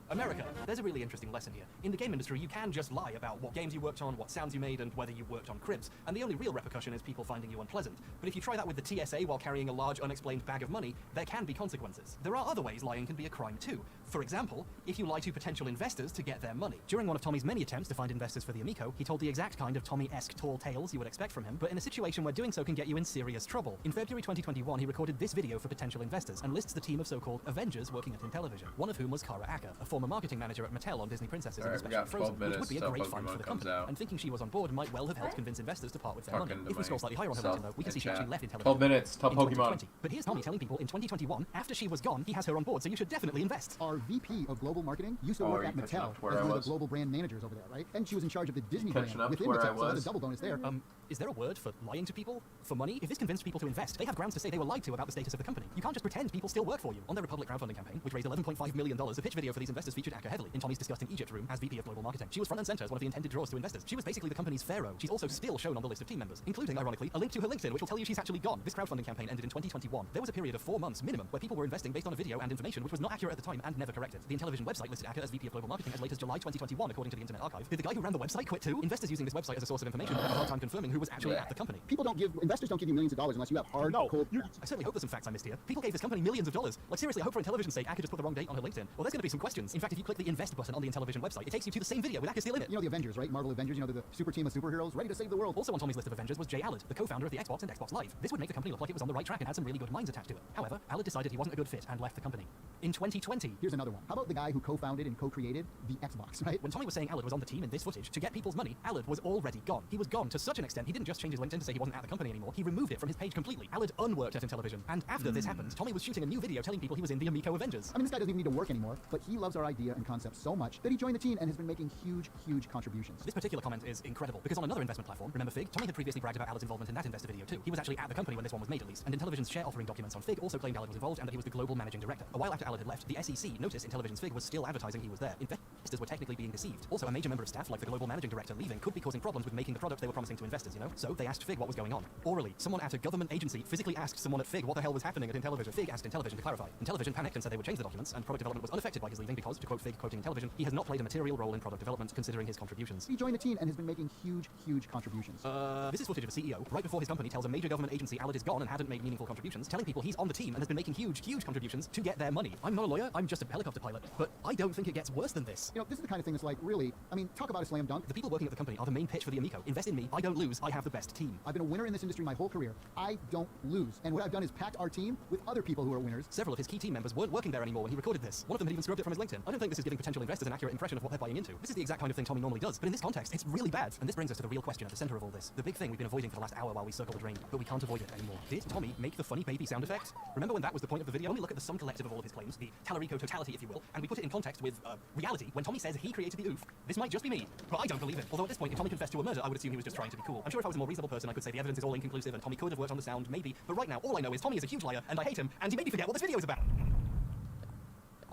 America. There's a really interesting lesson here. In the game industry, you can just lie about what games you worked on, what sounds you made, and whether you worked on Cribs, and the only real repercussion is people finding you unpleasant. But if you try that with the TSA while carrying a large unexplained bag of money, there can be consequences. There are other ways lying can be a crime too. For example, if you lie to potential investors to get their money. During one of Tommy's many attempts to find investors for the Amico, he told the exact kind of Tommy-esque tall tales you would expect from him, but in a situation where doing so can get you in serious trouble. In February 2021, he recorded this video for potential investors and lists the team of so-called Avengers working at Intellivision, one of whom was Kara Acker, a former marketing manager at Mattel on Disney Princesses and especially Frozen, which would be a great find for the company. And thinking she was on board might well have helped convince investors to part with their money. If we scroll slightly higher on her button, though, we can see she actually left Intellivision 12 minutes, top in Pokemon. 2020. But here's Tommy telling people in 2021, after she was gone, he has her on board, so you should definitely invest. Are VP of Global Marketing used to Oh, work are at you catching Mattel up to where as I one of was? the global brand managers over there, right? And she was in charge of the Disney brand Catching up to within where I Mattel, so there's was? a double bonus there. Is there a word for lying to people for money? If this convinced people to invest, they have grounds to say they were lied to about the status of the company. You can't just pretend people still work for you. On their Republic crowdfunding campaign, which raised $11.5 million, the pitch video for these investors featured Akka heavily in Tommy's disgusting Egypt room as VP of Global Marketing. She was front and center as one of the intended draws to investors. She was basically the company's pharaoh. She's also still shown on the list of team members, including, ironically, a link to her LinkedIn, which will tell you she's actually gone. This crowdfunding campaign ended in 2021. There was a period of 4 months minimum where people were investing based on a video and information which was not accurate at the time and never corrected. The Intellivision website listed Akka as VP of Global Marketing as late as July 2021, according to the Internet Archive. Did the guy who ran the website quit too? Investors using this website as a source of information have a hard time confirming who was actually at the company. Investors don't give you millions of dollars unless you have hard, cold. I certainly hope there's some facts I missed here. People gave this company millions of dollars. Like seriously, I hope for Intellivision's sake, Akka just put the wrong date on her LinkedIn. Well, there's going to be some questions. In fact, if you click the invest button on the Intellivision website, it takes you to the same video with Akka still in it. You know the Avengers, right? Marvel Avengers, you know, they're the super team of superheroes ready to save the world. Also on Tommy's list of Avengers was Jay Allard, the co-founder of the Xbox and Xbox Live. This would make the company look like it was on the right track and had some really good minds attached to it. However, Allard decided he wasn't a good fit and left the company. In 2020. Here's another one. How about the guy who co-founded and co-created the Xbox, right? When Tommy was saying Allard was on the team in this footage to get people's money, Allard was already gone. He was gone to such an extent he didn't just change his LinkedIn to say he wasn't at the company anymore, he removed it from his page completely. Allard unworked at Intellivision. And after this happened, Tommy was shooting a new video telling people he was in the Amico Avengers. I mean, this guy doesn't even need to work anymore, but he loves our idea and concept so much that he joined the team and has been making huge contributions. This particular comment is incredible, because on another investment platform, remember Fig? Tommy had previously bragged about Allard's involvement in that investor video too. He was actually at the company when this one was made at least, and Intellivision's share offering documents on Fig also claimed Allard was involved and that he was the global managing director. A while after Allard had left, the SEC noticed Intellivision's Fig was still advertising he was there. Investors were technically being deceived. Also, a major member of staff, like the global managing director, leaving could be causing problems with making the product they were promising to investors, you know? So they asked Fig what was going on. Orally, someone at a government agency physically asked someone at Fig what the hell was happening at Intellivision. Fig asked Intellivision to clarify. Intellivision panicked and said they would change the documents, and product development was unaffected by his leaving because, to quote Fig, quoting Intellivision, he has not played a material role in product development considering his contributions. He joined the team and has been making huge contributions. This is footage of a CEO right before his company tells a major government agency Allard is gone and hadn't made meaningful contributions, telling people he's on the team and has been making huge contributions to get their money. I'm not a lawyer, I'm just a helicopter pilot, but I don't think it gets worse than this. You know, this is the kind of thing that's like, really, I mean, talk about a slam dunk. The people working at the company are the main pitch for the Amico. Invest in me, I don't lose, I have the best team. I've been a winner in this industry my whole career. I don't lose. And what I've done is packed our team with other people who are winners. Several of his key team members weren't working there anymore when he recorded this. One of them had even scrubbed it from his LinkedIn. I don't think this is giving potential investors an accurate impression of what they're buying into. This is the exact kind of thing Tommy normally does, but in this context, it's really bad. And this brings us to the real question at the center of all this. The big thing we've been avoiding for the last hour while we circle the drain, but we can't avoid it anymore. Did Tommy make the funny baby sound effect? Remember when that was the point of the video? When we look at the sum collective of all of his claims, the Tallarico totality, if you will, and we put it in context with reality, when Tommy says he created the oof, this might just be me, but I don't believe it. Although at this point, if Tommy confessed to a murder, I would assume he was just trying to be cool. I'm sure if I was a more reasonable person, I could say the evidence is all inconclusive and Tommy could have worked on the sound, maybe, but right now, all I know is Tommy is a huge liar, and I hate him, and he made me forget what this video is about.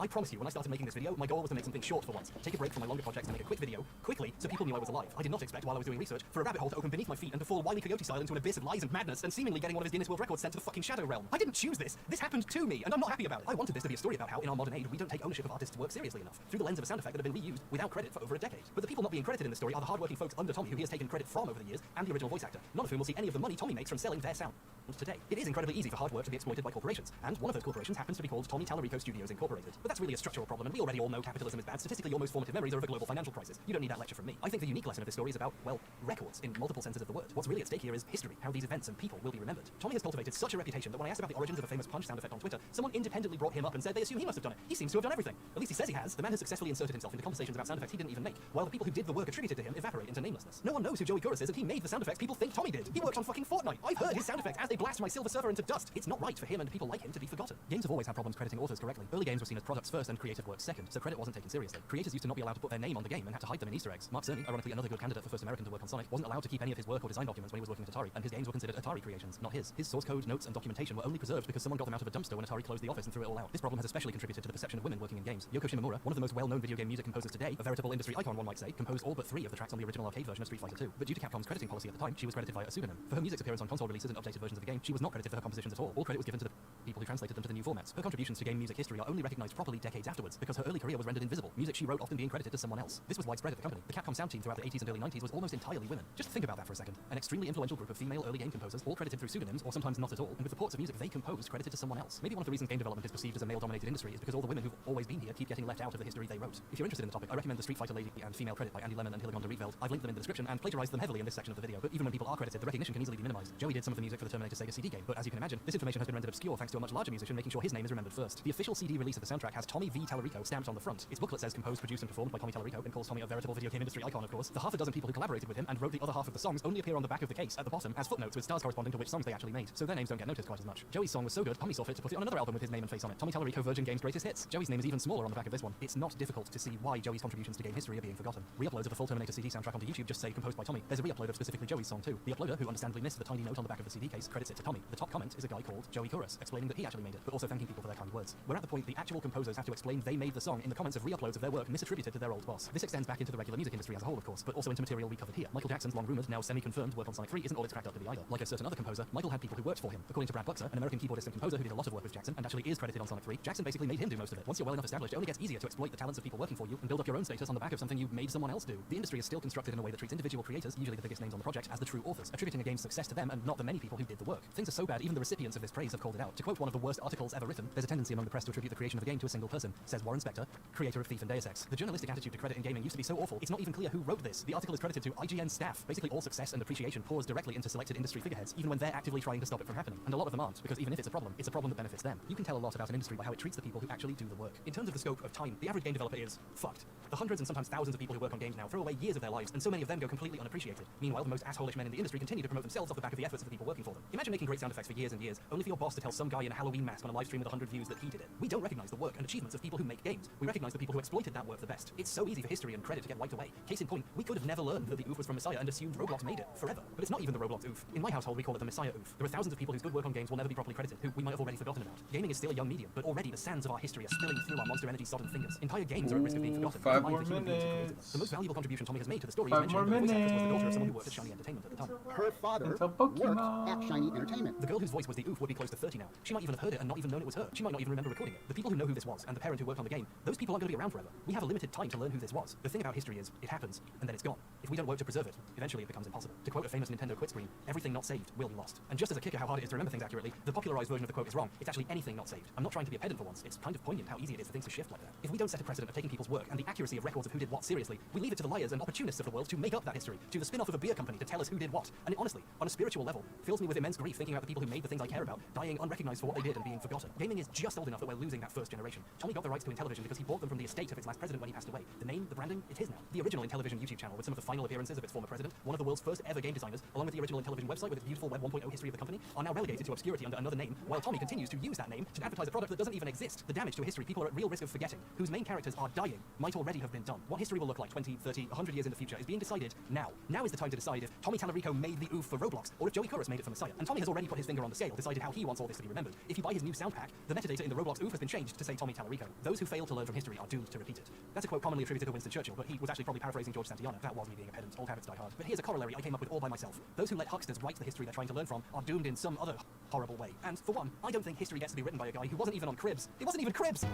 I promise you, when I started making this video, my goal was to make something short for once. Take a break from my longer projects and make a quick video, quickly, so people knew I was alive. I did not expect, while I was doing research, for a rabbit hole to open beneath my feet and to fall Wile E. Coyote style into an abyss of lies and madness, and seemingly getting one of his Guinness World Records sent to the fucking Shadow Realm. I didn't choose this. This happened to me, and I'm not happy about it. I wanted this to be a story about how, in our modern age, we don't take ownership of artists' work seriously enough, through the lens of a sound effect that had been reused without credit for over a decade. But the people not being credited in this story are the hardworking folks under Tommy who he has taken credit from over the years, and the original voice actor, none of whom will see any of the money Tommy makes from selling their sound today. It is incredibly easy for hard work to be exploited by corporations, and one of those corporations happens to be called Tommy Tallarico Studios Incorporated. But that's really a structural problem, and we already all know capitalism is bad. Statistically, your most formative memories are of a global financial crisis. You don't need that lecture from me. I think the unique lesson of this story is about, well, records in multiple senses of the word. What's really at stake here is history, how these events and people will be remembered. Tommy has cultivated such a reputation that when I asked about the origins of a famous punch sound effect on Twitter, someone independently brought him up and said they assume he must have done it. He seems to have done everything. At least he says he has. The man has successfully inserted himself into conversations about sound effects he didn't even make, while the people who did the work attributed to him evaporate into namelessness. No one knows who Joey Kuras is, and he made the sound effects people think Tommy did. He worked on fucking Fortnite. I've heard his sound effects as they blast my Silver Surfer into dust. It's not right for him and people like him to be forgotten. Games have always had problems crediting authors correctly. Early games were seen as products first and creative work second, so credit wasn't taken seriously. Creators used to not be allowed to put their name on the game and had to hide them in Easter eggs. Mark Cerny, ironically another good candidate for first American to work on Sonic, wasn't allowed to keep any of his work or design documents when he was working at Atari, and his games were considered Atari creations, not his. His source code, notes, and documentation were only preserved because someone got them out of a dumpster when Atari closed the office and threw it all out. This problem has especially contributed to the perception of women working in games. Yoko Shimomura, one of the most well-known video game music composers today, a veritable industry icon one might say, composed all but 3 of the tracks on the original arcade version of Street Fighter 2. But due to Capcom's crediting policy at the time, she was credited via a pseudonym. For her music's appearance on console releases and updated versions of the game, she was not credited for her compositions at all. All credit was given to the people who translated them to the new formats. Her contributions to game music history are only recognized properly decades afterwards because her early career was rendered invisible. Music she wrote often being credited to someone else. This was widespread at the company. The Capcom sound team throughout the 80s and early 90s was almost entirely women. Just think about that for a second. An extremely influential group of female early game composers, all credited through pseudonyms or sometimes not at all, and with the ports of music they composed credited to someone else. Maybe one of the reasons game development is perceived as a male-dominated industry is because all the women who've always been here keep getting left out of the history they wrote. If you're interested in the topic, I recommend the Street Fighter Lady and Female Credit by Andy Lemon and Hillegonda Rietveld. I've linked them in the description and plagiarized them heavily in this section of the video, but even when people are credited, the recognition can easily be minimized. Joey did some of the music for the Terminator Sega CD game, but as you can imagine, this information has been rendered obscure thanks to a much larger musician making sure his name is remembered first. The official CD release of the soundtrack has Tommy V. Tallarico stamped on the front. Its booklet says composed, produced, and performed by Tommy Tallarico, and calls Tommy a veritable video game industry icon, of course. The half a dozen people who collaborated with him and wrote the other half of the songs only appear on the back of the case at the bottom as footnotes with stars corresponding to which songs they actually made, so their names don't get noticed quite as much. Joey's song was so good, Tommy saw fit to put it on another album with his name and face on it. Tommy Tallarico Virgin Games Greatest Hits. Joey's name is even smaller on the back of this one. It's not difficult to see why Joey's contributions to game history are being forgotten. Re-uploads of the full Terminator CD soundtrack onto YouTube just say composed by Tommy. There's a re-upload of specifically Joey's song too. The uploader, who understandably missed the tiny note on the back of the CD case, credits it to Tommy. The top comment is a guy called Joey Kouros, explaining that he actually made it, but also thanking people for their kind words. We're at the point the actual composers have to explain they made the song in the comments of re-uploads of their work misattributed to their old boss. This extends back into the regular music industry as a whole, of course, but also into material we covered here. Michael Jackson's long-rumored, now semi-confirmed work on Sonic 3 isn't all it's cracked up to be either. Like a certain other composer, Michael had people who worked for him. According to Brad Buxer, an American keyboardist and composer who did a lot of work with Jackson and actually is credited on Sonic 3, Jackson basically made him do most of it. Once you're well enough established, it only gets easier to exploit the talents of people working for you and build up your own status on the back of something you made someone else do. The industry is still constructed in a way that treats individual creators, usually the biggest names on the project, as the true authors, attributing a game's success to them and not the many people who did the work. Things are so bad, even the recipients of this praise have called it out. To quote one of the worst articles ever written, there's a tendency among the press to attribute the creation of a game to a single person, says Warren Spector, creator of Thief and Deus Ex. The journalistic attitude to credit in gaming used to be so awful, it's not even clear who wrote this. The article is credited to IGN staff. Basically all success and appreciation pours directly into selected industry figureheads, even when they're actively trying to stop it from happening. And a lot of them aren't, because even if it's a problem that benefits them. You can tell a lot about an industry by how it treats the people who actually do the work. In terms of the scope of time, the average game developer is fucked. The hundreds and sometimes thousands of people who work on games now throw away years of their lives, and so many of them go completely unappreciated. Meanwhile, the most assholish men in the industry continue to promote themselves off the back of the efforts of the people working for them. Imagine making great sound effects for years and years, only for your boss to tell some guy in a Halloween mask on a live stream with 100 views that he did it. We don't recognize the work and achievements of people who make games. We recognize the people who exploited that work the best. It's so easy for history and credit to get wiped away. Case in point, we could have never learned that the oof was from Messiah and assumed Roblox made it forever. But it's not even the Roblox oof. In my household, we call it the Messiah oof. There are thousands of people whose good work on games will never be properly credited, who we might have already forgotten about. Gaming is still a young medium, but already the sands of our history are spilling through our Monster Energy sodden fingers. Entire games are at risk of being forgotten. 5 more minutes. The most valuable contribution Tommy has made to the story is mentioning that the voice actress was the daughter of someone who worked at Shiny Entertainment at the time. Her father worked at Shiny Entertainment. The girl whose voice was the oof would be close to 30 now. She might even have heard it and not even known it was her. She might not even remember recording it. The people who know who this was and the parent who worked on the game, those people aren't going to be around forever. We have a limited time to learn who this was. The thing about history is, it happens, and then it's gone. If we don't work to preserve it, eventually it becomes impossible. To quote a famous Nintendo quit screen, everything not saved will be lost. And just as a kicker how hard it is to remember things accurately, the popularized version of the quote is wrong. It's actually anything not saved. I'm not trying to be a pedant for once. It's kind of poignant how easy it is for things to shift like that. If we don't set a precedent of taking people's work and the accuracy of records of who did what seriously, we leave it to the liars and opportunists of the world to make up that history, to the spin-off of a beer company to tell us who did what. And it honestly, on a spiritual level, fills me with immense grief thinking about the people who made the things I care about, dying unrecognized for what they did and being forgotten. Gaming is just old enough that we're losing that first generation. Tommy got the rights to Intellivision because he bought them from the estate of its last president when he passed away. The name, the branding, it's his now. The original Intellivision YouTube channel with some of the final appearances of its former president, one of the world's first ever game designers, along with the original Intellivision website with its beautiful Web 1.0 history of the company, are now relegated to obscurity under another name, while Tommy continues to use that name to advertise a product that doesn't even exist. The damage to a history people are at real risk of forgetting, whose main characters are dying, might already have been done. What history will look like 20, 30, 100 years in the future is being decided now. Now is the time to decide if Tommy Tallarico made the oof for Roblox, or if Joey Kouros made it for Messiah. And Tommy has already put his finger on the scale, decided how he wants all this to be remembered. If you buy his new sound pack, the metadata in the Roblox oof has been changed to say Tommy Tallarico. Those who fail to learn from history are doomed to repeat it. That's a quote commonly attributed to Winston Churchill, but he was actually probably paraphrasing George Santayana. That was me being a pedant. Old habits die hard. But here's a corollary I came up with all by myself. Those who let hucksters write the history they're trying to learn from are doomed in some other horrible way. And for one, I don't think history gets to be written by a guy who wasn't even on Cribs. It wasn't even Cribs!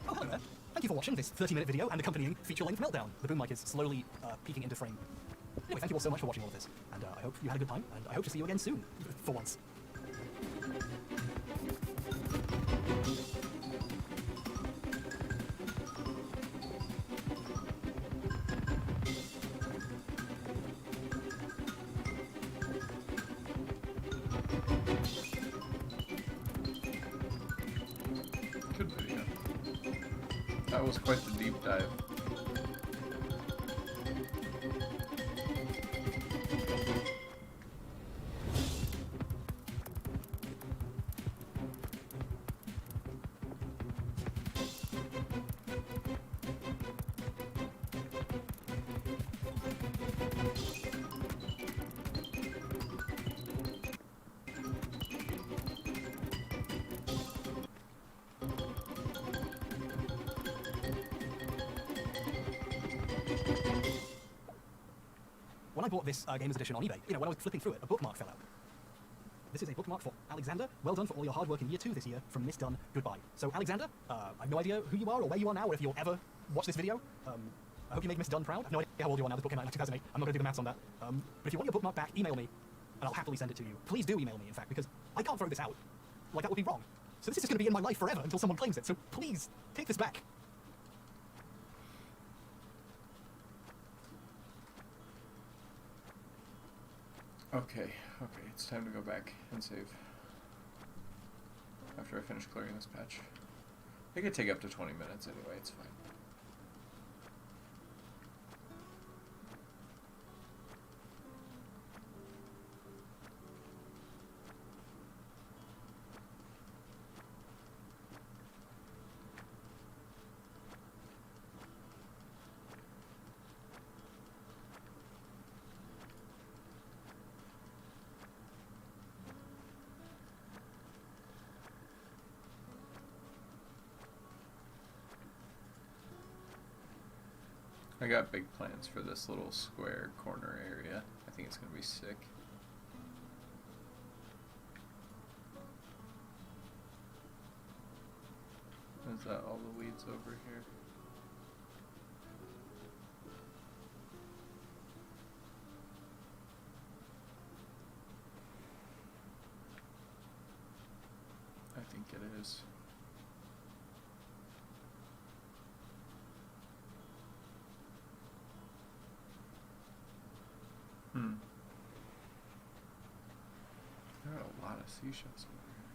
Oh, hello there. Thank you for watching this 30-minute video and accompanying feature-length meltdown. The boom mic is slowly peeking into frame. Anyway, thank you all so much for watching all of this, and I hope you had a good time, and I hope to see you again soon, for once. Good video. That was quite the deep dive. When I bought this Gamers Edition on eBay, when I was flipping through it, a bookmark fell out. This is a bookmark for Alexander. Well done for all your hard work in year 2 this year. From Miss Dunn, goodbye. So Alexander, I have no idea who you are or where you are now, or if you'll ever watch this video. I hope you made Miss Dunn proud. I have no idea how old you are now. This book came out in 2008. I'm not going to do the maths on that. But if you want your bookmark back, email me, and I'll happily send it to you. Please do email me, in fact, because I can't throw this out. Like, that would be wrong. So this is just going to be in my life forever until someone claims it. So please, take this back. Okay, it's time to go back and save. After I finish clearing this patch. It could take up to 20 minutes anyway, it's fine. I got big plans for this little square corner area. I think it's gonna be sick. Is that all the weeds over here? I think it is. There are a lot of seashells over here.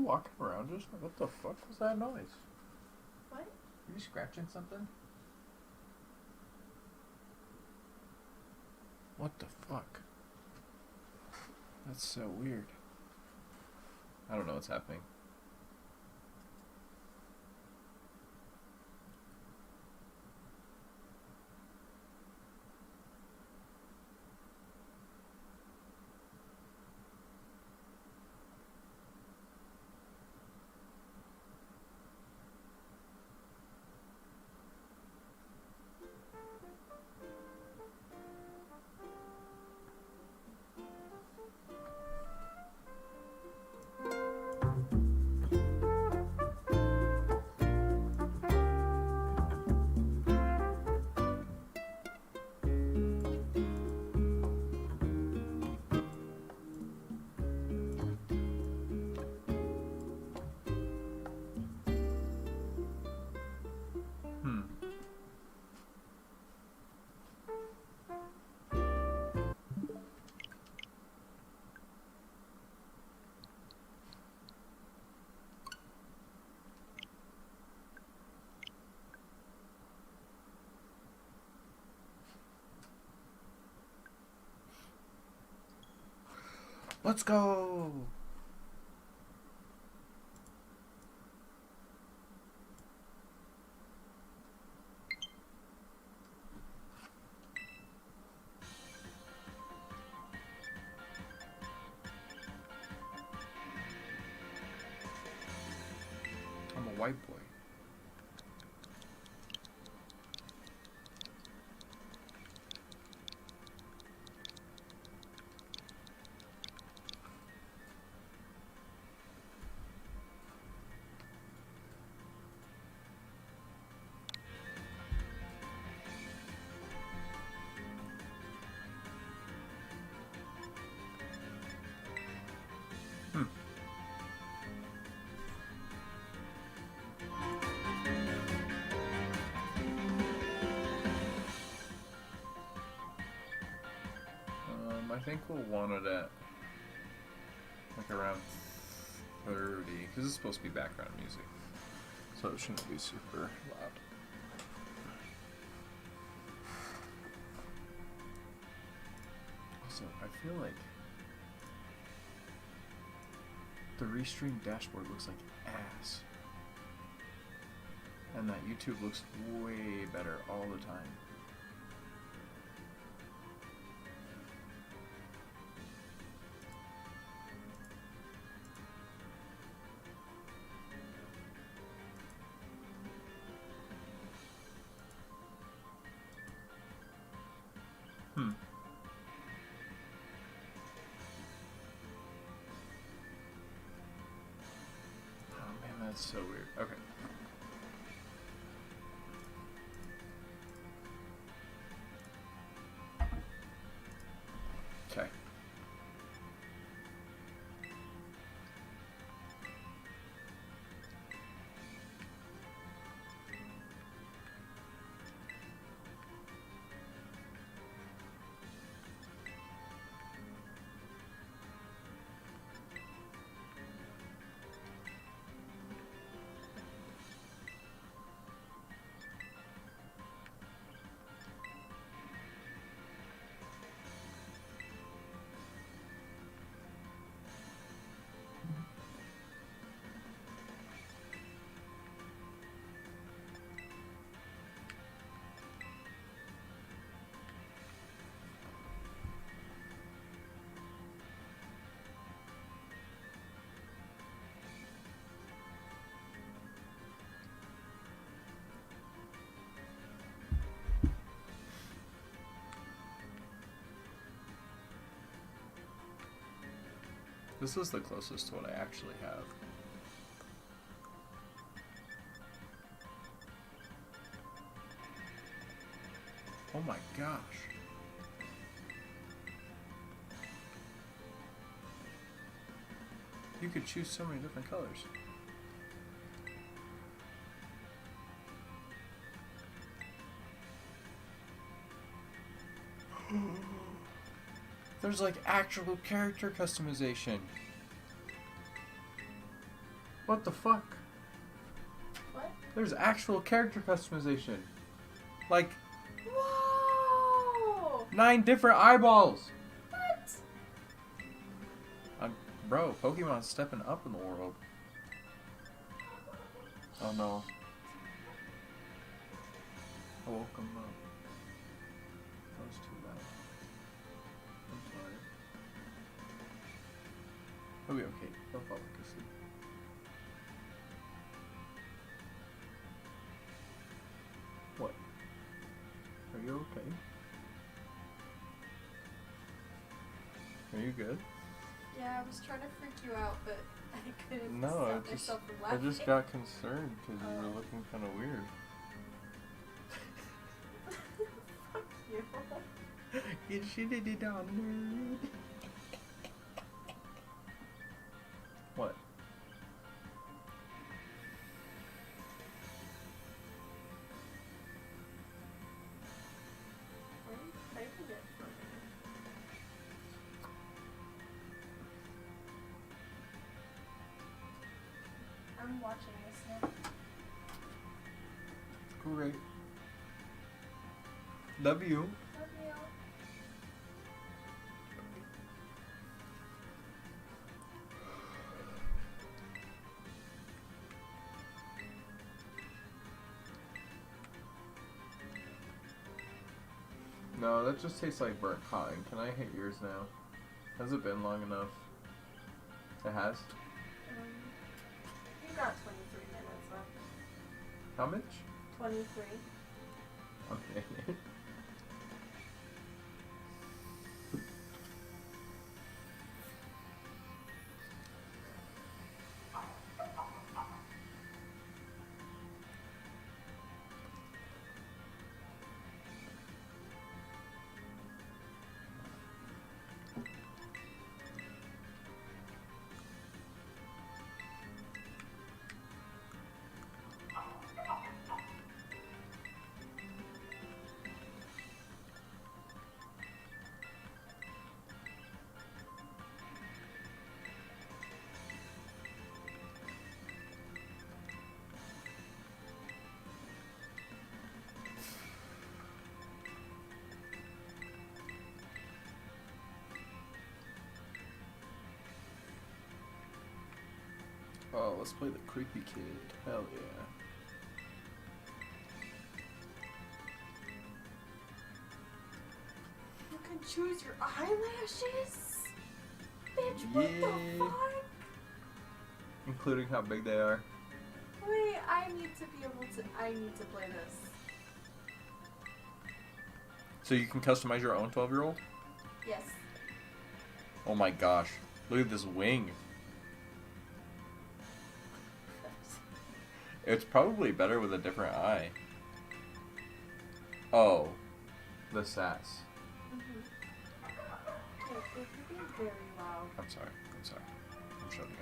walking around just what the fuck was that noise? What? Are you scratching something? What the fuck? That's so weird. I don't know what's happening. Let's go! I'm a white boy. I think we'll want it at like around 30, because it's supposed to be background music, so it shouldn't be super loud. Also, I feel like the restream dashboard looks like ass, and that YouTube looks way better all the time. That's so weird. Okay. Okay. This is the closest to what I actually have. Oh my gosh. You could choose so many different colors. There's like actual character customization. What the fuck? What? There's actual character customization. Like, Whoa! 9 different eyeballs. What? Bro, Pokemon's stepping up in the world. Oh no. I woke him up. That was too bad. I'm sorry. He'll be okay. He'll fall back asleep. What? Are you okay? Are you good? Yeah, I was trying to freak you out, but I couldn't No, stop I myself from I laughing. just got concerned because you were looking kind of weird. Fuck you. You should have did on nerd. What? Why are you typing it for me? I'm watching this now. Great. Love you. Love you. No, that just tastes like burnt cotton. Can I hit yours now? Has it been long enough? It has? You got 23 minutes left. How much? 23. Okay. Oh, let's play the creepy kid. Hell yeah. You can choose your eyelashes? Bitch, what the fuck? Including how big they are. Wait, I need to play this. So you can customize your own 12-year-old? Yes. Oh my gosh. Look at this wing. It's probably better with a different eye. Oh. The sass. Okay, you're being very loud. I'm sorry. I'm shutting up.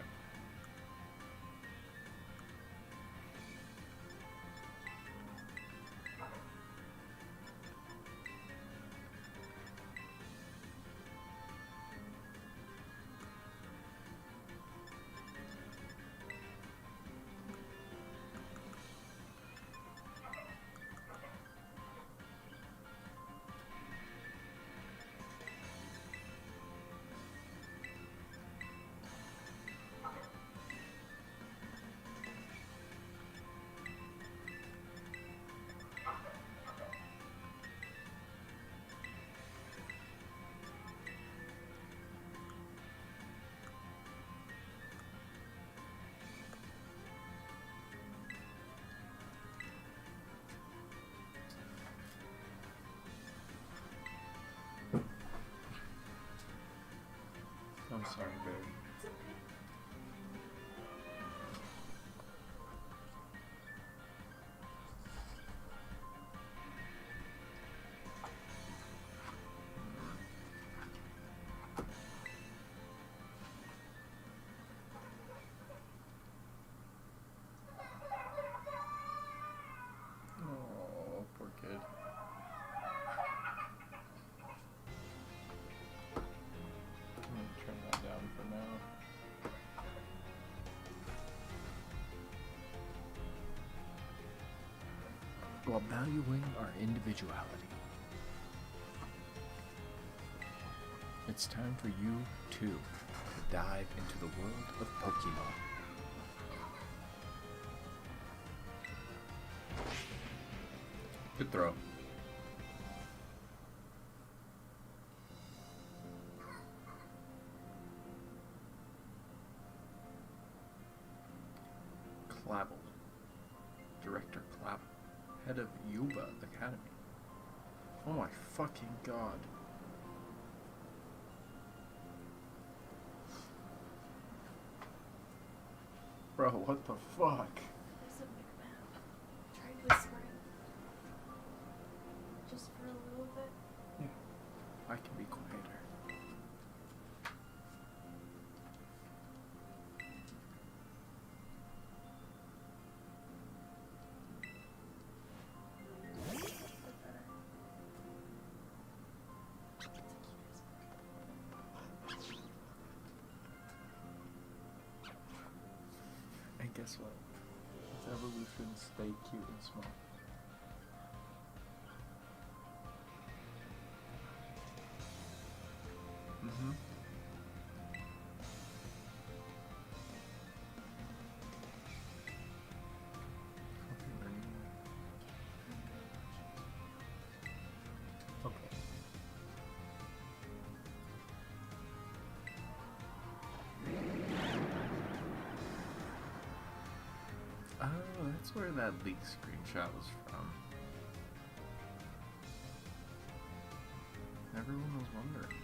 I'm sorry, babe. Oh, poor kid. I'm gonna turn that down for while valuing our individuality. It's time for you, too, to dive into the world of Pokemon. Good throw. Clavel. Director Clavel. Head of Yuba Academy. Oh my fucking god. Bro, what the fuck? There's a big map. Try whispering. Just for a little bit. I can be quieter. And guess what? Its evolutions stay cute and small. Mm-hmm. Okay. Oh, that's where that leak screenshot was from. Everyone was wondering.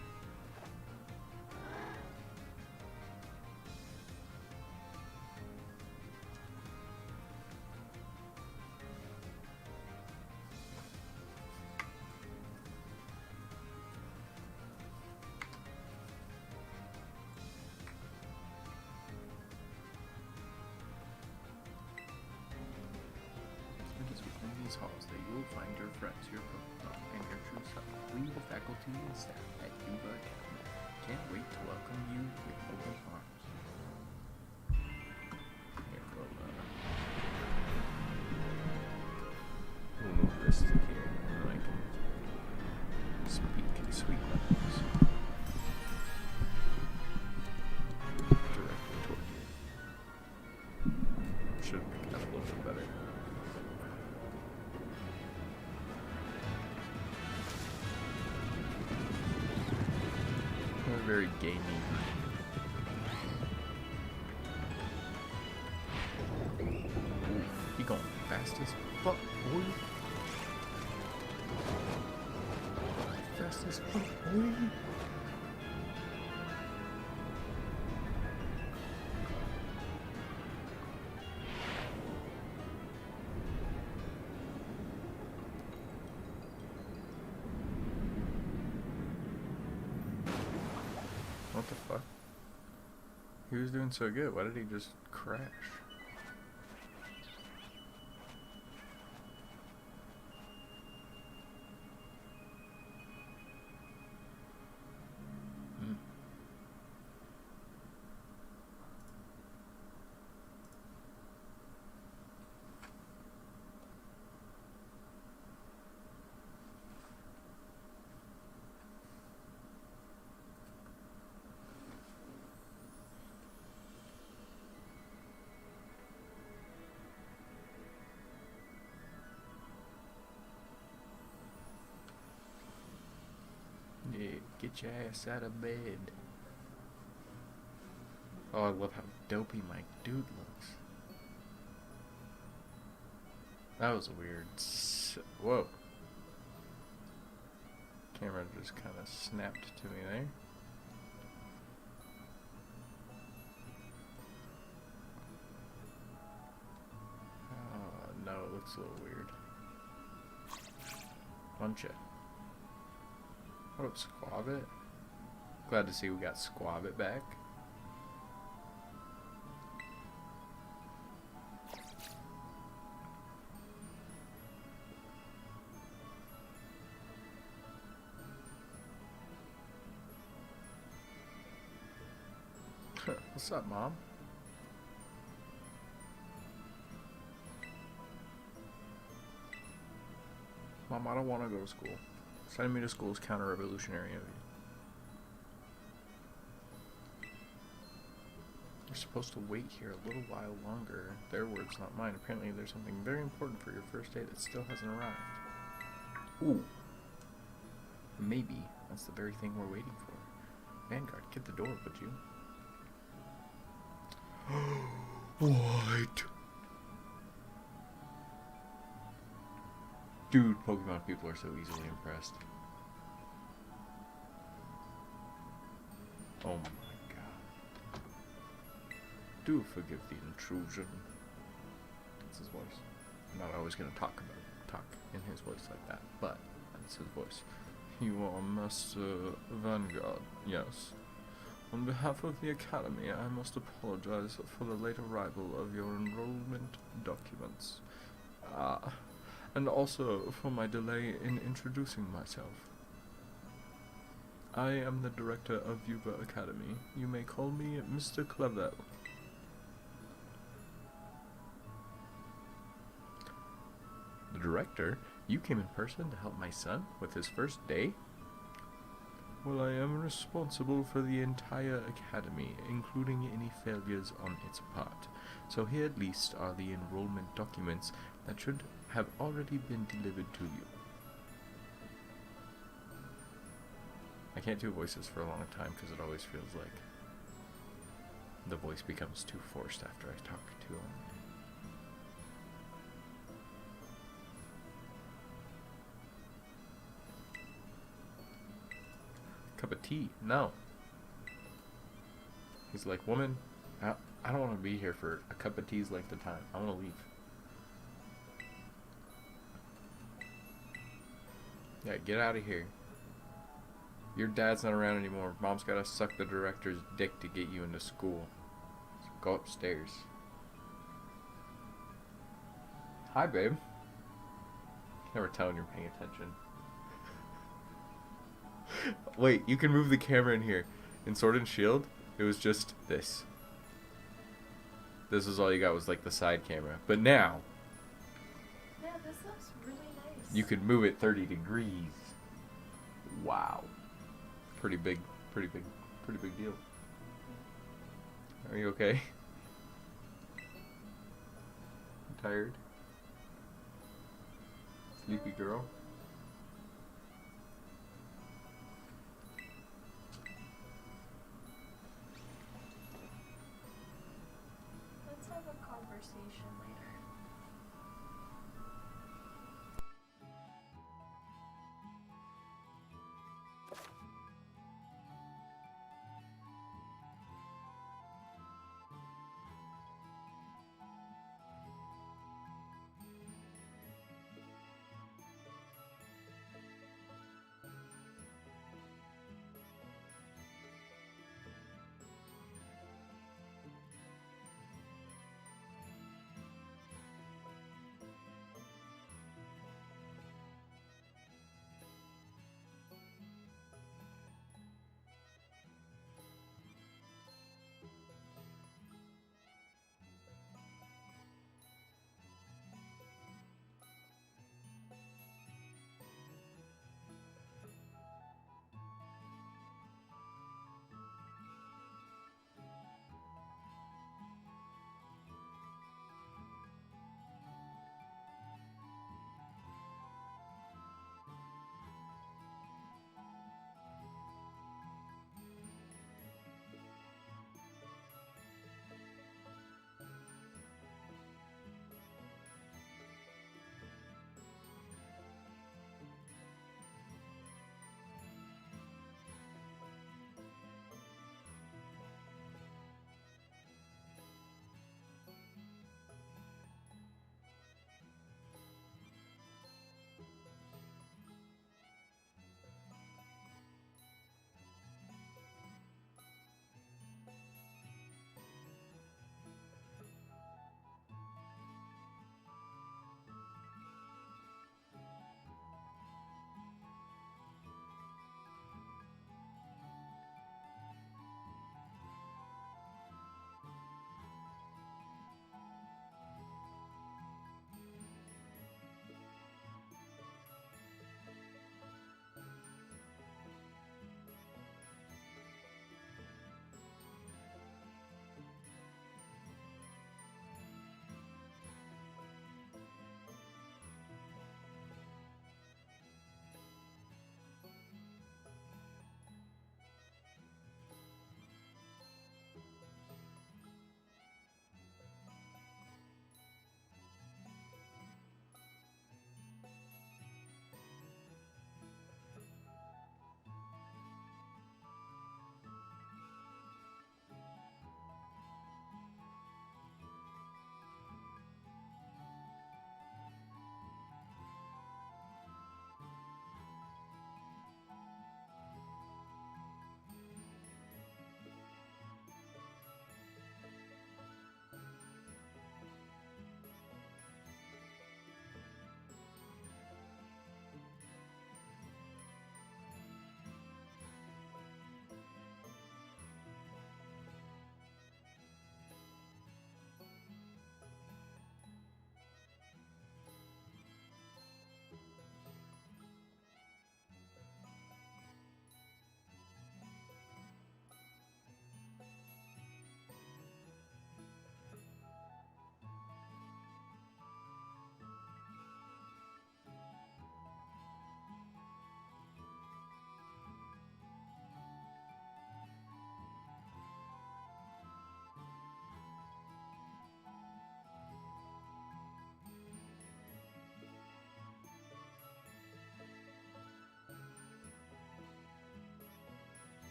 It is within these halls that you will find your friends, your Pokemon, and your true self. We, the faculty and staff at Yuba Academy, can't wait to welcome you with open arms. Here, we'll move this to here, and I can speak in sweet letters. Directly toward you. Should make it up a little bit better. Very gamey. He going fast as fuck, boy. Fast as fuck, boy. What the fuck? He was doing so good. Why did he just crash? Yeah, get your ass out of bed. Oh, I love how dopey my dude looks. That was weird. Whoa. Camera just kind of snapped to me there. Oh, no, it looks a little weird. Punch it. What up, Squabbit? Glad to see we got Squabbit back. What's up, Mom? Mom, I don't want to go to school. Sending me to school is counter-revolutionary of you. You're supposed to wait here a little while longer. Their words, not mine. Apparently there's something very important for your first day that still hasn't arrived. Ooh. Maybe that's the very thing we're waiting for. Vanguard, get the door, would you? What? Dude, Pokemon people are so easily impressed. Oh my god. Do forgive the intrusion. That's his voice. I'm not always gonna talk in his voice like that, but that's his voice. You are Master Vanguard, yes. On behalf of the Academy, I must apologize for the late arrival of your enrollment documents. And also for my delay in introducing myself. I am the director of Yuba Academy. You may call me Mr. Clavel. The director? You came in person to help my son with his first day? Well, I am responsible for the entire academy, including any failures on its part. So here at least are the enrollment documents that should have already been delivered to you. I can't do voices for a long time because it always feels like the voice becomes too forced after I talk to him. Cup of tea? No. He's like, woman, I don't want to be here for a cup of tea's length of time. I want to leave. Yeah, get out of here. Your dad's not around anymore. Mom's gotta suck the director's dick to get you into school. So go upstairs. Hi, babe. Never tell when you're paying attention. Wait, you can move the camera in here. In Sword and Shield, it was just this. This was all you got, was like the side camera. But now, Yeah, this looks really nice. you can move it 30 degrees. Wow. Pretty big deal. Are you okay? Tired? Sleepy girl?